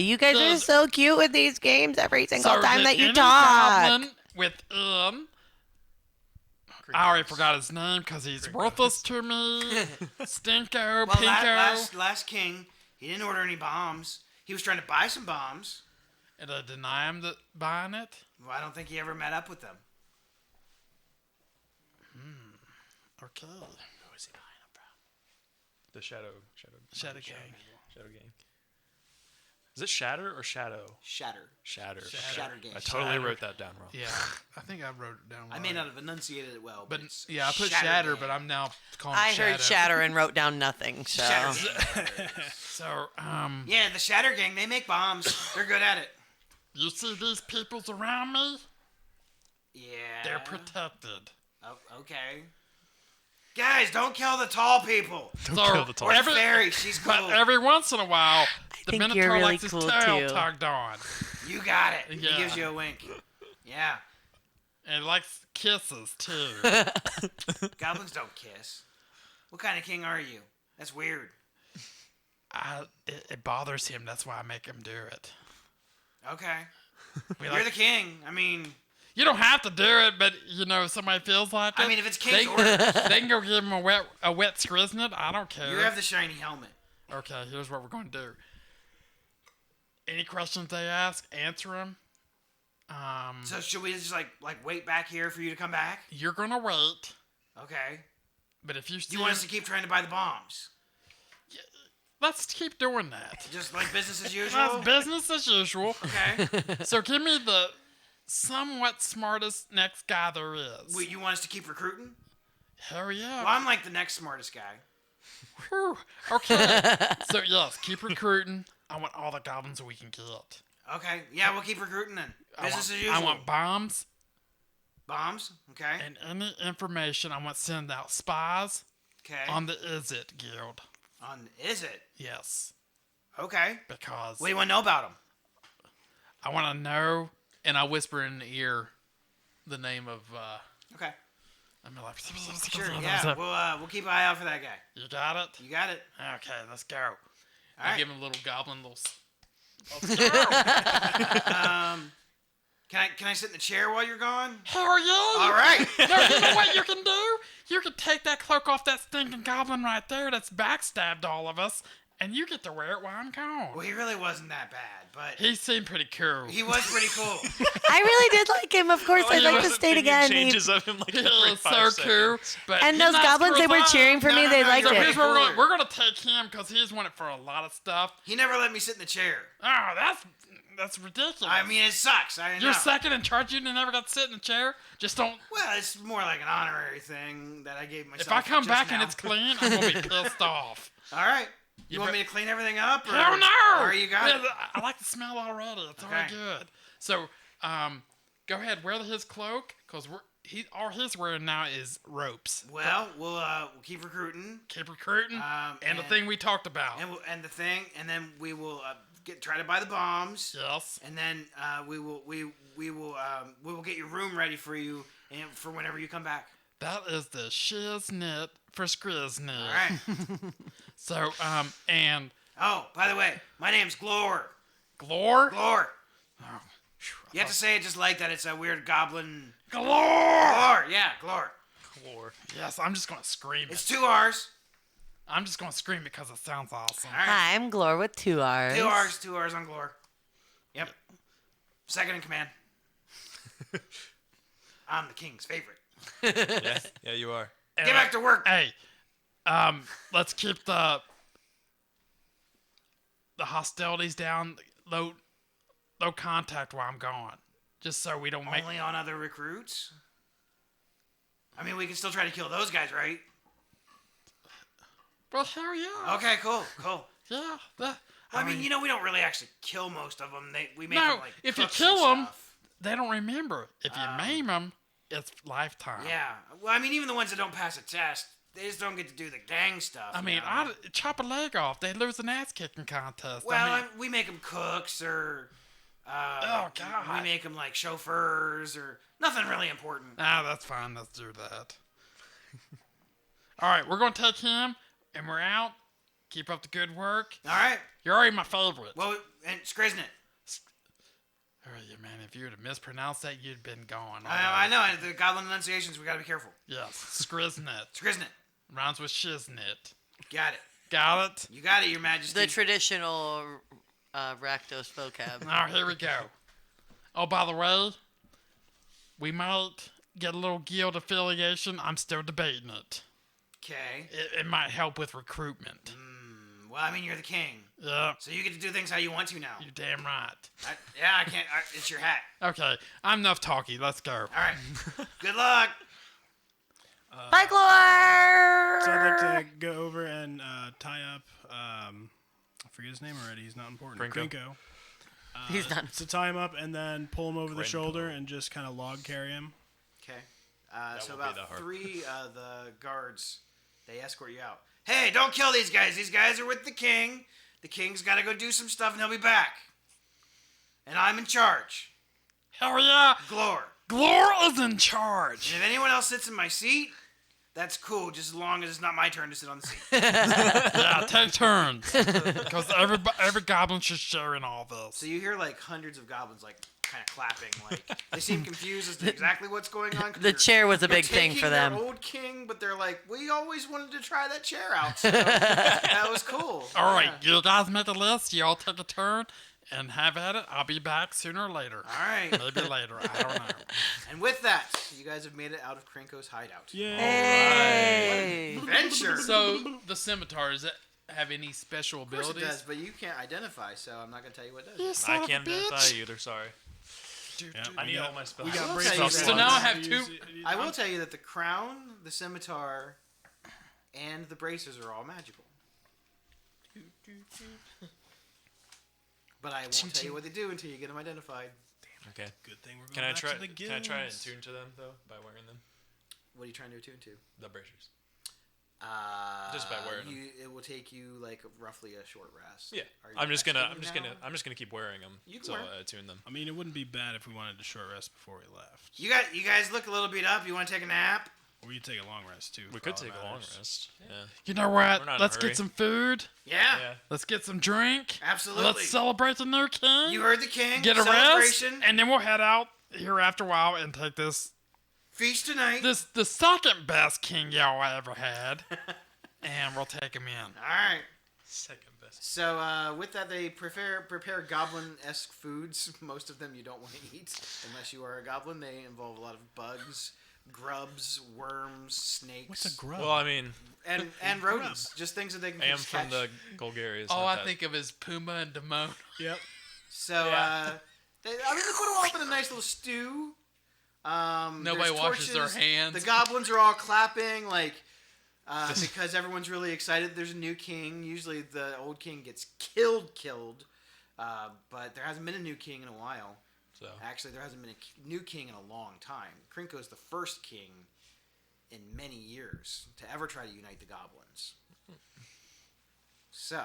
You guys are Does- so cute with these games every single so time did that you any talk. goblin within... I already forgot his name because he's worthless to me. Stinko, Well, Pinko. last king, he didn't order any bombs. He was trying to buy some bombs. And I deny him buying it? Well, I don't think he ever met up with them. Okay. Who is he buying them from? The Shadow Gang. Shadow Gang. Is it Shatter or Shadow? Shatter. Shatter. Shatter Gang. I totally wrote that down wrong. Yeah, I think I wrote it down. I Right. may not have enunciated it well, But it's yeah, I put Shatter shatter, Gang. but I'm now calling I it heard shatter and wrote down nothing. So Shatter Gang. So, Yeah, the Shatter Gang, they make bombs. They're good at it. you see these peoples around me? Yeah. They're protected. Oh, okay. Guys, don't kill the tall people. Don't So, kill the tall. Or Every- Fairy, she's cool. But every once in a while, the think Minotaur you're really likes his cool, tail too. tugged on. You got it. Yeah. He gives you a wink. Yeah. And he likes kisses, too. Goblins don't kiss. What kind of king are you? That's weird. It bothers him. That's why I make him do it. Okay. We You're like- the king. I mean, you don't have to do it, but, if somebody feels like it. if it's they, king's orders, they can go give him a wet Skriznet. I don't care. you have the shiny helmet. Okay, here's what we're going to do. Any questions they ask, answer them. So should we just like wait back here for you to come back? You're going to wait, Okay. but if you see... You want us to keep trying to buy the bombs? Let's keep doing that. Just like business as usual? That's business as usual. Okay. So give me the somewhat smartest next guy there is. Wait, you want us to keep recruiting? Hell yeah. Well, I'm like the next smartest guy. Whew. Okay. So yes, keep recruiting. I want all the goblins we can get. Okay. Yeah, we'll keep recruiting then. Business as I usual. want bombs Bombs? Okay. and any information. I want to send out spies Okay. on the Is It Guild. Is it? Yes. Okay. Because What do you want to know about them? I want to know, and I whisper in the ear the name of, Okay. I'm like, Sure. Yeah. We'll keep an eye out for that guy. You got it? You got it. Okay, let's go. All I right. give him a little goblin, Can I sit in the chair while you're gone? Hell yeah! All right. No, you know what you can do? You can take that cloak off that stinking goblin right there that's backstabbed all of us, and you get to wear it while I'm gone. Well, he really wasn't that bad, but He seemed pretty cool. he was pretty cool. I really did like him. Of course, I'd like to state again. Changes of him like He every was 5 so seconds. cool. But And he's those not goblins, they were screwed cheering up. for me. No, They no, liked So you're it. here's what cooler. we're gonna take him because he's wanted for a lot of stuff. He never let me sit in the chair. Oh, that's ridiculous. I mean, it sucks. I know. You're second in charge. You never got to sit in the chair. Just don't. Well, it's more like an honorary thing that I gave myself. If I come just back and now. it's clean, I'm gonna be pissed off. All right. You You want bet- me to clean everything up? Or, Hell no! Or you got Yeah, it? I like the smell already. It's Okay. already good. So, go ahead, wear his cloak, cause all he's wearing now is ropes. Well, we'll keep recruiting. Keep recruiting, and the and- thing we talked about. And the thing, and then we will try to buy the bombs. Yes. And then we will get your room ready for you and for whenever you come back. That is the shiznit for Skriznit. All right. So, and Oh, by the way, my name's Glor. Glor? Glor. Oh, You have to say it just like that. It's a weird goblin. Glor! Glor. Yeah, Glor. Lord. Yes, I'm just going to scream It's it. 2 R's. I'm just going to scream it because it sounds awesome. All right. Hi, I'm Glor with 2 R's. 2 R's. 2 R's on Glor. Yep. Second in command. I'm the king's favorite. Yeah, you are. Get back to work. Hey, let's keep the hostilities down, low contact while I'm gone, just so we don't make. Only on other recruits? I mean, we can still try to kill those guys, right? Well, hell yeah. Okay, cool. Yeah. I mean, we don't really actually kill most of them. We make No, them, like, if you cooks kill and 'em- stuff. They don't remember. If you maim them, it's lifetime. Yeah. Well, I mean, even the ones that don't pass a test, they just don't get to do the gang stuff. I mean, you know? I'd chop a leg off. They lose an ass kicking contest. Well, we make them cooks or. Oh, God. We make them like chauffeurs or nothing really important. That's fine. Let's do that. All right, we're going to take him, and we're out. Keep up the good work. All right. You're already my favorite. Well, and Skriznit. Oh, yeah, man, if you were to mispronounce that, you'd been gone. I know. The goblin enunciations, we got to be careful. Yes, Skriznit. Skriznit. Rhymes with shiznit. Got it. Got it? You got it, Your Majesty. The traditional Rakdos vocab. Now, here we go. Oh, by the way, we might get a little guild affiliation. I'm still debating it. Okay. It might help with recruitment. Well, I mean, you're the king, Yeah, so you get to do things how you want to now. you're damn right. I can't. It's your hat. Okay, I'm enough talky. Let's go. All right. Good luck. Bye, Glor! So I'd like to go over and tie up. I forget his name already. He's not important. Krinko. He's done. So tie him up and then pull him over the Krinko. shoulder and just kind of log carry him. Okay. So won't be about that hard. 3 of the guards, they escort you out. Hey, don't kill these guys. These guys are with the king. The king's got to go do some stuff, and he'll be back. And I'm in charge. Hell yeah! Glor. Glor is in charge. And if anyone else sits in my seat, that's cool, just as long as it's not my turn to sit on the seat. Yeah, take turns. Because every goblin should share in all this. So you hear like hundreds of goblins like kind of clapping, like they seem confused as to exactly what's going on. 'Cause The chair was a they're big thing taking for them. Their old king, but they're like, we always wanted to try that chair out. So that was cool. All right, Yeah. you guys make a list. You all take a turn and have at it. I'll be back sooner or later. All right. Maybe later. I don't know. And with that, you guys have made it out of Krinko's hideout. Yeah. Hey! Adventure. So the scimitar, does it have any special Of course it abilities? does, but you can't identify, so I'm not gonna tell you what it does. You I son of a can't bitch. identify either. Sorry. Yeah, I need all my spells. We got I'll braces. tell you So now I have two- I will tell you that the crown, the scimitar, and the braces are all magical. But I won't tell you what they do until you get them identified. Okay. Good thing we're going Can I back try? to the Can I try and guilds. tune to them though by wearing them? What are you trying to attune to? The bracers. Just by wearing them. It will take you like roughly a short rest. Yeah. Are you I'm just gonna resting now? keep wearing them You can until wear 'em. I tune them. I mean, it wouldn't be bad if we wanted to short rest before we left. You guys look a little beat up. You want to take a nap? Or you take a long rest too. We for could all that take a long matters. rest. Yeah. You know what? We're not in a Let's hurry. get some food. Yeah, Yeah. Let's get some drink. absolutely. Let's celebrate the new king. You heard the king. Get a rest, celebration. and then we'll head out here after a while and take this Feast tonight. the second best king y'all ever had, and we'll take him in. All right. Second best. So with that, they prepare goblin-esque foods. Most of them you don't want to eat unless you are a goblin. They involve a lot of bugs, grubs, worms, snakes. What's a grub? Well, I mean, and rodents? Just things that they can I am just from catch. the Golgarias. All not I that. think of is Puma and Damone. Yep. So Yeah. they put them all up in a nice little stew. Nobody there's washes their torches. hands. The goblins are all clapping because everyone's really excited. There's a new king. Usually the old king gets killed. But there hasn't been a new king in a while. So Actually, there hasn't been a new king in a long time. Krinko's the first king in many years to ever try to unite the goblins. So,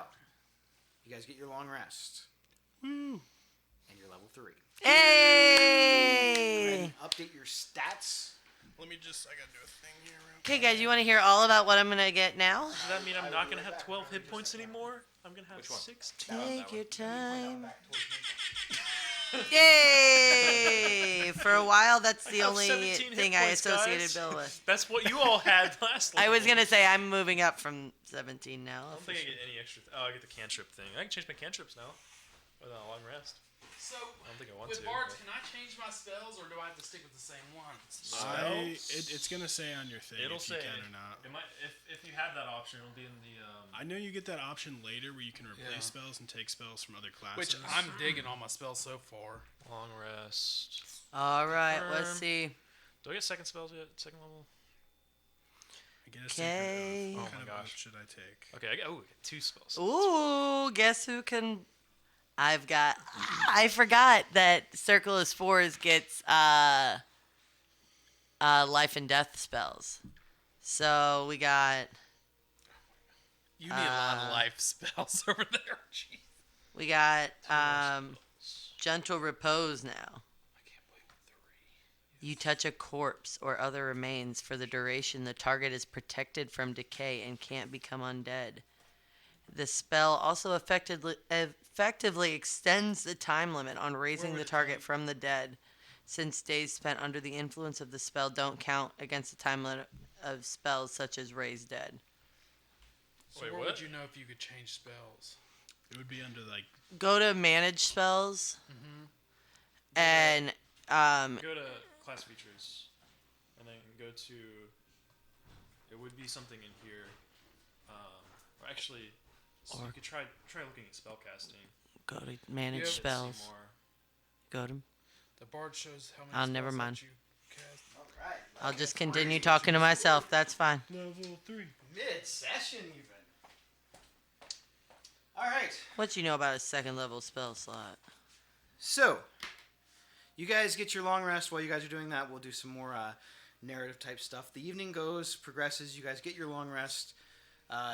you guys get your long rest. Woo. And you're level 3. Go ahead Hey! and update your stats. Let me just. I gotta do a thing here. Okay, guys, you want to hear all about what I'm gonna get now? Does that mean I'm not gonna have 12 hit points anymore? I'm gonna have Which one? 16. Take your time. Yay! For a while, that's the have only 17 hit thing I points, associated guys. Bill with. That's what you all had last I level. was gonna say I'm moving up from 17 now. I don't think I get any extra. Oh, I get the cantrip thing. I can change my cantrips now. Without a long rest. So, I don't think I want with to. bards, but- can I change my spells, or do I have to stick with the same ones? It's gonna say on your thing It'll if say you can or not. It might, if you have that option, it'll be in the. I know you get that option later where you can replace Yeah. spells and take spells from other classes. Which I'm digging all my spells so far. Long rest. All right, let's Confirm. see. Do I get second spells yet? Second level? I get a Okay. secret. Oh What my kind of gosh. oath should I take? Okay, I get two spells. Ooh, guess who can? I've got. I forgot that Circle of Spores gets life and death spells. So we got. You need a lot of life spells over there. Jeez. We got Gentle Repose now. I can't believe 3. You touch a corpse or other remains for the duration. The target is protected from decay and can't become undead. The spell also effectively extends the time limit on raising the target from the dead, since days spent under the influence of the spell don't count against the time limit of spells such as Raise Dead. So Wait, where what? would you know if you could change spells? It would be under like Go to Manage Spells, and Go to class features, and then go to. It would be something in here, or actually, so you could try looking at spellcasting. go to Manage Yep. Spells. See more. Go to. The bard shows how many Oh, spells never that mind. you cast. I'll just continue talking to myself. That's fine. level 3. Mid-session even. All right. What you know about a second level spell slot? So, you guys get your long rest. While you guys are doing that, we'll do some more narrative type stuff. The evening progresses. You guys get your long rest.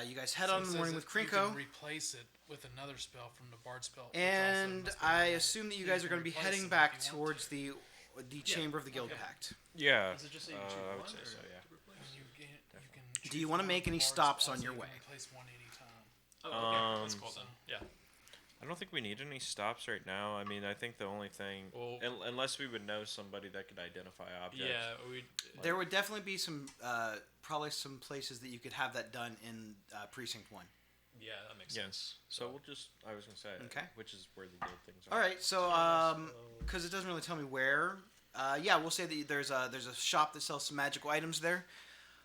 You guys head So on it in the says morning that with you Krinko. can replace it with another spell from the bard spell. which also And must be I level. assume that you So guys are can going to be replace heading them back if you want towards to. the chamber of the Guildpact. Yeah. Does it just say you can choose I one? would say or so, yeah. to replace? And you can Do choose you wanna one make of the any bards stops spells, on your you can way? replace one anytime. Oh, okay. That's cool then. Yeah. I don't think we need any stops right now. I mean, I think the only thing, Well- unless we would know somebody that could identify objects. Yeah, we. There would definitely be some, probably some places that you could have that done in Precinct 1. Yeah, that makes Yes. sense. So we'll just. I was gonna say. Okay. Which is where the guild things are. All right, so because it doesn't really tell me where, yeah, we'll say that there's a shop that sells some magical items there,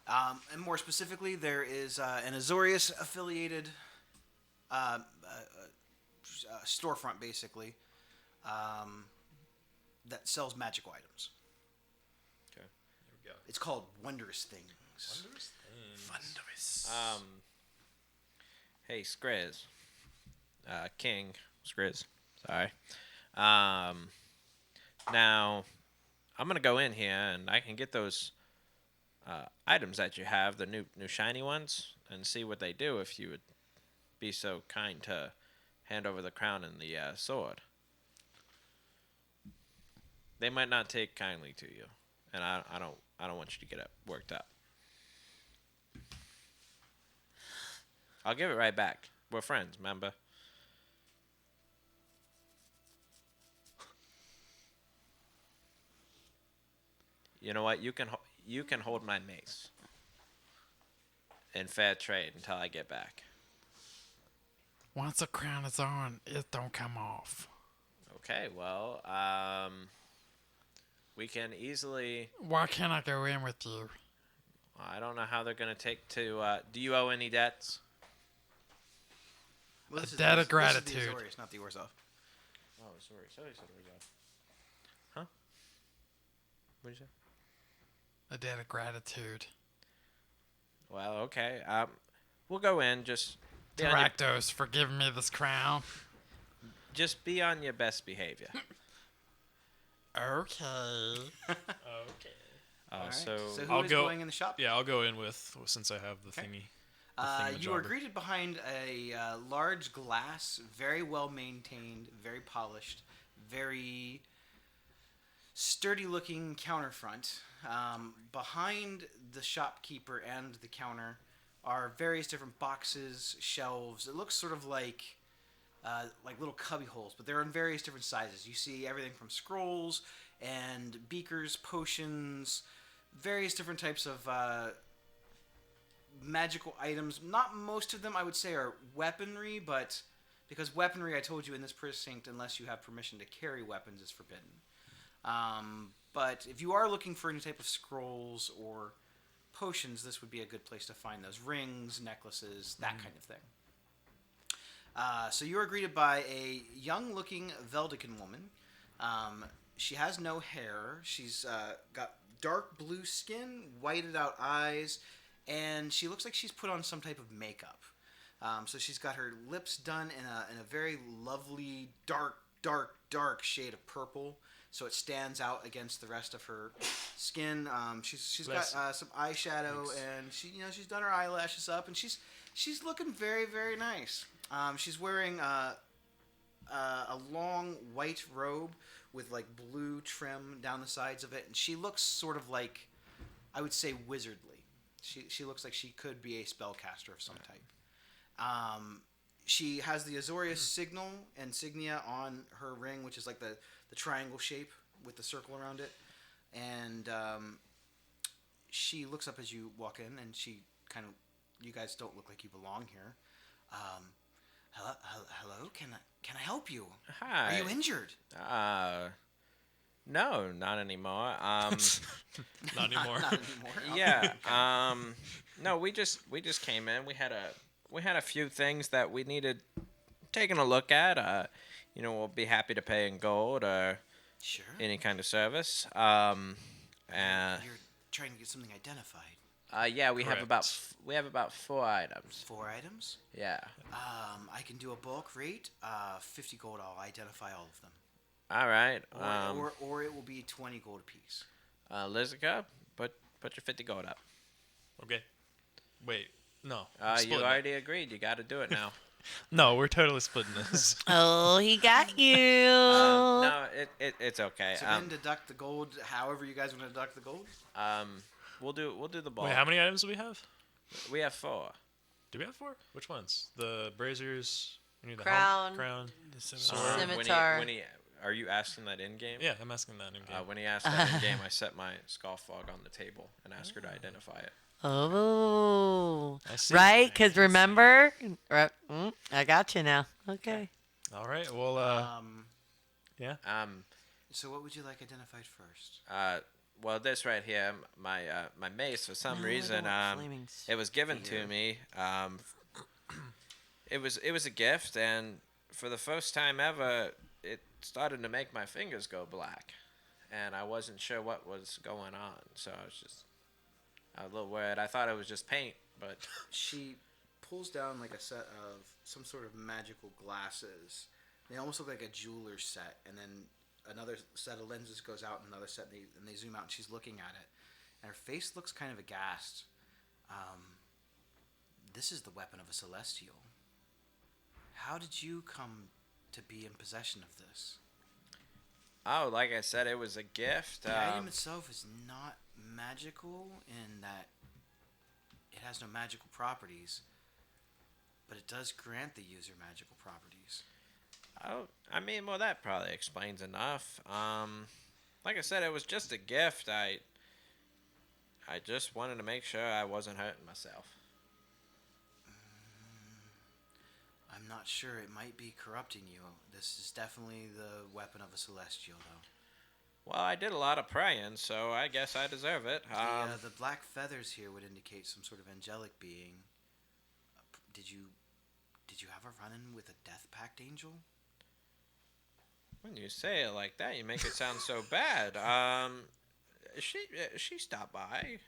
and more specifically, there is an Azorius affiliated storefront basically that sells magical items. Okay. There we go. It's called Wondrous Things. Wondrous things. Hey, Skriz. King Skriz. Sorry. Now, I'm gonna go in here and I can get those items that you have, the new shiny ones, and see what they do. If you would be so kind to hand over the crown and the sword. They might not take kindly to you, and I don't want you to get worked up. I'll give it right back. We're friends, remember? You know what? You can hold my mace in fair trade until I get back. Once the crown is on, it don't come off. Okay, well, we can easily. Why can't I go in with you? I don't know how they're gonna take to. Do you owe any debts? Well, A debt of This gratitude. is the Azorius, not the Orzhov. Oh, sorry. Sorry, Huh? What did you say? A debt of gratitude. Well, okay. We'll go in. Just be on your, Terractos for giving me this crown. just be on your best behavior. Okay. Okay. All right. So who I'll is go- going in the shop? Yeah, I'll go in with since I have the Okay. thingy. You are thingamajobber. greeted behind a large glass, very well maintained, very polished, very sturdy-looking counterfront. Behind the shopkeeper and the counter are various different boxes, shelves. It looks sort of like little cubby holes, but they're in various different sizes. You see everything from scrolls and beakers, potions, various different types of magical items. Not most of them, I would say, are weaponry, but because weaponry, I told you, in this precinct, unless you have permission to carry weapons, is forbidden. But if you are looking for any type of scrolls or potions, this would be a good place to find those. Rings, necklaces, that kind of thing. So you are greeted by a young-looking Veldican woman. She has no hair. She's got dark blue skin, whited-out eyes, and she looks like she's put on some type of makeup. So she's got her lips done in a very lovely, dark shade of purple. So it stands out against the rest of her skin. She's got some eyeshadow, and she's done her eyelashes up, and she's looking very, very nice. She's wearing a long white robe with like blue trim down the sides of it, and she looks sort of like, I would say, wizardly. She looks like she could be a spellcaster of some type. She has the Azorius signal insignia on her ring, which is like the triangle shape with the circle around it. And she looks up as you walk in, and she kind of, you guys don't look like you belong here. Hello? Can I help you? Hi. Are you injured? No, not anymore. Not anymore. Not anymore. Yeah. No, we just came in. We had a few things that we needed taking a look at. We'll be happy to pay in gold or Sure. any kind of service. You're trying to get something identified. Yeah, we have Correct. about 4 items. 4 items? Yeah. I can do a bulk rate. 50 gold. I'll identify all of them. All right. Or it will be 20 gold apiece. Lizica, put your 50 gold up. Okay. Wait. No. You Splitting it. already agreed. You got to do it now. No, we're totally splitting this. Oh, he got you. No, it's okay. So then deduct the gold. However you guys want to deduct the gold. We'll do the ball. Wait, how many items do we have? We have 4. Do we have 4? Which ones? The braziers. We need the Crown. Crown. Scimitar. When he, are you asking that in game? Yeah, I'm asking that in game. When he asked that in game, I set my skull fog on the table and asked her to identify it. Oh, I see. right? Because remember, I got you now. Okay. All right. Well, yeah. So what would you like identified first? Well, this right here, my mace, for some No, I reason, don't want flaming it was given spear. to me. It was a gift, and for the first time ever, it started to make my fingers go black, and I wasn't sure what was going on, so I was just a little worried. I thought it was just paint, but She pulls down like a set of some sort of magical glasses. They almost look like a jeweler's set, and then another set of lenses goes out, and another set, and they zoom out, and she's looking at it, and her face looks kind of aghast. This is the weapon of a celestial. How did you come to be in possession of this? oh, like I said, it was a gift. The item itself is not magical in that it has no magical properties, but it does grant the user magical properties. Oh, I mean, well, that probably explains enough. Like I said, it was just a gift. I just wanted to make sure I wasn't hurting myself. I'm not sure. It might be corrupting you. This is definitely the weapon of a celestial, though. Well, I did a lot of praying, so I guess I deserve it. The black feathers here would indicate some sort of angelic being. Did you have a run-in with a Death Pact angel? When you say it like that, you make it sound so bad. She stopped by.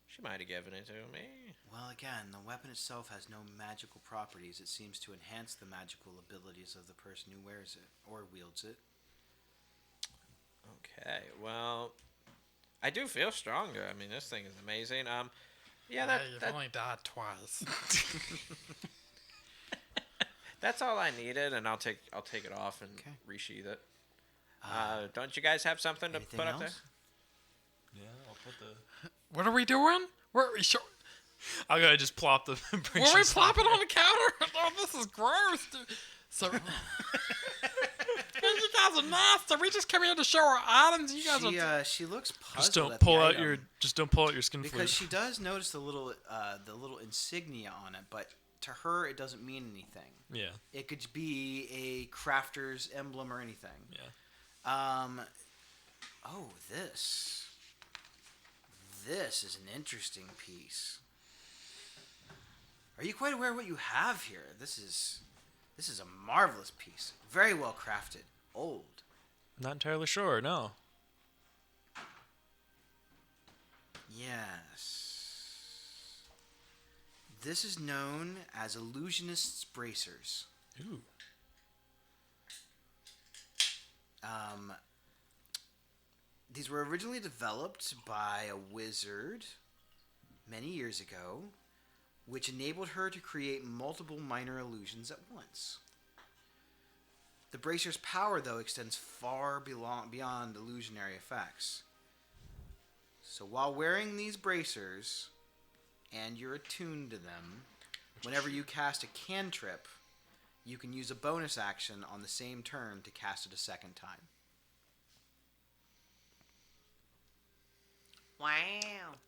She might have given it to me. Well, again, the weapon itself has no magical properties. It seems to enhance the magical abilities of the person who wears it or wields it. Okay, well, I do feel stronger. I mean, this thing is amazing. Yeah, Hey, you've only died twice. that's all I needed, and I'll take it off and Okay. resheath it. Don't you guys have something to Anything put up there? else? Yeah, I'll put the. What are we doing? Where are we I'm gonna just plop the. Were we branches plopping on the counter? Oh, this is gross. Dude. So, you guys are nasty. We just come here to show our items. You guys are. She looks puzzled Just don't at pull the out item your. Just don't pull out your skin because flute. she does notice the little insignia on it, but to her it doesn't mean anything. Yeah. It could be a crafter's emblem or anything. Yeah. Oh, this. This is an interesting piece. Are you quite aware of what you have here? This is a marvelous piece. Very well crafted. Old. Not entirely sure. No. Yes. This is known as illusionist's bracers. Ooh. These were originally developed by a wizard many years ago, which enabled her to create multiple minor illusions at once. The bracer's power, though, extends far beyond illusionary effects. So while wearing these bracers, and you're attuned to them, whenever you cast a cantrip, you can use a bonus action on the same turn to cast it a second time. Wow.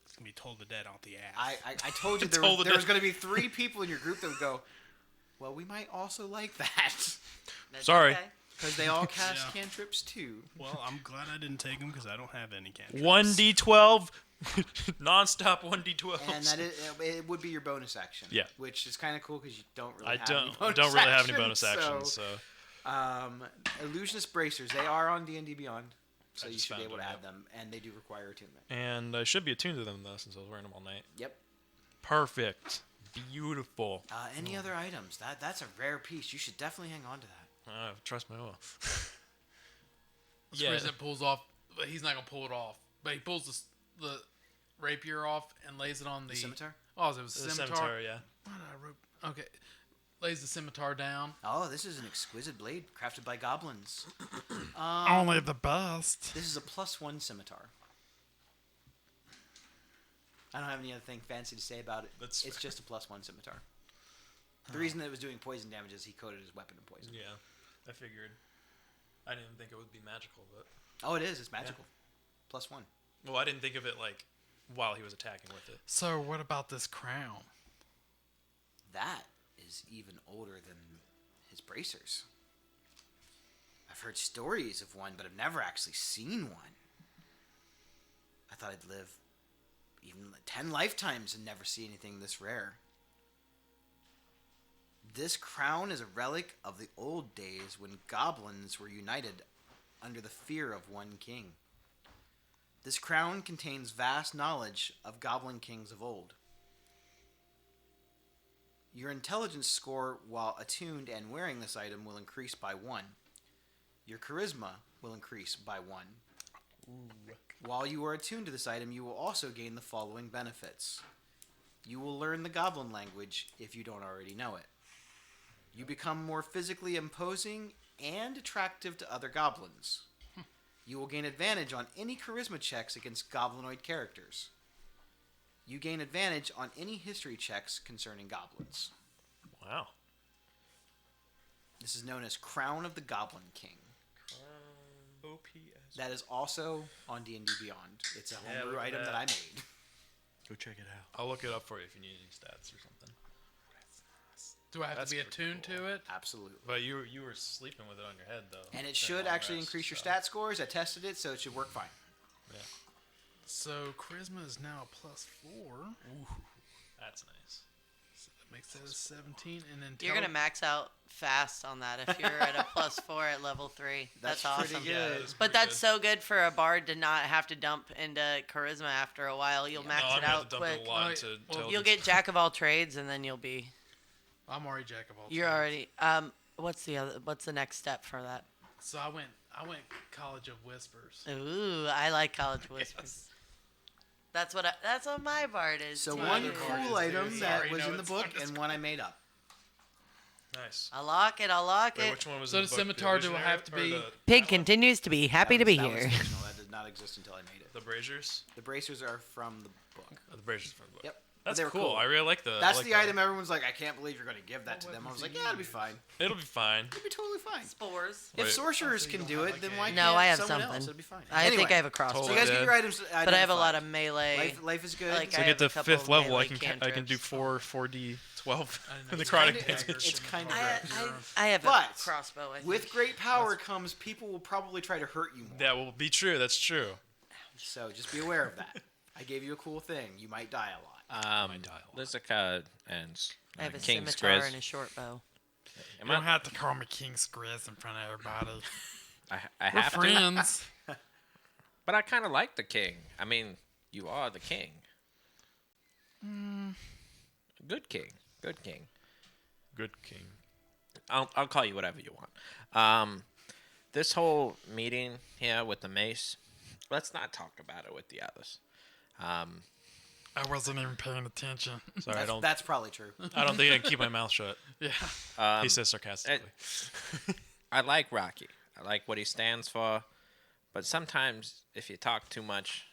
It's gonna be told the dead out the ass. I told you there was going to be 3 people in your group that would go, well, we might also like that. That's Sorry. okay. Because they all cast Yeah. cantrips too. Well, I'm glad I didn't take them because I don't have any cantrips. 1d12, nonstop 1d12. And that it would be your bonus action. Yeah. Which is kind of cool because you don't really I have any bonus don't really have any actions, bonus actions. So Illusionist bracers, they are on D&D Beyond. So I you just should be found able to them, add them. And they do require attunement. and I should be attuned to them though, since I was wearing them all night. Yep. Perfect. Beautiful. Any other items? That's a rare piece. You should definitely hang on to that. Trust me, I will. Yeah. Pulls off, but he's not gonna pull it off. But he pulls the rapier off and lays it on the Scimitar? Oh, it was a The scimitar. scimitar, yeah. Why did I rope? Okay, lays the scimitar down. Oh, this is an exquisite blade crafted by goblins. Only the best. This is a +1 scimitar. I don't have any other thing fancy to say about it. That's It's just a +1 scimitar. The reason that it was doing poison damage is he coated his weapon in poison. Yeah, I figured. I didn't think it would be magical, but Oh, it is. It's magical. +1. well, I didn't think of it like while he was attacking with it. So what about this crown? That is even older than his bracers. I've heard stories of one, but I've never actually seen one. I thought I'd live even 10 lifetimes and never see anything this rare. This crown is a relic of the old days when goblins were united under the fear of one king. This crown contains vast knowledge of goblin kings of old. Your intelligence score while attuned and wearing this item will increase by 1. Your charisma will increase by 1. While you are attuned to this item, you will also gain the following benefits. You will learn the goblin language if you don't already know it. You become more physically imposing and attractive to other goblins. You will gain advantage on any charisma checks against goblinoid characters. You gain advantage on any history checks concerning goblins. Wow. This is known as Crown of the Goblin King. OPS. That is also on D&D Beyond. It's a homebrew look at item that I made. Go check it out. I'll look it up for you if you need any stats or something. Do I have That's to be pretty attuned cool. to it? Absolutely. But you were sleeping with it on your head though. And it during should long actually rests, increase your so- stat scores. I tested it, so it should work fine. Yeah, So charisma is now a +4. that's nice. So that makes that a 17, and then You're gonna max out fast on that if you're at a +4 at level 3. That's pretty awesome. good. Yeah, that is But pretty that's good. so good for a bard to not have to dump into charisma after a while. You'll max No, it I'm gonna have out to dump quick. it a lot Oh, into well, intelligence. You'll get jack of all trades, and then you'll be. I'm already jack of all You're trades. already. What's the next step for that? So I went College of Whispers. Ooh, I like College Whispers. That's what my bard is. So too. one other card cool is item too. that Sorry, was no, in the it's book not as and one I made up. Nice. Nice. I'll lock it. I'll lock Wait, it. which one was So in the book? scimitar The will illusionary have to or be- the- Pig that one? continues to be happy to be That was here. fictional. That did not exist until I made it. The braziers. The bracers are from the book. The braziers from the book. Yep. That's They were cool. cool. I really like the. That's I like the that. item everyone's like, I can't believe you're going to give that to them. I was like, yeah, it'll be fine. It'll be fine. It'll be totally fine. Spores. If Wait. sorcerers can do it, then why can't No, I have someone something. else? It'll be fine. I Anyway, think I have a crossbow. so you guys get your items But I have a lot identified. of melee. Life is good. Like, So I get have the a couple 5th level. I melee can do cantrips. 4d12 I necrotic It's damage. kind of I, great. I have a But crossbow. I think. With great power comes people will probably try to hurt you more. That will be true. That's true. So just be aware of that. I gave you a cool thing. You might die a lot. Lizica and I have a King scimitar Skriz. and a short bow. You don't have to call me King Skriz in front of everybody. I We're have to, friends. but I kind of like the king. I mean, you are the king. Good king. Good king. Good king. I'll call you whatever you want. This whole meeting here with the mace, let's not talk about it with the others. I wasn't even paying attention. Sorry, That's probably true. I don't think I can keep my mouth shut. Yeah. He says sarcastically. I like Rocky. I like what he stands for, but sometimes if you talk too much,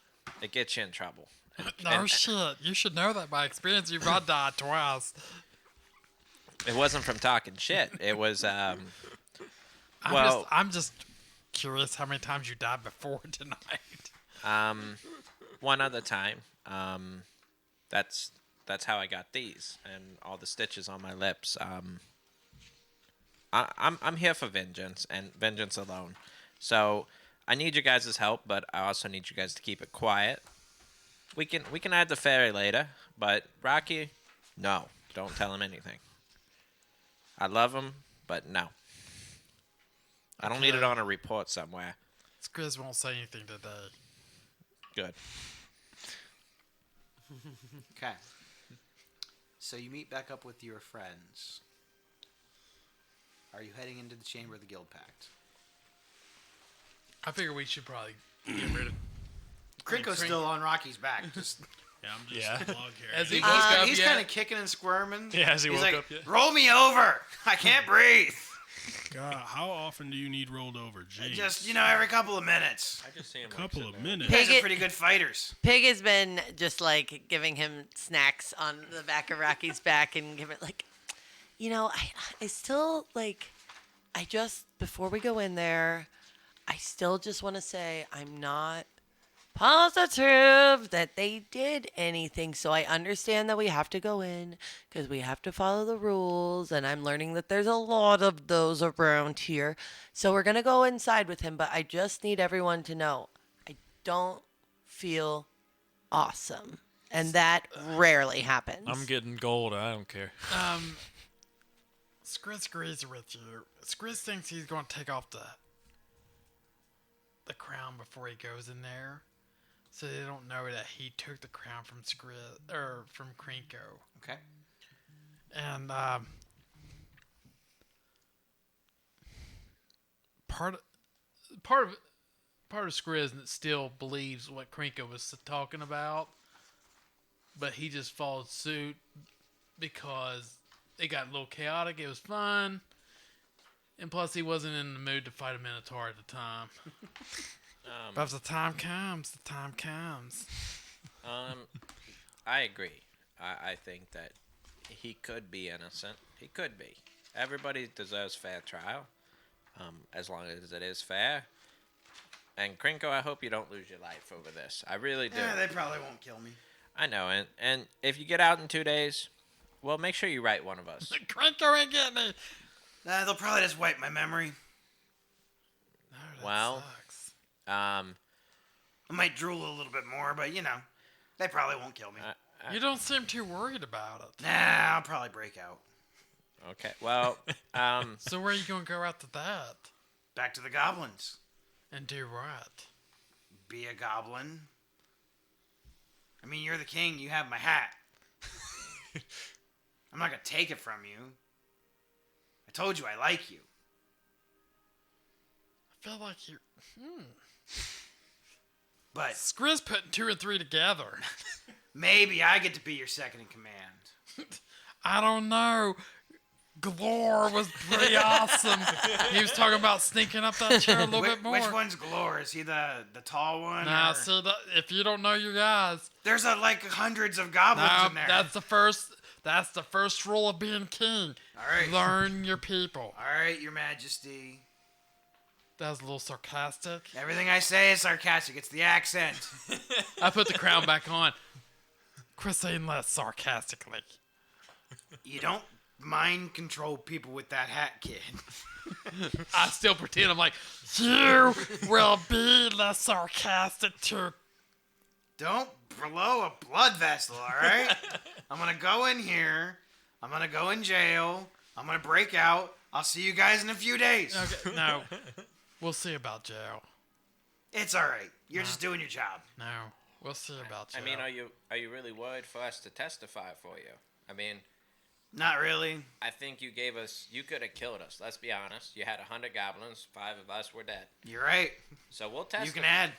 it gets you in trouble. No shit. You should know that by experience. You've not died twice. It wasn't from talking shit. It was I'm just curious how many times you died before tonight. one other time. That's how I got these and all the stitches on my lips. I'm here for vengeance and vengeance alone. So I need you guys' help, but I also need you guys to keep it quiet. We can add the fairy later, but Rocky, no, don't tell him anything. I love him, but no. I don't need it on a report somewhere. Skriz won't say anything today. Good. Okay. So you meet back up with your friends. Are you heading into the chamber of the Guildpact? I figure we should probably get rid of. Krinko's still on Rocky's back. Just Yeah, I'm just Yeah. log here. As he He's- woke up he's yet? kind of kicking and squirming. Yeah, has he He's woke like, up yet? roll me over. I can't breathe. God, how often do you need rolled over? Jeez. Just, every couple of minutes. I just see him a couple of minutes. You guys Pig are it- pretty good fighters. Pig has been just like giving him snacks on the back of Rocky's back and giving like, I still like, before we go in there, I still just want to say I'm not positive that they did anything. So I understand that we have to go in because we have to follow the rules. And I'm learning that there's a lot of those around here. So we're going to go inside with him. But I just need everyone to know I don't feel awesome. And that rarely happens. I'm getting gold. I don't care. Skriz agrees with you. Skriz thinks he's going to take off the crown before he goes in there, so they don't know that he took the crown from from Krinko. Okay. And part of Skriz still believes what Krinko was talking about, but he just followed suit because it got a little chaotic. It was fun, and plus he wasn't in the mood to fight a Minotaur at the time. but if the time comes, the time comes. I agree. I think that he could be innocent. He could be. Everybody deserves fair trial, as long as it is fair. And Krinko, I hope you don't lose your life over this. I really do. Yeah, they probably won't kill me. I know, and if you get out in 2 days, well, make sure you write one of us. Krinko ain't getting me. Nah, they'll probably just wipe my memory. No, that Well, sucks. I might drool a little bit more, but they probably won't kill me. You don't seem too worried about it. Nah, I'll probably break out. Okay, well, So where are you going to go after that? Back to the goblins. And do what? Be a goblin. I mean, you're the king. You have my hat. I'm not going to take it from you. I told you I like you. I feel like you. But Skriz putting 2 and 3 together. maybe I get to be your second in command. I don't know. Glore was pretty awesome. He was talking about sneaking up that chair a little bit more. Which one's Glore? Is he the tall one? Nah, or- see, if you don't know your guys, There's like hundreds of goblins in there. that's the first. That's the first rule of being king. All right. Learn your people. All right, Your Majesty. That was a little sarcastic. Everything I say is sarcastic. It's the accent. I put the crown back on. Quit saying less sarcastically. You don't mind control people with that hat, kid. I still pretend I'm like, You will be less sarcastic too. Don't blow a blood vessel, all right? I'm going to go in here. I'm going to go in jail. I'm going to break out. I'll see you guys in a few days. Okay, no. We'll see about jail. It's all right. You're just doing your job. No, we'll see about jail. I mean, are you really worried for us to testify for you? I mean, Not really. I think you could have killed us. Let's be honest. You had 100 goblins. 5 of us were dead. You're right. So we'll test. You can add.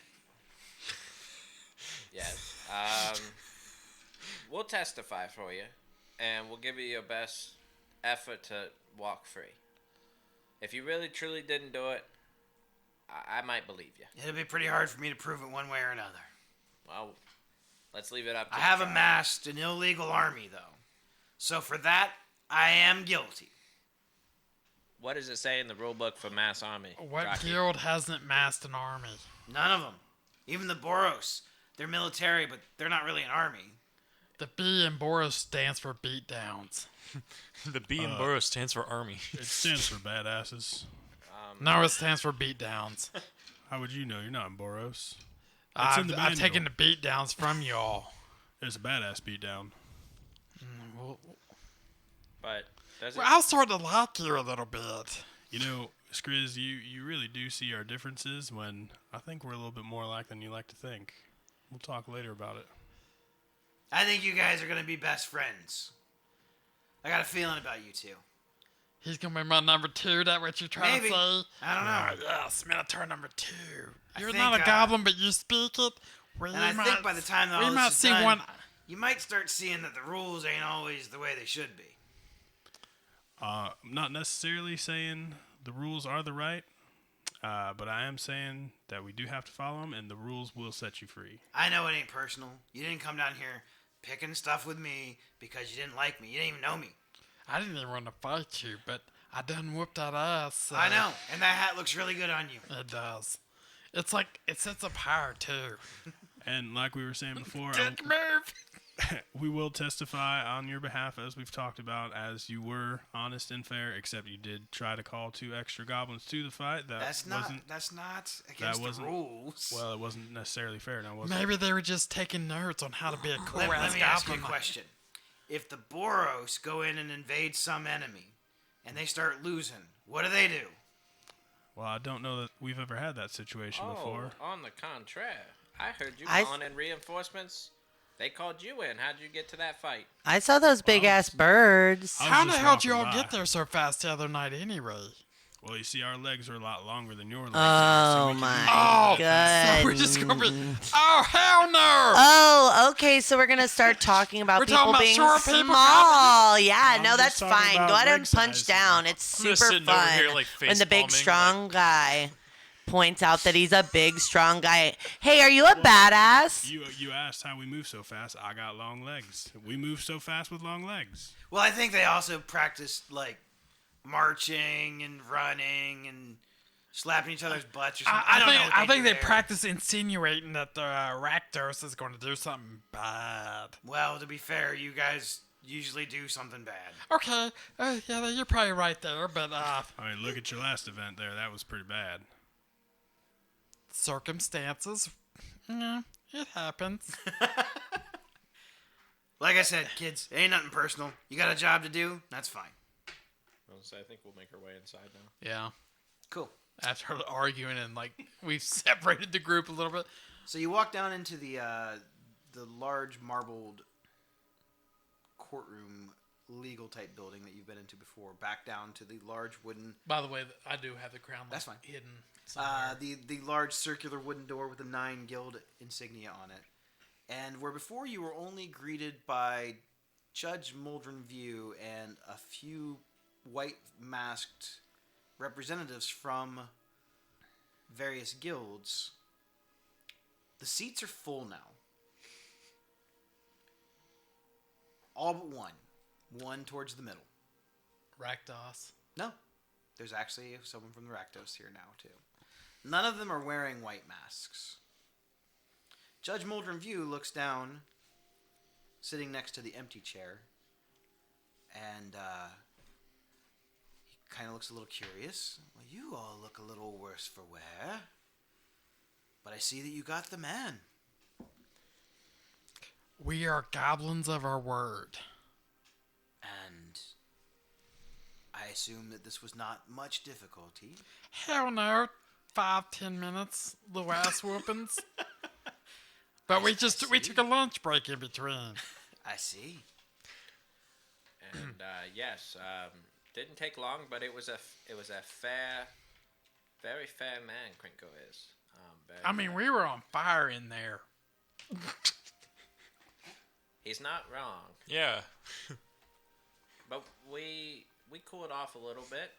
Yes. We'll testify for you, and we'll give you your best effort to walk free. If you really truly didn't do it, I might believe you. It'll be pretty hard for me to prove it one way or another. Well, let's leave it up to I the have trial. amassed an illegal army, though. So for that, I am guilty. What does it say in the rule book for mass army? What Rocky? guild hasn't massed an army? None of them. Even the Boros. They're military, but they're not really an army. The B in Boros stands for beatdowns. The B in Burrow stands for army. It stands for badasses. No, it stands for beatdowns. How would you know? You're not in Boros. It's in the I've manual. taken the beatdowns from y'all. There's a badass beatdown. But does it? Well, I'll start to like you a little bit. You know, Skriz, you really do see our differences when I think we're a little bit more alike than you like to think. We'll talk later about it. I think you guys are going to be best friends. I got a feeling about you two. He's gonna be my number 2. That what you're trying Maybe. to say? I don't know. Yes, Minotaur number 2. I You're think, not a goblin, but you speak it. And I think by the time that all we this might is see done, one. you might start seeing that the rules ain't always the way they should be. I'm not necessarily saying the rules are the right, but I am saying that we do have to follow them, and the rules will set you free. I know it ain't personal. You didn't come down here picking stuff with me because you didn't like me. You didn't even know me. I didn't even want to fight you, but I done whooped that ass. So I know. And that hat looks really good on you. It does. It's like it sets up higher too. And like we were saying before, Dick move. we will testify on your behalf, as we've talked about, as you were honest and fair, except you did try to call 2 extra goblins to the fight. That's not against the wasn't- rules. Well, it wasn't necessarily fair, now was it? Maybe they were just taking notes on how to be a cool let ass me ask you a goblin. question. If the Boros go in and invade some enemy, and they start losing, what do they do? Well, I don't know that we've ever had that situation before. On the contraire, I heard you I- calling in reinforcements. They called you in. How'd you get to that fight? I saw those big ass birds. I was How the just hell did you all walking get by. there so fast the other night anyway? Well, you see, our legs are a lot longer than your legs. Oh we can my move Oh, god. So we're just gonna be. Oh hell no! Oh, okay. So we're gonna start talking about We're people talking about being short people, small. Yeah, I'm no, just that's talking fine. about Go ahead and leg punch size. down. It's I'm just super sitting over fun here, like, when the big face-palming, strong guy points out that he's a big strong guy. Hey, are you a badass? You asked how we move so fast. I got long legs. We move so fast with long legs. Well, I think they also practice like marching and running and slapping each other's butts or something. I don't know. What I think do they there. practice insinuating that the Rakdos is going to do something bad. Well, to be fair, you guys usually do something bad. Okay, yeah, you're probably right there, but I mean, look at your last event there. That was pretty bad. circumstances, yeah, it happens. Like I said, kids, it ain't nothing personal. You got a job to do, that's fine. I think we'll make our way inside now. yeah. Cool. After arguing and like we've separated the group a little bit. So you walk down into the large marbled courtroom legal type building that you've been into before, back down to the large wooden By the way, I do have the crown. Like, That's fine. Hidden somewhere. the large circular wooden door with the 9 guild insignia on it. And where before you were only greeted by Judge Muldrin View and a few white masked representatives from various guilds. The seats are full now. All but one. One towards the middle. Rakdos. No. There's actually someone from the Rakdos here now, too. None of them are wearing white masks. Judge Muldrum View looks down, sitting next to the empty chair, and he kind of looks a little curious. Well, you all look a little worse for wear, but I see that you got the man. We are goblins of our word. And I assume that this was not much difficulty. Hell no. 5-10 minutes. Little ass whoopings. But we took a lunch break in between. I see. And yes, didn't take long, but it was a fair, very fair man. Krinko is. I mean, we were on fire in there. He's not wrong, Yeah. but we cooled off a little bit,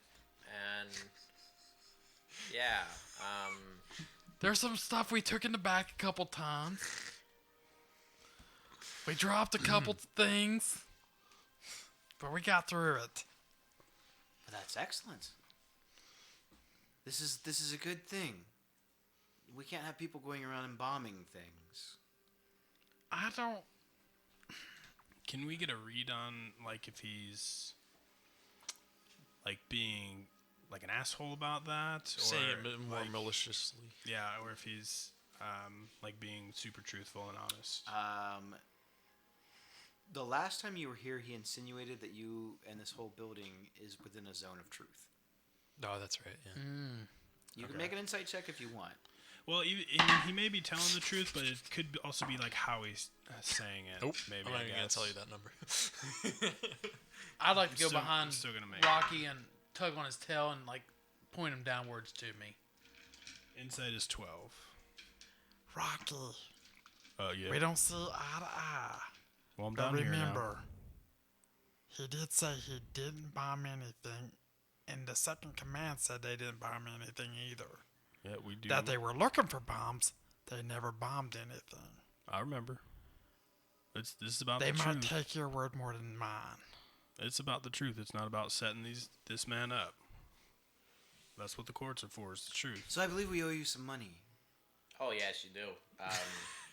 and yeah, There's some stuff we took in the back a couple times. We dropped a couple things. But we got through it. That's excellent. This is a good thing. We can't have people going around and bombing things. I don't... Can we get a read on, like, if he's, like, being, like, an asshole about that? Or, Saying it more like, maliciously. Yeah, or if he's, like, being super truthful and honest. The last time you were here, he insinuated that you and this whole building is within a zone of truth. No, that's right. Yeah. You can make an insight check if you want. Well, he may be telling the truth, but it could also be, like, how he's saying it. Nope. Maybe, I'm not I even gonna guess. tell you that number. I'd like to go Still- behind still gonna make it. Rocky and tug on his tail and like point him downwards to me. Insight is 12. Rocky, Oh, yeah. we don't see eye to eye. Well, I'm But down here now. remember, he did say he didn't bomb anything. And the second command said they didn't bomb anything either. Yeah, we do. That they were looking for bombs. They never bombed anything. I remember. This is about They the might truth. take your word more than mine. It's about the truth. It's not about setting this man up. That's what the courts are for, is the truth. So I believe we owe you some money. oh yes, you do.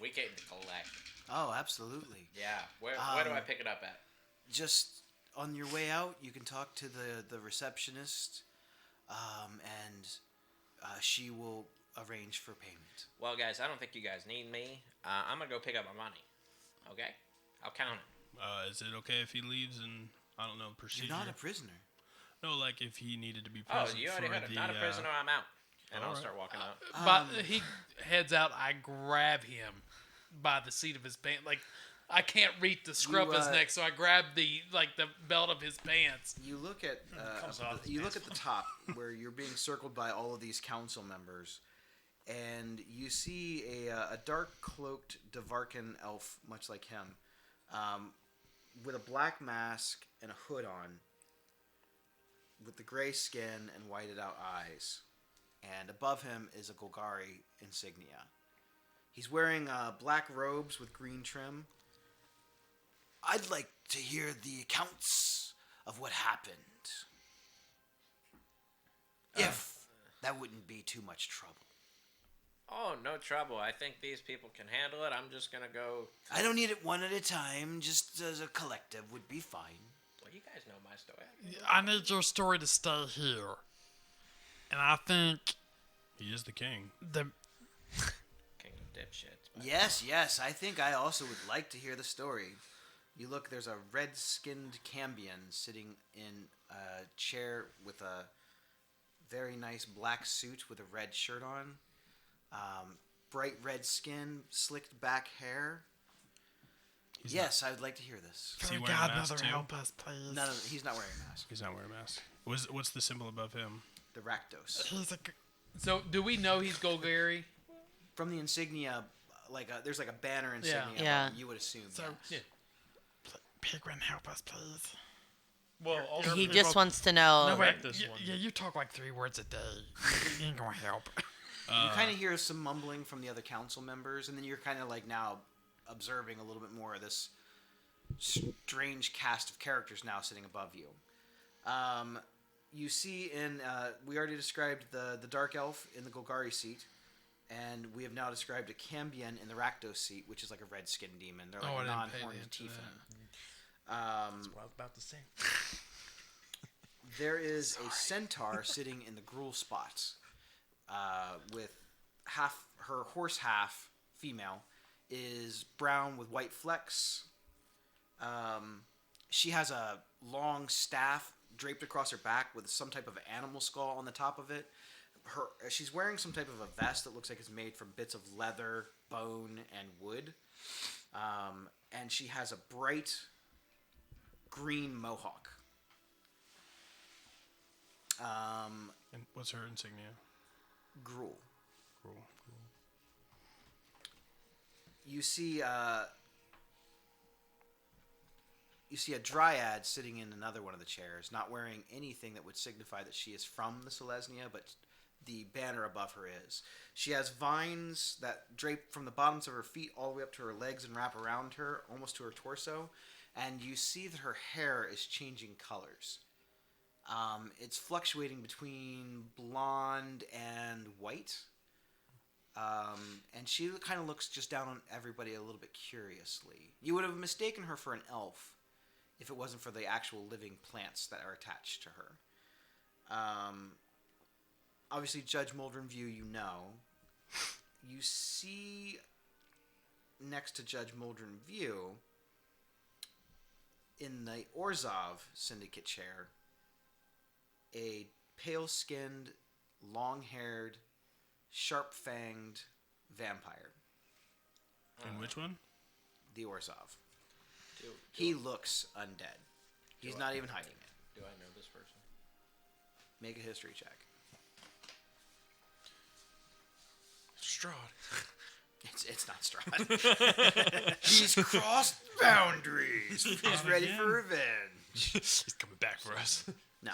We came to collect. Oh, absolutely. Yeah, where do I pick it up at? Just on your way out, you can talk to the receptionist, and she will arrange for payment. Well, guys, I don't think you guys need me. I'm gonna go pick up my money. Okay, I'll count it. Is it okay if he leaves and, I don't know, procedure? You're not a prisoner. No, like if he needed to be Oh, present you already for heard it. the, Not a prisoner. I'm out, and I'll alright. start walking out. But he heads out. I grab him by the seat of his pants. Like I can't reach the scruff of his neck, so I grab the belt of his pants. You look at Comes off his you look at the top where you're being circled by all of these council members, and you see a dark cloaked Devarkan elf, much like him, with a black mask and a hood on, with the gray skin and whited out eyes, and above him is a Golgari insignia. He's wearing black robes with green trim. I'd like to hear the accounts of what happened. If that wouldn't be too much trouble. Oh, no trouble. I think these people can handle it. I'm just gonna go. I don't need it one at a time, just as a collective would be fine. Well, you guys know my story. I need your story to stay here. And I think He is the king. the King of dipshits. but- Yes, I think I also would like to hear the story. You look, there's a red-skinned Cambion sitting in a chair with a very nice black suit with a red shirt on. Bright red skin, slicked back hair. Yes, I would like to hear this. Is he Fairy wearing a mask Godmother too? help us, please. He's not wearing a mask. He's not wearing a mask. What's the symbol above him? The Rakdos. He's a So do we know he's Golgari? From the insignia, there's like a banner insignia. Yeah. You would assume. So- yes. Yeah. Pigwin, help us, please. Well, also He just wants to know. No, wait. this one. Yeah, you talk like 3 words a day. You ain't gonna help. You kind of hear some mumbling from the other council members, and then you're kind of like now observing a little bit more of this strange cast of characters now sitting above you. You see we already described the Dark Elf in the Golgari seat, and we have now described a Cambion in the Rakdos seat, which is like a red-skinned demon. They're like I didn't pay non-horned attention to tiefling. That's what I was about to say. There is a centaur sitting in the Gruul spots, with half her horse half female is brown with white flecks. She has a long staff draped across her back with some type of animal skull on the top of it. She's wearing some type of a vest that looks like it's made from bits of leather, bone, and wood. And she has a bright green mohawk. And what's her insignia? Gruul. Cool. You see a dryad sitting in another one of the chairs, not wearing anything that would signify that she is from the Selesnya, but the banner above her is. She has vines that drape from the bottoms of her feet all the way up to her legs and wrap around her, almost to her torso. And you see that her hair is changing colors. It's fluctuating between blonde and white. And she kind of looks just down on everybody a little bit curiously. You would have mistaken her for an elf if it wasn't for the actual living plants that are attached to her. Obviously, Judge Muldrenview, you know. You see next to Judge Muldrenview, in the Orzhov Syndicate chair, a pale-skinned, long-haired, sharp-fanged vampire. And which one? The Orzhov. He looks undead. He's not even hiding it. Do I know this person? Make a history check. Strahd. It's not Strahd. He's crossed boundaries. He's ready for revenge. He's coming back for us. No.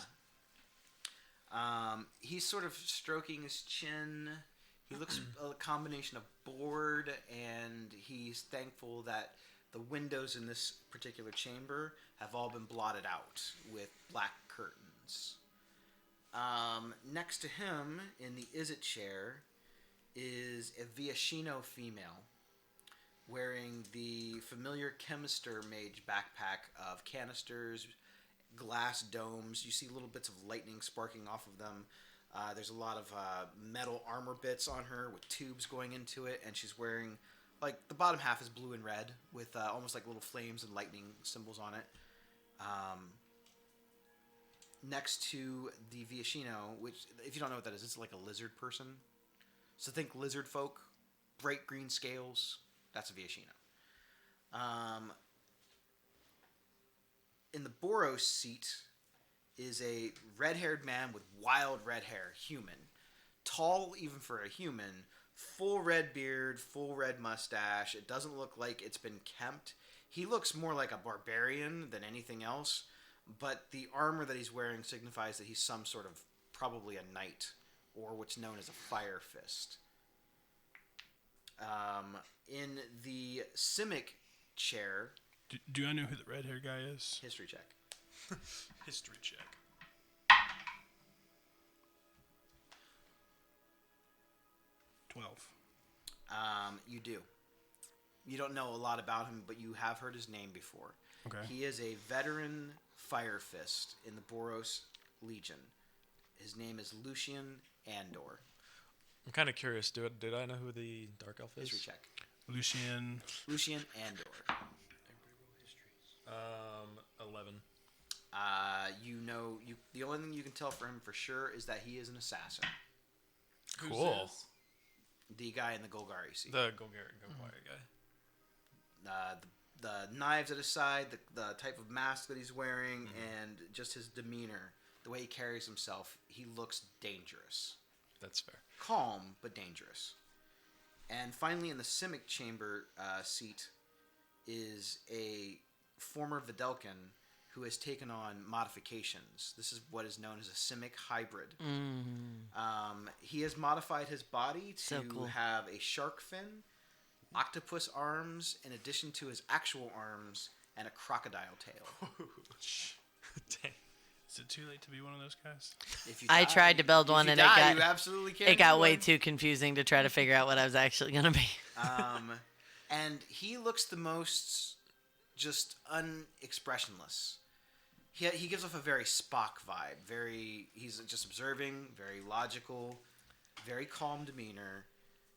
He's sort of stroking his chin. He looks a combination of bored, and he's thankful that the windows in this particular chamber have all been blotted out with black curtains. Next to him, in the Izzet chair, is a Viashino female wearing the familiar chemister mage backpack of canisters, glass domes. You see little bits of lightning sparking off of them. There's a lot of metal armor bits on her with tubes going into it, and she's wearing, like, the bottom half is blue and red with almost like little flames and lightning symbols on it. Next to the Viashino, which, if you don't know what that is, it's like a lizard person. So think lizard folk, bright green scales. That's a Viashino. In the Boros seat is a red-haired man with wild red hair, human. Tall even for a human, full red beard, full red mustache. It doesn't look like it's been kempt. He looks more like a barbarian than anything else, but the armor that he's wearing signifies that he's some sort of, probably a knight, or what's known as a fire fist. In the Simic chair... Do I know who the red-haired guy is? History check. History check. 12. You do. You don't know a lot about him, but you have heard his name before. Okay. He is a veteran fire fist in the Boros Legion. His name is Lucian Andor. I'm kind of curious. Did I know who the Dark Elf is? History check. Lucian. Lucian Andor. 11. The only thing you can tell for him for sure is that he is an assassin. Cool. The guy in the Golgari seat. The Golgari guy. The knives at his side, the type of mask that he's wearing, and just his demeanor, the way he carries himself, he looks dangerous. That's fair. Calm, but dangerous. And finally, in the Simic chamber seat is a former Videlkin who has taken on modifications. This is what is known as a simic hybrid. He has modified his body to So cool. have a shark fin, octopus arms, in addition to his actual arms, and a crocodile tail. Dang. Is it too late to be one of those guys? If you I die- tried to build if one you and die, it you got absolutely can it got do way one. too confusing to try to figure out what I was actually gonna be. And he looks the most just unexpressionless. He gives off a very Spock vibe. He's just observing, very logical, very calm demeanor.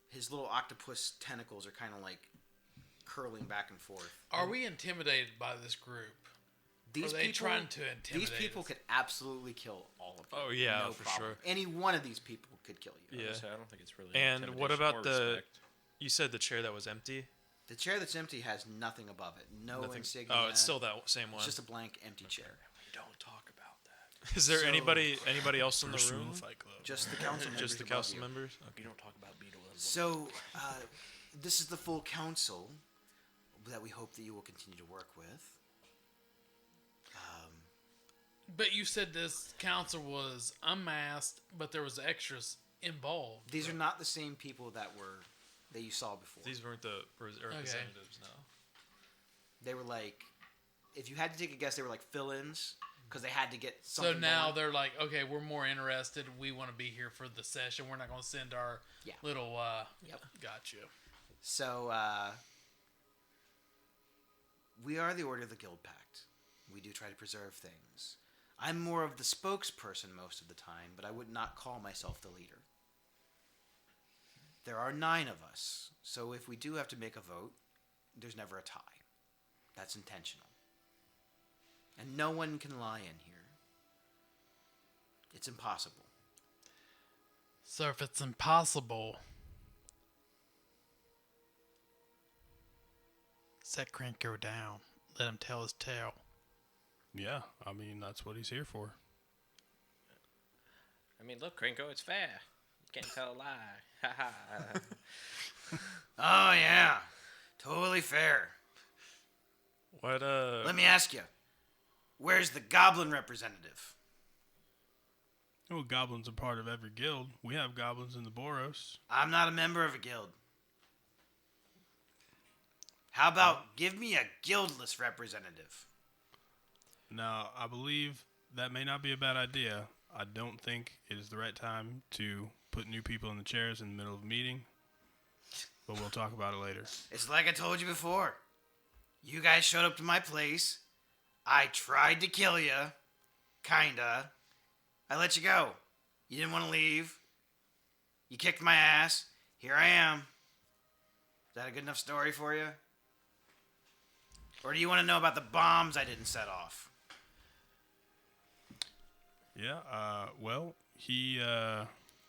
His little octopus tentacles are kind of like curling back and forth. Are we intimidated by this group? These Are they people, trying to intimidate These people us? could absolutely kill all of you. Oh, yeah, no for problem. sure. Any one of these people could kill you. Yeah. So I don't think it's really. And what intimidation, about more the? respect. You said the chair that was empty. The chair that's empty has nothing above it. No Nothing. insignia. Oh, it's still that same one. It's just a blank, empty chair. We don't talk about that. Is there So- anybody else in the First rule room? of Fight Club. Just the council members. Just the above council you. members. We don't talk about Beetle. So, this is the full council that we hope that you will continue to work with. But you said this council was unmasked, but there was extras involved. These are not the same people that you saw before. These weren't the representatives, no. They were like, if you had to take a guess, they were like fill-ins because they had to get So something. now going. they're like, okay, we're more interested. We want to be here for the session. We're not going to send our Yeah. little. Yep. Got you. So, we are the Order of the Guildpact. We do try to preserve things. I'm more of the spokesperson most of the time, but I would not call myself the leader. There are 9 of us, so if we do have to make a vote, there's never a tie. That's intentional. And no one can lie in here. It's impossible. So if it's impossible, set Cranko down. Let him tell his tale. Yeah, I mean, that's what he's here for. I mean, look, Krinko, it's fair. You can't tell a lie. Ha ha. Oh, yeah. Totally fair. What Let me ask you. Where's the goblin representative? Oh, goblins are part of every guild. We have goblins in the Boros. I'm not a member of a guild. How about give me a guildless representative? Now, I believe that may not be a bad idea. I don't think it is the right time to put new people in the chairs in the middle of a meeting. But we'll talk about it later. It's like I told you before. You guys showed up to my place. I tried to kill you. Kinda. I let you go. You didn't want to leave. You kicked my ass. Here I am. Is that a good enough story for you? Or do you want to know about the bombs I didn't set off? Yeah, well, he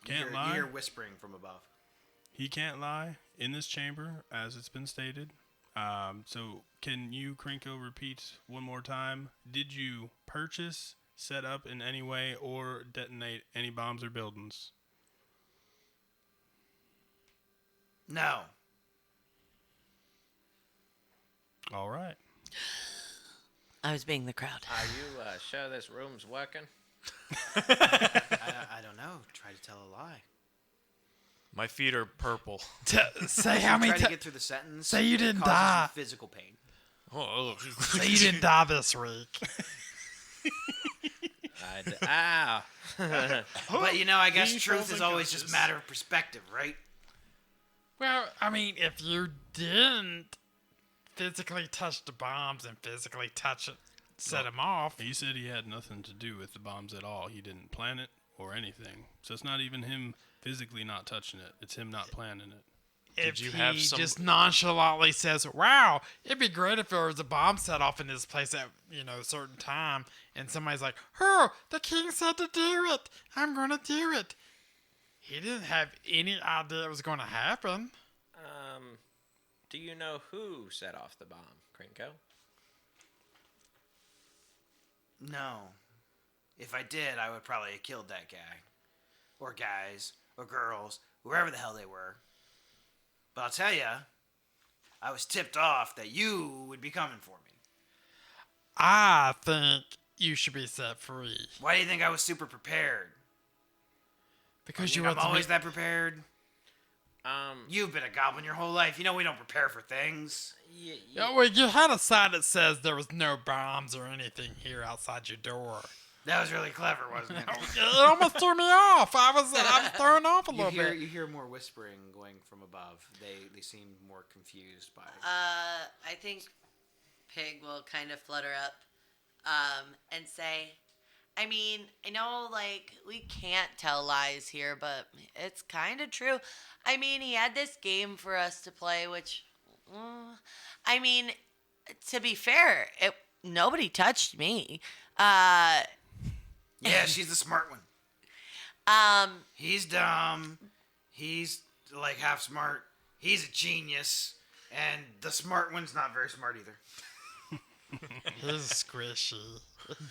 can't You lie. hear whispering from above. He can't lie in this chamber, as it's been stated. So, can you, Krinko, repeat one more time? Did you purchase, set up in any way, or detonate any bombs or buildings? No. All right. I was being the crowd. Are you sure this room's working? I don't know. Try to tell a lie. My feet are purple. Say how many Try to times. get through the sentence. Say you didn't causes die. you physical pain. Oh, Say you didn't die this week. Ow. But you know, I guess He truth feels is always just a unconscious. matter of perspective, right? Well, I mean, if you didn't physically touch the bombs and physically touch it, set them off. He said he had nothing to do with the bombs at all. He didn't plan it or anything. So it's not even him physically not touching it. It's him not planning it. If you he have some- just nonchalantly says, "Wow, it'd be great if there was a bomb set off in this place at a certain time," and somebody's like, "Oh, the king said to do it. I'm gonna do it." He didn't have any idea it was going to happen. Do you know who set off the bomb, Krinko? No. If I did, I would probably have killed that guy. Or guys. Or girls. Whoever the hell they were. But I'll tell ya, I was tipped off that you would be coming for me. I think you should be set free. Why do you think I was super prepared? Because I'm always that prepared. You've been a goblin your whole life. You know we don't prepare for things. Yeah, well, you had a sign that says there was no bombs or anything here outside your door. That was really clever, wasn't it? It almost threw me off. I was thrown off a little bit. You hear more whispering going from above. They seem more confused by it. I think Pig will kind of flutter up and say, I mean, I know, like, we can't tell lies here, but it's kind of true. I mean, he had this game for us to play, which, I mean, to be fair, nobody touched me. Yeah, she's the smart one. He's dumb. He's, like, half smart. He's a genius. And the smart one's not very smart either. He's squishy.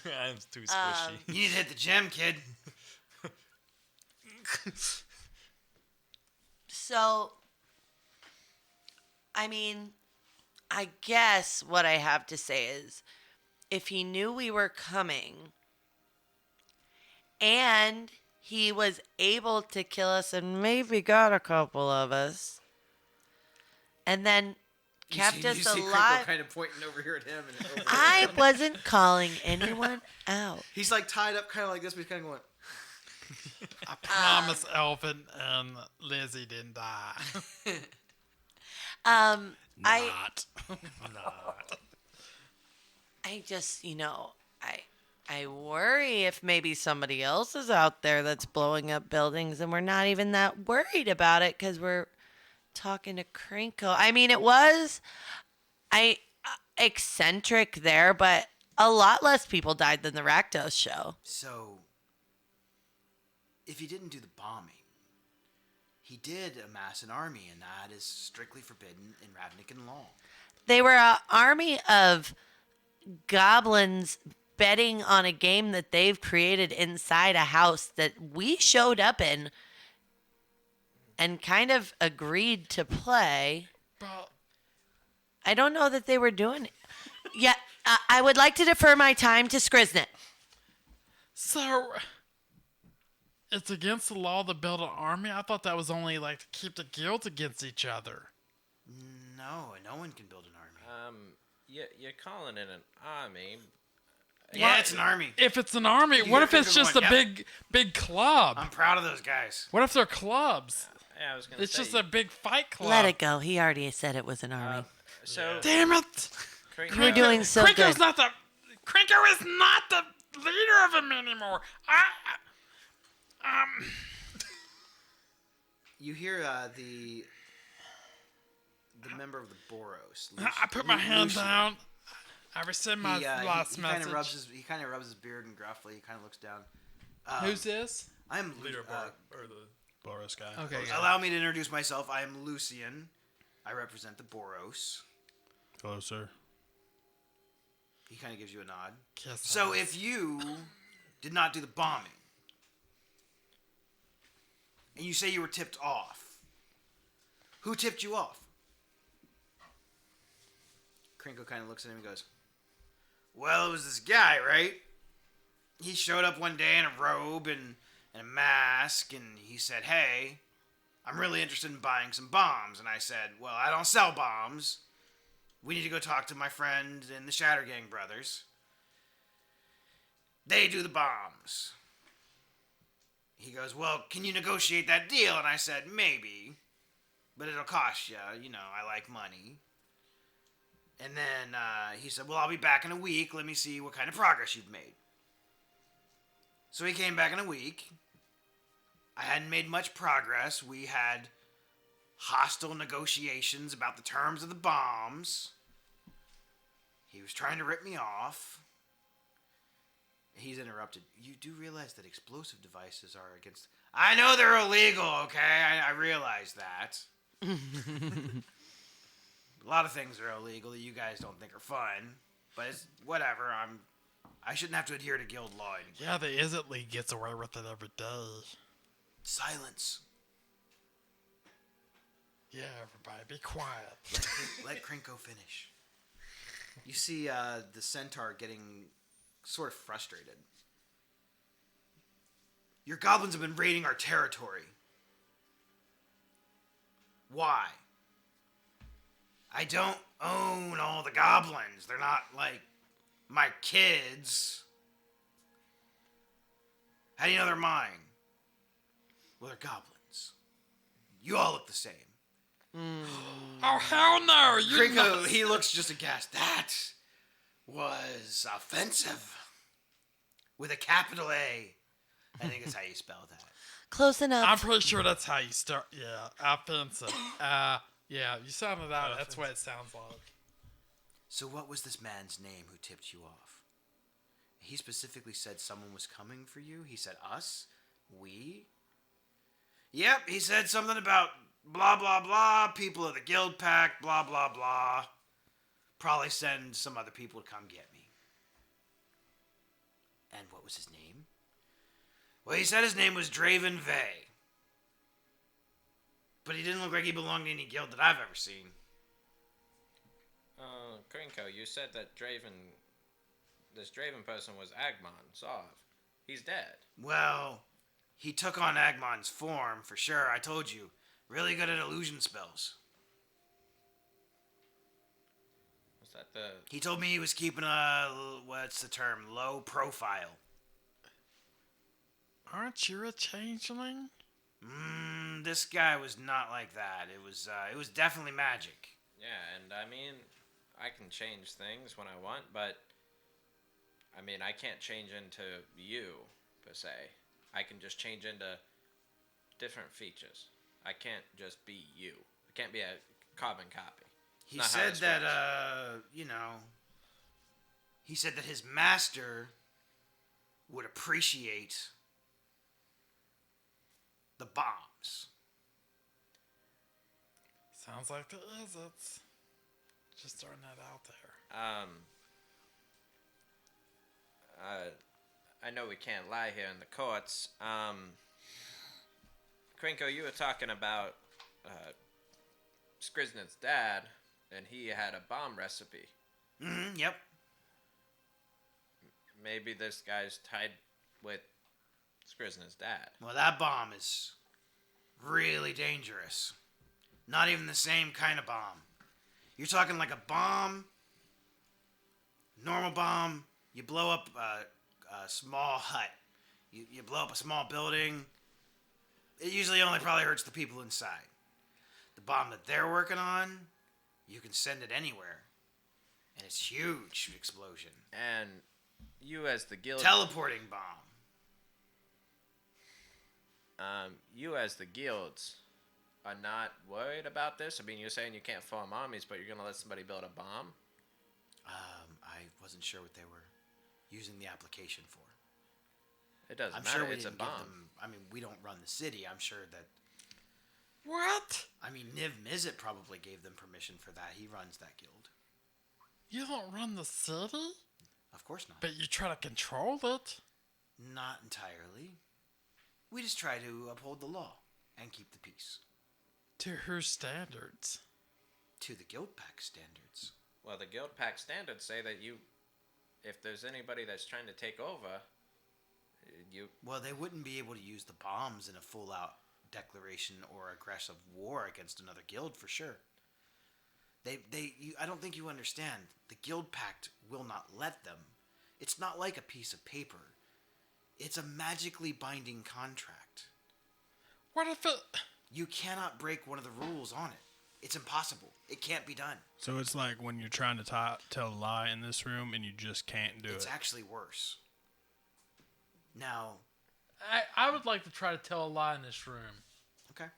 I'm too squishy. You need to hit the gym, kid. So, I mean, I guess what I have to say is, if he knew we were coming, and he was able to kill us and maybe got a couple of us, and then kept us alive. Kind of pointing over here at him. And over I wasn't calling anyone out. He's like tied up, kind of like this, but he's kind of going. I promise Elvin and Lizzie didn't die. I just, I worry if maybe somebody else is out there that's blowing up buildings and we're not even that worried about it because we're talking to Krinko. I mean, it was eccentric there, but a lot less people died than the Rakdos show. So, if he didn't do the bombing, he did amass an army, and that is strictly forbidden in Ravnican law. They were an army of goblins betting on a game that they've created inside a house that we showed up in and kind of agreed to play. But I don't know that they were doing it. Yeah, I would like to defer my time to Skriznet. so it's against the law to build an army? I thought that was only like to keep the guilds against each other. No one can build an army. You're calling it an army. Yeah, it's an army. If it's an army, what if it's just a big club? I'm proud of those guys. What if they're clubs? Yeah, I was gonna It's say. just a big fight club. Let it go. He already said it was an army. So Damn it! We're doing so Krinko's good. Krinko is not the leader of him anymore. You hear the member of the Boros. I put my hand down. I rescind my last he message. He kind of rubs his beard and gruffly. He kind of looks down. Who's this? I'm Leader of or the Boros guy. Okay. Allow me to introduce myself. I am Lucian. I represent the Boros. Hello, sir. He kind of gives you a nod. Kiss So us. if you did not do the bombing, and you say you were tipped off, who tipped you off? Krinko kind of looks at him and goes, well, it was this guy, right? He showed up one day in a robe and a mask, and he said, hey, I'm really interested in buying some bombs. And I said, well, I don't sell bombs. We need to go talk to my friend and the Shattergang brothers. They do the bombs. He goes, well, can you negotiate that deal? And I said, maybe, but it'll cost you. You know, I like money. And then he said, well, I'll be back in a week. Let me see what kind of progress you've made. So he came back in a week. I hadn't made much progress. We had hostile negotiations about the terms of the bombs. He was trying to rip me off. He's interrupted. You do realize that explosive devices are against... I know they're illegal, okay? I realize that. A lot of things are illegal that you guys don't think are fun. But it's whatever. I shouldn't have to adhere to guild law anymore. Yeah, the Izzet League gets away with it every day. Silence. Yeah, everybody, be quiet. Let Krinko finish. You see the centaur getting sort of frustrated. Your goblins have been raiding our territory. Why? I don't own all the goblins. They're not like my kids. How do you know they're mine? Well, they're goblins. You all look the same. Oh, hell no! Krinko, he looks just aghast. That was offensive. With a capital A. I think that's how you spell that. Close enough. I'm pretty sure that's how you start. Yeah, offensive. Yeah, you sounded out. That's what it sounds like. So what was this man's name who tipped you off? He specifically said someone was coming for you? He said us? We? Yep, he said something about blah, blah, blah, people of the Guildpact, blah, blah, blah. Probably send some other people to come get me. And what was his name? Well, he said his name was Draven Vey. But he didn't look like he belonged to any guild that I've ever seen. Krinko, you said that this Draven person was Agmon Sov. He's dead. Well, he took on Agmon's form, for sure, I told you. Really good at illusion spells. Was that the... He told me he was keeping a, what's the term, low profile. Aren't you a changeling? This guy was not like that. It was definitely magic. Yeah, and I mean, I can change things when I want, but I mean, I can't change into you, per se. I can just change into different features. I can't just be you. I can't be a carbon copy. He said that, he said that his master would appreciate the bombs. Sounds like the Izzets. Just throwing that out there. I know we can't lie here in the courts. Krinko, you were talking about Skriznet's dad, and he had a bomb recipe. Yep. Maybe this guy's tied with Skriznet's dad. Well, that bomb is really dangerous. Not even the same kind of bomb. You're talking like a bomb, normal bomb, you blow up a small hut. You blow up a small building. It usually only probably hurts the people inside. The bomb that they're working on, you can send it anywhere. And it's huge explosion. And you as the guild... Teleporting bomb. You as the guilds are not worried about this? I mean, you're saying you can't form armies, but you're going to let somebody build a bomb? I wasn't sure what they were using the application for. It doesn't I'm matter, sure we it's a didn't give bomb. them, I mean, we don't run the city. I'm sure that... What? I mean, Niv Mizzet probably gave them permission for that. He runs that guild. You don't run the city? Of course not. But you try to control it? Not entirely. We just try to uphold the law and keep the peace. To whose standards? To the Guildpact standards. Well, the Guildpact standards say that if there's anybody that's trying to take over, you... Well, they wouldn't be able to use the bombs in a full-out declaration or aggressive war against another guild, for sure. I don't think you understand. The Guildpact will not let them. It's not like a piece of paper. It's a magically binding contract. What if it... You cannot break one of the rules on it. It's impossible. It can't be done. So it's like when you're trying to tell a lie in this room and you just can't do it. It's actually worse. Now... I would like to try to tell a lie in this room. Okay.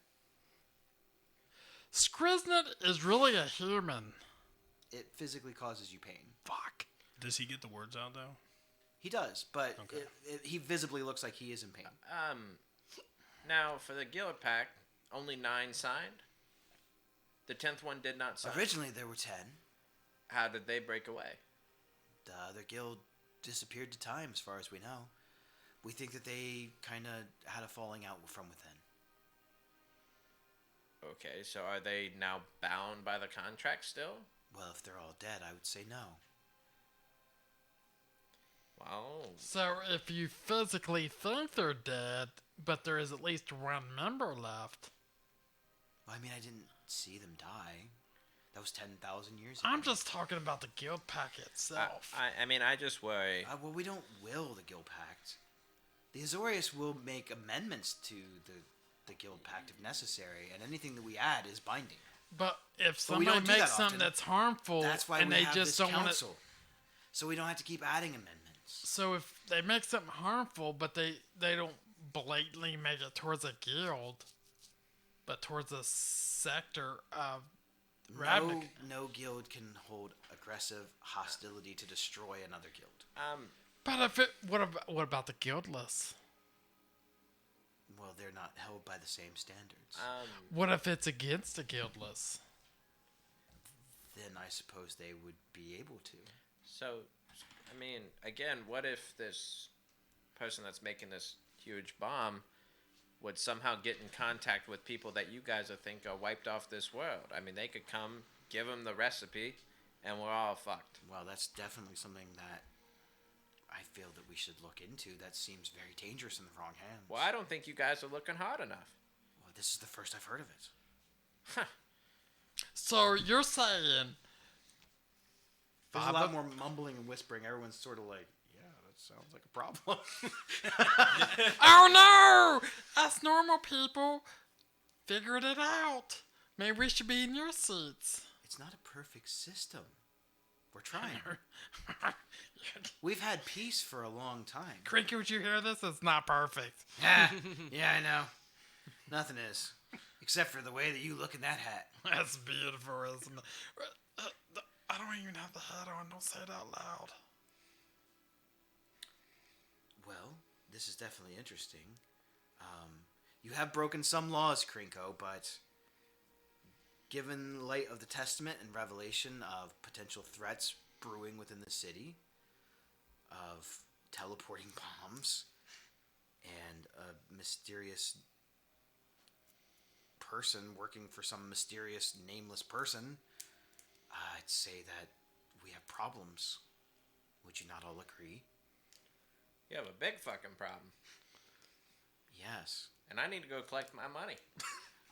Skriznet is really a human. It physically causes you pain. Fuck. Does he get the words out, though? He does, but Okay. he visibly looks like he is in pain. Now, for the Guildpact, only 9 signed? The 10th one did not sign? Originally, there were 10. How did they break away? The other guild disappeared to time, as far as we know. We think that they kind of had a falling out from within. Okay, so are they now bound by the contract still? Well, if they're all dead, I would say no. Wow. So if you physically think they're dead, but there is at least one member left. Well, I mean, I didn't see them die. That was 10,000 years ago. I'm just talking about the Guildpact itself. I mean, I just worry. Well, we don't will the Guildpact. The Azorius will make amendments to the Guildpact if necessary, and anything that we add is binding. But if But we somebody don't do that makes something often. that's harmful, That's why and we they have just this don't want to. council. So we don't have to keep adding amendments. So if they make something harmful, but they don't blatantly make it towards a guild, but towards a sector of Ravnica. No guild can hold aggressive hostility to destroy another guild. But if it, what about the guildless? Well, they're not held by the same standards. What if it's against the guildless? Then I suppose they would be able to. So, I mean, again, what if this person that's making this huge bomb would somehow get in contact with people that you guys think are wiped off this world? I mean, they could come, give them the recipe, and we're all fucked. Well, that's definitely something that I feel that we should look into. That seems very dangerous in the wrong hands. Well, I don't think you guys are looking hard enough. Well, this is the first I've heard of it. Huh. So you're saying There's a lot more mumbling and whispering. Everyone's sort of like, yeah, that sounds like a problem. oh no! Us normal people figured it out. Maybe we should be in your seats. It's not a perfect system. We're trying. We've had peace for a long time. Crinky, would you hear this? It's not perfect. Yeah, I know. Nothing is. Except for the way that you look in that hat. That's beautiful, isn't it? I don't even have the hat on. Don't say it out loud. Well, this is definitely interesting. You have broken some laws, Krinko, but given light of the Testament and revelation of potential threats brewing within the city, of teleporting bombs, and a mysterious person working for some mysterious nameless person, I'd say that we have problems. Would you not all agree? You have a big fucking problem. Yes. And I need to go collect my money.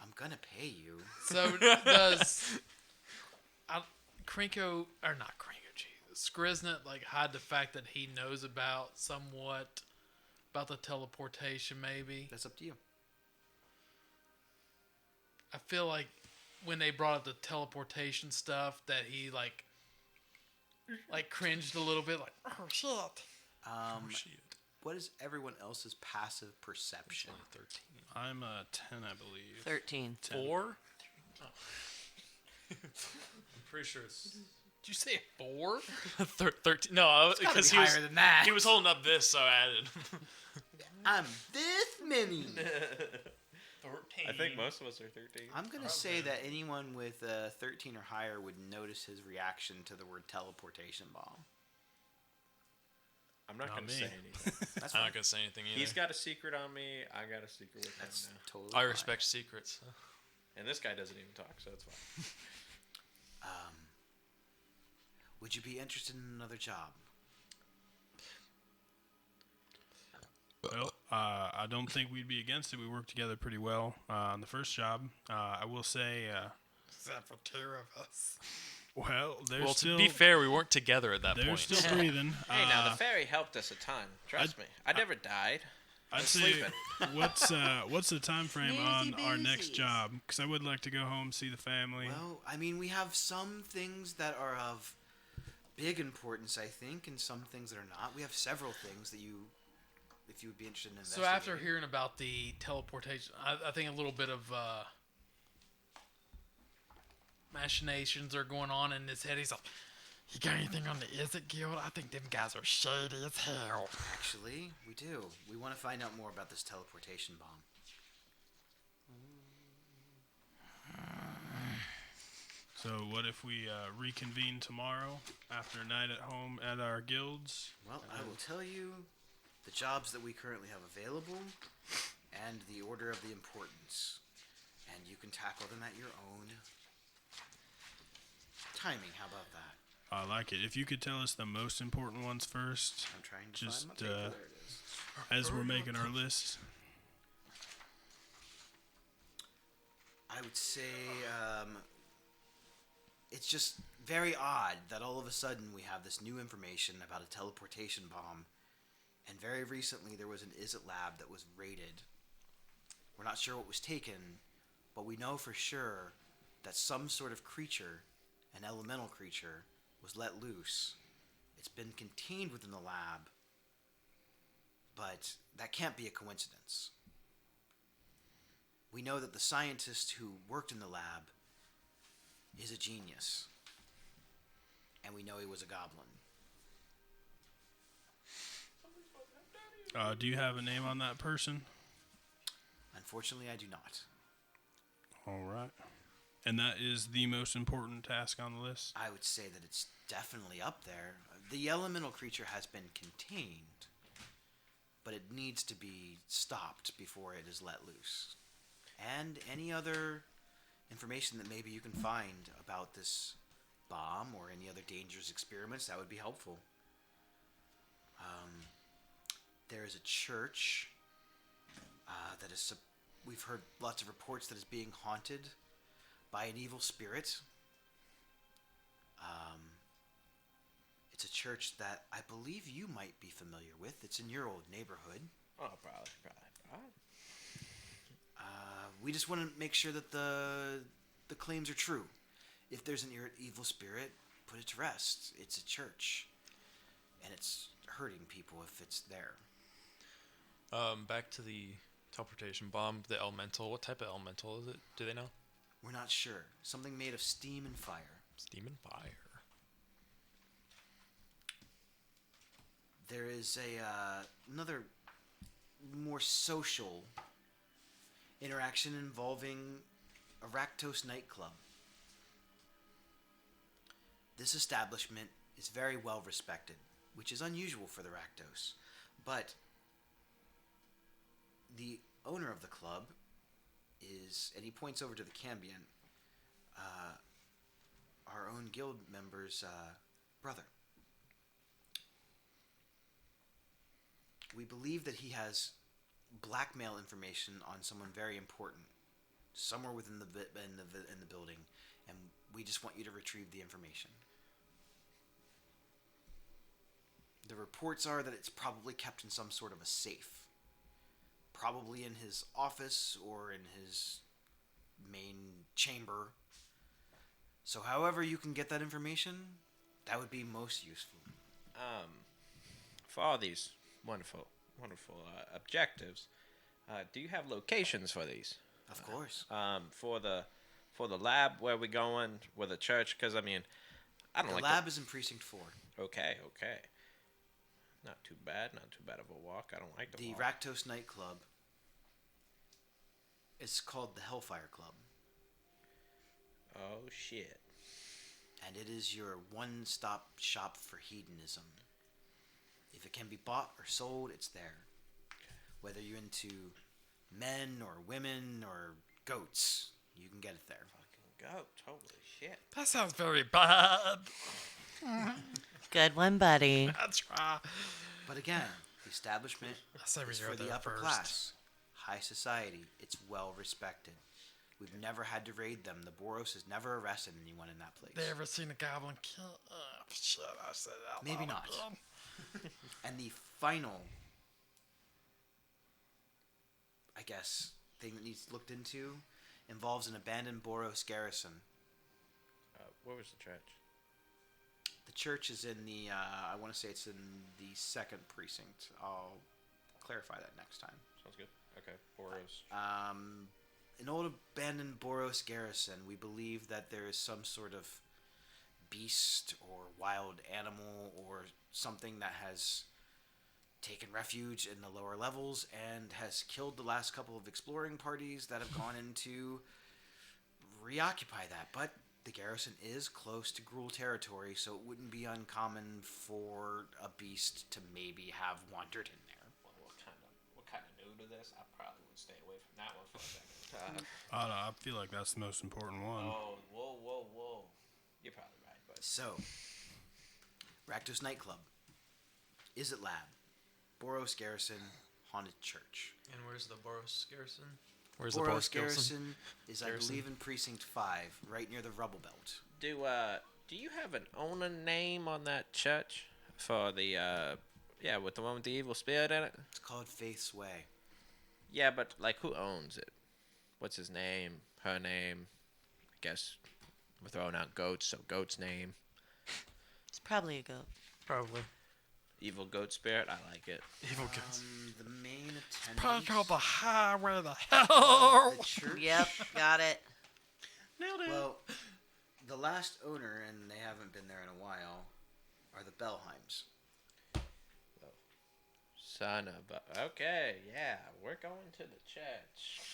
I'm gonna pay you. So does Krinko, or not Krinko, Jesus, Skriznet, like, hide the fact that he knows about somewhat about the teleportation, maybe? That's up to you. I feel like when they brought up the teleportation stuff, that he like cringed a little bit, like, oh shit. What is everyone else's passive perception? 13. I'm a 10, I believe. 13. 4? I'm pretty sure it's Did you say 4? 13. No, It's gotta because be higher than that. he was holding up this, so I added. I'm this many. 13. I think most of us are 13. I'm gonna say that anyone with 13 or higher would notice his reaction to the word teleportation bomb. I'm not Not going to me. say anything. That's I'm fine. not gonna say anything either. He's got a secret on me. I got a secret with That's him now. totally. I fine. respect secrets. And this guy doesn't even talk, so it's fine. Would you be interested in another job? Well, I don't think we'd be against it. We worked together pretty well on the first job. I will say, Except for 2 of us. well, there's Well, still to be fair, we weren't together at that they're point. still breathing. Hey, now the fairy helped us a ton. Trust me. I never died. I'd was say sleeping. what's the time frame on our next Snoozy job? Because I would like to go home, see the family. Well, I mean, we have some things that are of big importance, I think, and some things that are not. We have several things that you, if you would be interested in So investigating. after hearing about the teleportation, I think a little bit of machinations are going on in his head. He's like, you got anything on the Izzet Guild? I think them guys are shady as hell. Actually, we do. We want to find out more about this teleportation bomb. So what if we reconvene tomorrow after a night at home at our guilds? Well, I will tell you the jobs that we currently have available and the order of the importance. And you can tackle them at your own timing. How about that? I like it. If you could tell us the most important ones first, I'm trying to just find my paper. There it is. as we're making our list. I would say it's just very odd that all of a sudden we have this new information about a teleportation bomb, and very recently there was an Izzet lab that was raided. We're not sure what was taken, but we know for sure that some sort of creature, an elemental creature, was let loose. It's been contained within the lab, but that can't be a coincidence. We know that the scientist who worked in the lab is a genius, and we know he was a goblin. Do you have a name on that person? Unfortunately, I do not. All right. And that is the most important task on the list? I would say that it's definitely up there. The elemental creature has been contained, but it needs to be stopped before it is let loose. And any other information that maybe you can find about this bomb or any other dangerous experiments, that would be helpful. There is a church that is... We've heard lots of reports that is being haunted by an evil spirit. It's a church that I believe you might be familiar with. It's in your old neighborhood. Oh, probably. We just want to make sure that the claims are true. If there's an evil spirit, put it to rest. It's a church, and it's hurting people if it's there. Back to the teleportation bomb, the elemental. What type of elemental is it? Do they know? We're not sure. Something made of steam and fire. Steam and fire. There is another more social interaction involving a Raktos nightclub. This establishment is very well respected, which is unusual for the Raktos. But the owner of the club is, and he points over to the Cambion, our own guild member's brother. We believe that he has blackmail information on someone very important, somewhere within the building, and we just want you to retrieve the information. The reports are that it's probably kept in some sort of a safe, probably in his office or in his main chamber. So, however you can get that information, that would be most useful. For all these wonderful objectives, do you have locations for these? Of course. For the lab where we going, with the church, because I mean, I don't the like lab is in precinct 4. Okay. Not too bad of a walk. I don't like the walk. The Raktos nightclub is called the Hellfire Club. Oh shit. And it is your one-stop shop for hedonism. If it can be bought or sold, it's there. Whether you're into men or women or goats, you can get it there. Fucking goat. Holy shit. That sounds very bad. Good one, buddy. That's right. But again, the establishment say we is go for the there upper first. class, high society. It's well respected. We've never had to raid them. The Boros has never arrested anyone in that place. They ever seen a goblin kill? Oh, shit, I said that. Maybe not. And the final, I guess, thing that needs looked into involves an abandoned Boros garrison. Where was the church? The church is in the, I want to say it's in the 2nd precinct. I'll clarify that next time. Sounds good. Okay. Boros. An old abandoned Boros garrison. We believe that there is some sort of beast or wild animal or something that has taken refuge in the lower levels and has killed the last couple of exploring parties that have gone in to reoccupy that. But the garrison is close to Gruul territory, so it wouldn't be uncommon for a beast to maybe have wandered in there. Well, what kind of new to this? I probably would stay away from that one for a second. I feel like that's the most important one. Oh, whoa. You're probably right. So, Rakdos Nightclub, Izzet Lab, Boros Garrison, Haunted Church. And where's the Boros Garrison? Where's the Boros Boros Garrison? Garrison is, I believe, in Precinct 5, right near the Rubble Belt. Do you have an owner name on that church for the with the one with the evil spirit in it? It's called Faith's Way. Yeah, but like who owns it? What's his name? Her name? I guess we're throwing out goats, so goat's name. It's probably a goat. Probably. Evil goat spirit. I like it. Evil ghost. The main attendant. Probably called the highway to hell. The church. Yep, got it. Nailed it. Well, the last owner, and they haven't been there in a while, are the Bellheims. Son of a... Okay, yeah, we're going to the church.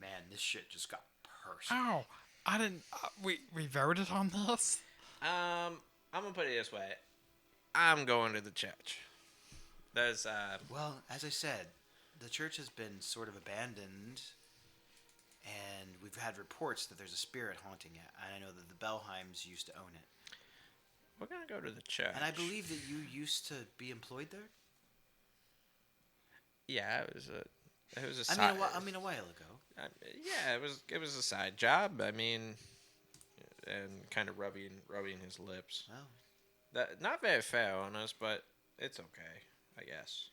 Man, this shit just got personal. Ow. I didn't. We voted on this? I'm gonna put it this way. I'm going to the church. There's Well, as I said, the church has been sort of abandoned, and we've had reports that there's a spirit haunting it. And I know that the Bellheims used to own it. we're gonna go to the church. And I believe that you used to be employed there. Yeah, it was a I side. mean, a while ago. Yeah, it was a side job. I mean, and kind of rubbing his lips. Well, That not very fair on us, but it's okay. I guess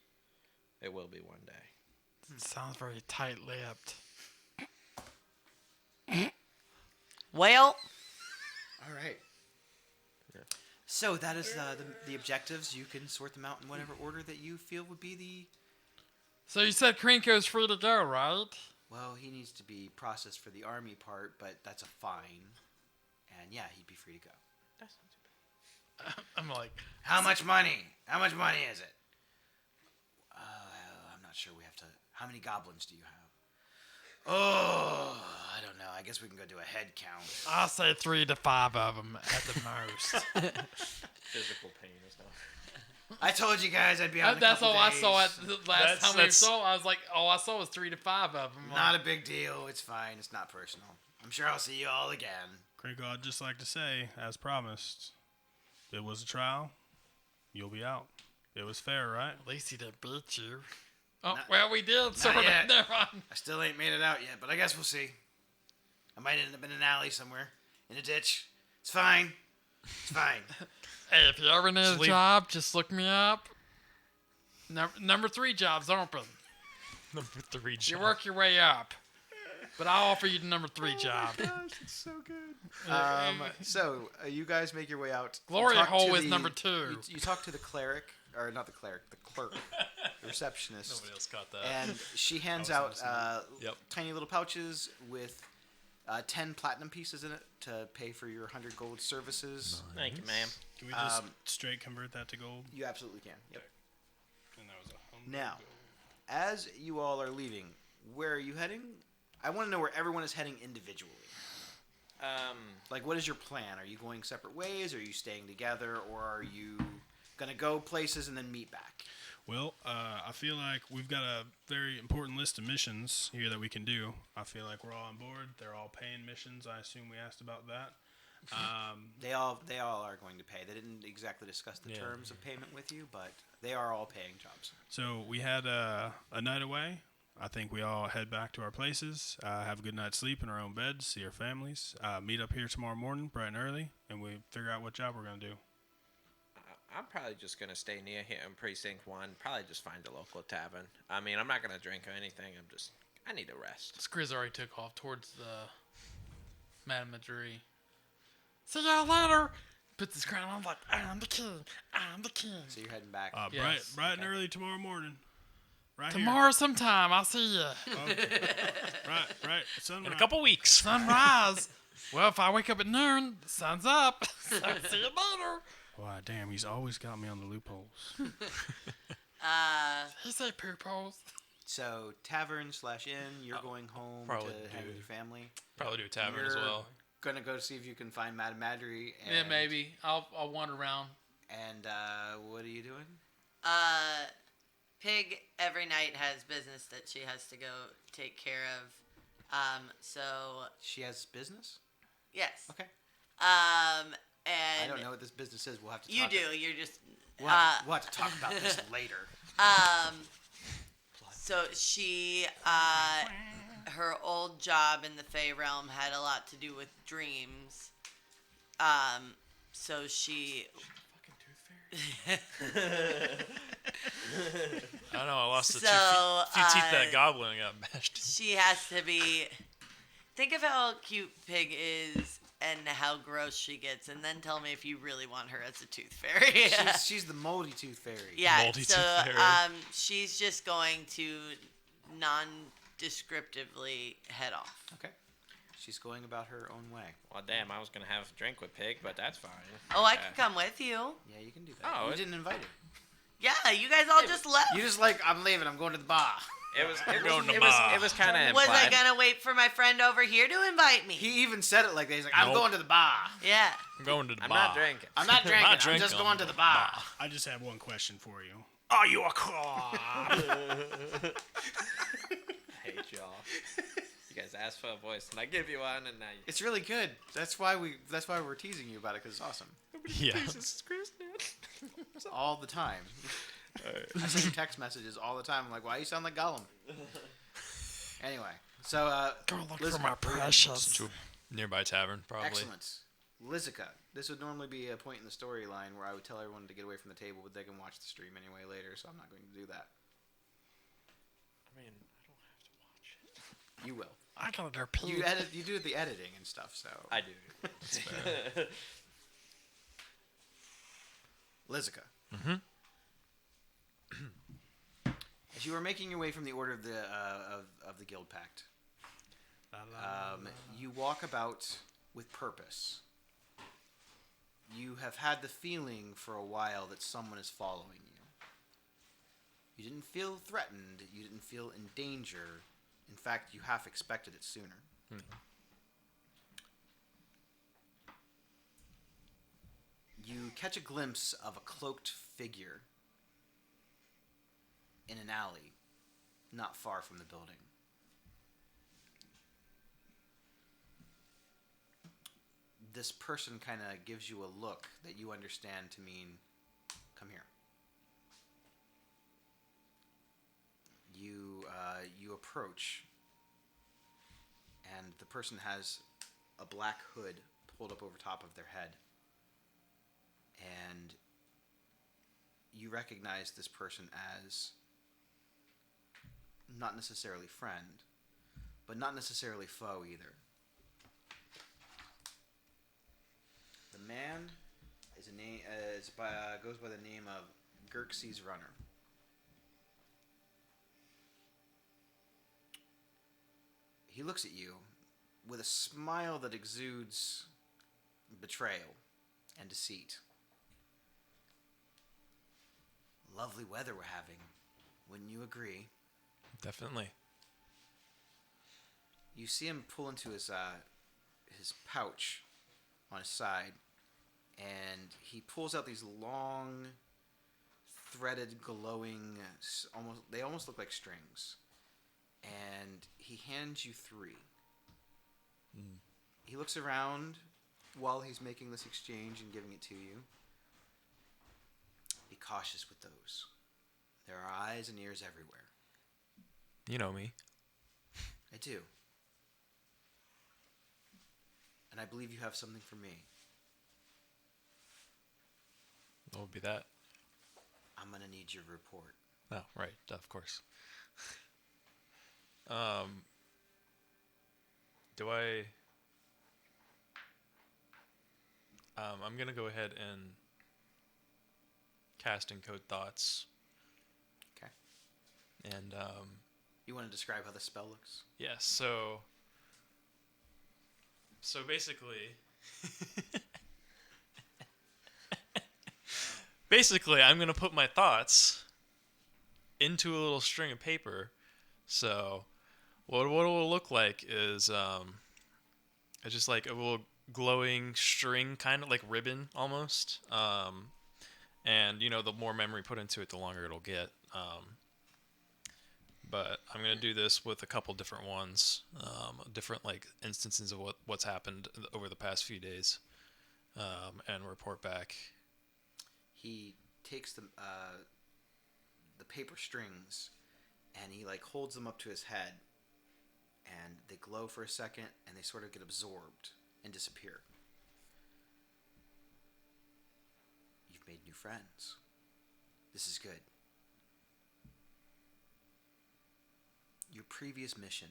it will be one day. Sounds very tight-lipped. Well, all right. So that is the objectives. You can sort them out in whatever order that you feel would be the... So you said Krinko's free to go, right? Well, he needs to be processed for the army part, but that's a fine. And yeah, he'd be free to go. That's not too bad. I'm like, How much money? How much money is it? I'm not sure. We have to... How many goblins do you have? Oh, I don't know. I guess we can go do a head count. I'll say 3 to 5 of them at the most. Physical pain is not. I told you guys I'd be on. That's all all I saw at the last time we that's- saw. I was like, all I saw was 3 to 5 of them. Not a big deal. It's fine. It's not personal. I'm sure I'll see you all again. Crinkle, I'd just like to say, as promised, it was a trial. You'll be out. It was fair, right? At least he didn't beat you. Oh, Not- well, we did. Sort of. yet. Never mind. I still ain't made it out yet, but I guess we'll see. I might end up in an alley somewhere, in a ditch. It's fine. It's fine. Hey, if you ever need a Sleep. job, just look me up. Number 3 job's open. Number 3 You job. work your way up. But I'll offer you the number 3 job. Gosh, it's so good. So you guys make your way out. You Glory talk hole to is the- number 2. You talk to the cleric, or not the cleric, the clerk, the receptionist. Nobody else got that. And she hands I out was listening. Yep. tiny little pouches with 10 platinum pieces in it to pay for your 100 gold services. Thank you, ma'am. Can we just straight convert that to gold? You absolutely can. Yep. And that was 100 Now, gold. as you all are leaving, where are you heading? I want to know where everyone is heading individually. Like, what is your plan? Are you going separate ways? Are you staying together? Or are you going to go places and then meet back? Well, I feel like we've got a very important list of missions here that we can do. I feel like we're all on board. They're all paying missions. I assume we asked about that. They all are going to pay. They didn't exactly discuss the Yeah. terms of payment with you, but they are all paying jobs. So we had a night away. I think we all head back to our places, have a good night's sleep in our own beds, see our families, meet up here tomorrow morning bright and early, and we figure out what job we're going to do. I'm probably just gonna stay near here in Precinct 1. Probably just find a local tavern. I mean, I'm not gonna drink or anything. I need a rest. Skriz already took off towards the Madame Madrie. See y'all later. Puts his crown on like, I'm the king. I'm the king. So you're heading back. Yes. Bright and early tomorrow morning. Right Tomorrow sometime, I'll see you. here. Okay. right. Sunrise. In a couple weeks. Sunrise. Well, if I wake up at noon, the sun's up. So see you later. Wow, damn, he's always got me on the loopholes. He said poop holes. So tavern/inn, you're going home to probably hang do. with your family. Probably do a tavern as You're well. Gonna go see if you can find Madame Madry. And, Yeah, maybe. I'll wander around. And what are you doing? Pig every night has business that she has to go take care of. So She has business. yes. Okay. And I don't know what this business is. We'll have to. You talk do. You're just. We'll have to talk about this later. So she, her old job in the Fey realm had a lot to do with dreams. So she. I don't know. I lost a So, few teeth that goblin got bashed. She has to be. Think of how cute Pig is and how gross she gets, and then tell me if you really want her as a tooth fairy. She's the moldy tooth fairy. Yeah. Moldy so tooth fairy. she's just going to non-descriptively head off. Okay. She's going about her own way. Well, damn, I was going to have a drink with Pig, but that's fine. Oh, I can come with you. Yeah, you can do that. Oh, You didn't invite her. Yeah, you guys all just left. You just like, I'm leaving. I'm going to the bar. It was going to it bar. was kind of Was implied. I gonna wait for my friend over here to invite me? He even said it like that. He's like, I'm Nope. going to the bar. Yeah. I'm going to the I'm bar. not drinking. I'm not drinking. I'm drinking. just going to the bar. I just have one question for you. Are you a cop? I hate y'all. You guys asked for a voice, and I give you one, and now you... It's really good. That's why we're teasing you about it, because it's awesome. Yeah. All the time. I send you text messages all the time. I'm like, why you sound like Gollum? Anyway, so Go look Liz- for my precious. To a nearby tavern, probably. excellent. Lizica. This would normally be a point in the storyline where I would tell everyone to get away from the table, but they can watch the stream anyway later, so I'm not going to do that. I mean, I don't have to watch it. You will. I gotta go pee. You do the editing and stuff, so. I do. Lizica. Mm-hmm. As you are making your way from the order of the Guildpact, you walk about with purpose. You have had the feeling for a while that someone is following you. You didn't feel threatened. You didn't feel in danger. In fact, you half expected it sooner. You catch a glimpse of a cloaked figure in an alley not far from the building. This person kind of gives you a look that you understand to mean, come here. You approach, and the person has a black hood pulled up over top of their head. And you recognize this person as not necessarily friend, but not necessarily foe either. The man goes by the name of Xerxes Runner. He looks at you with a smile that exudes betrayal and deceit. Lovely weather we're having. Wouldn't you agree? Definitely. You see him pull into his pouch on his side, and he pulls out these long, threaded, glowing, they almost look like strings. And he hands you 3. He looks around while he's making this exchange and giving it to you. Be cautious with those. There are eyes and ears everywhere. You know me. I do. And I believe you have something for me. What would be that? I'm going to need your report. Oh, right. Of course. Do I... I'm going to go ahead and cast Encode Thoughts. Okay. And, You want to describe how the spell looks? yeah, so basically... Basically, I'm going to put my thoughts into a little string of paper. So what it will look like is it's just like a little glowing string, kind of like ribbon almost. And, you know, the more memory put into it, the longer it'll get. But I'm going to do this with a couple different ones, different like instances of what's happened over the past few days. and report back. He takes the paper strings and he like holds them up to his head, and they glow for a second and they sort of get absorbed and disappear. You've made new friends. This is good. Your previous mission,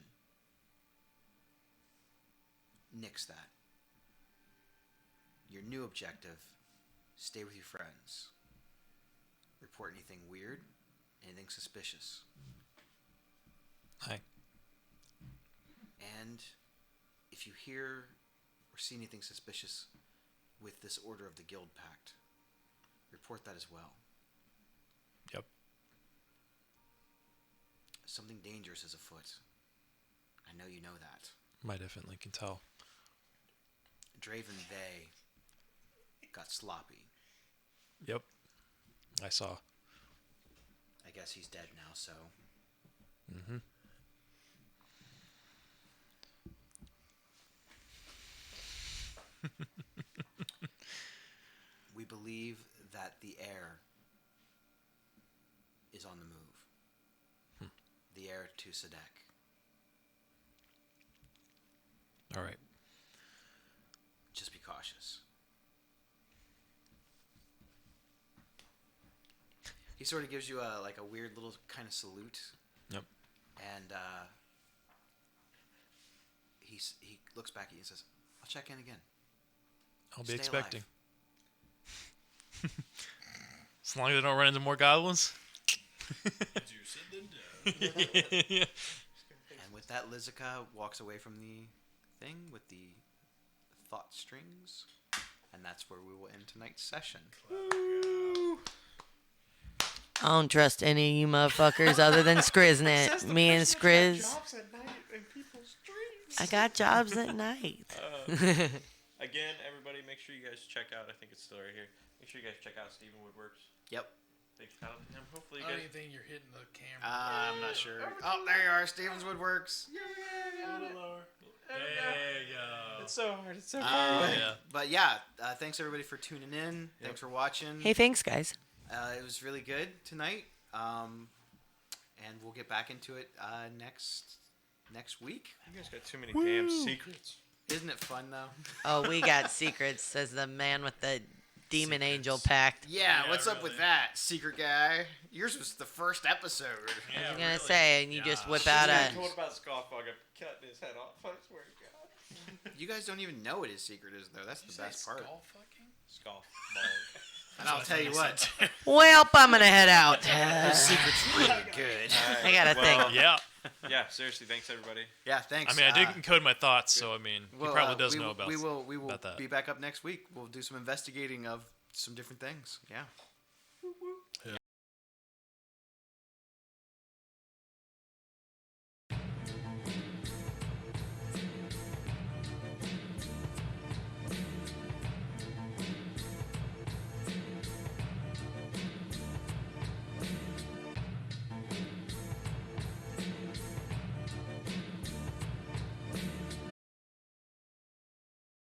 nix that. Your new objective, stay with your friends. Report anything weird, anything suspicious. Hi. And if you hear or see anything suspicious with this order of the Guildpact, report that as well. Yep. Something dangerous is afoot. I know you know that. I definitely can tell. Draven Bay got sloppy. Yep. I saw. I guess he's dead now, so... Mm-hmm. We believe that the heir is on the move. The heir to Sadek. All right. Just be cautious. He sort of gives you a weird little kind of salute. Yep. And he looks back at you and says, "I'll check in again. I'll be Stay expecting." As long as I don't run into more goblins. And with that, Lizica walks away from the thing with the thought strings. And that's where we will end tonight's session. I don't trust any of you motherfuckers other than Skriznet. Me and Skriz. I got jobs at night. Again, everybody, make sure you guys check out. I think it's still right here. Make sure you guys check out Steven Woodworks. Yep. Big shout out to him. Hopefully, you I don't guys. even think you're hitting the camera. I'm not sure. Oh, there you are. Stevens Woodworks. A little lower. There you go. It's so hard. It's so far away. But yeah, thanks everybody for tuning in. Thanks for watching. Hey, thanks, guys. It was really good tonight. And we'll get back into it next week. You guys got too many damn secrets. Isn't it fun though? Oh, we got secrets, says the man with the demon angel pact. Yeah, what's up with that, secret guy? Yours was the first episode. I was gonna say, and you just whip out a. What about Scoffog? I'm cutting his head off. I swear to God. You guys don't even know what his secret is, though. That's the best part. Scoffog. And I'll tell you what, Well, I'm gonna head out. his secret's really good. I got a thing. Yeah. Yeah, seriously, thanks everybody. Yeah, thanks. I mean, I did encode my thoughts, so I mean, he well, probably does we know will, about we will about that. be back up next week. We'll do some investigating of some different things. Yeah.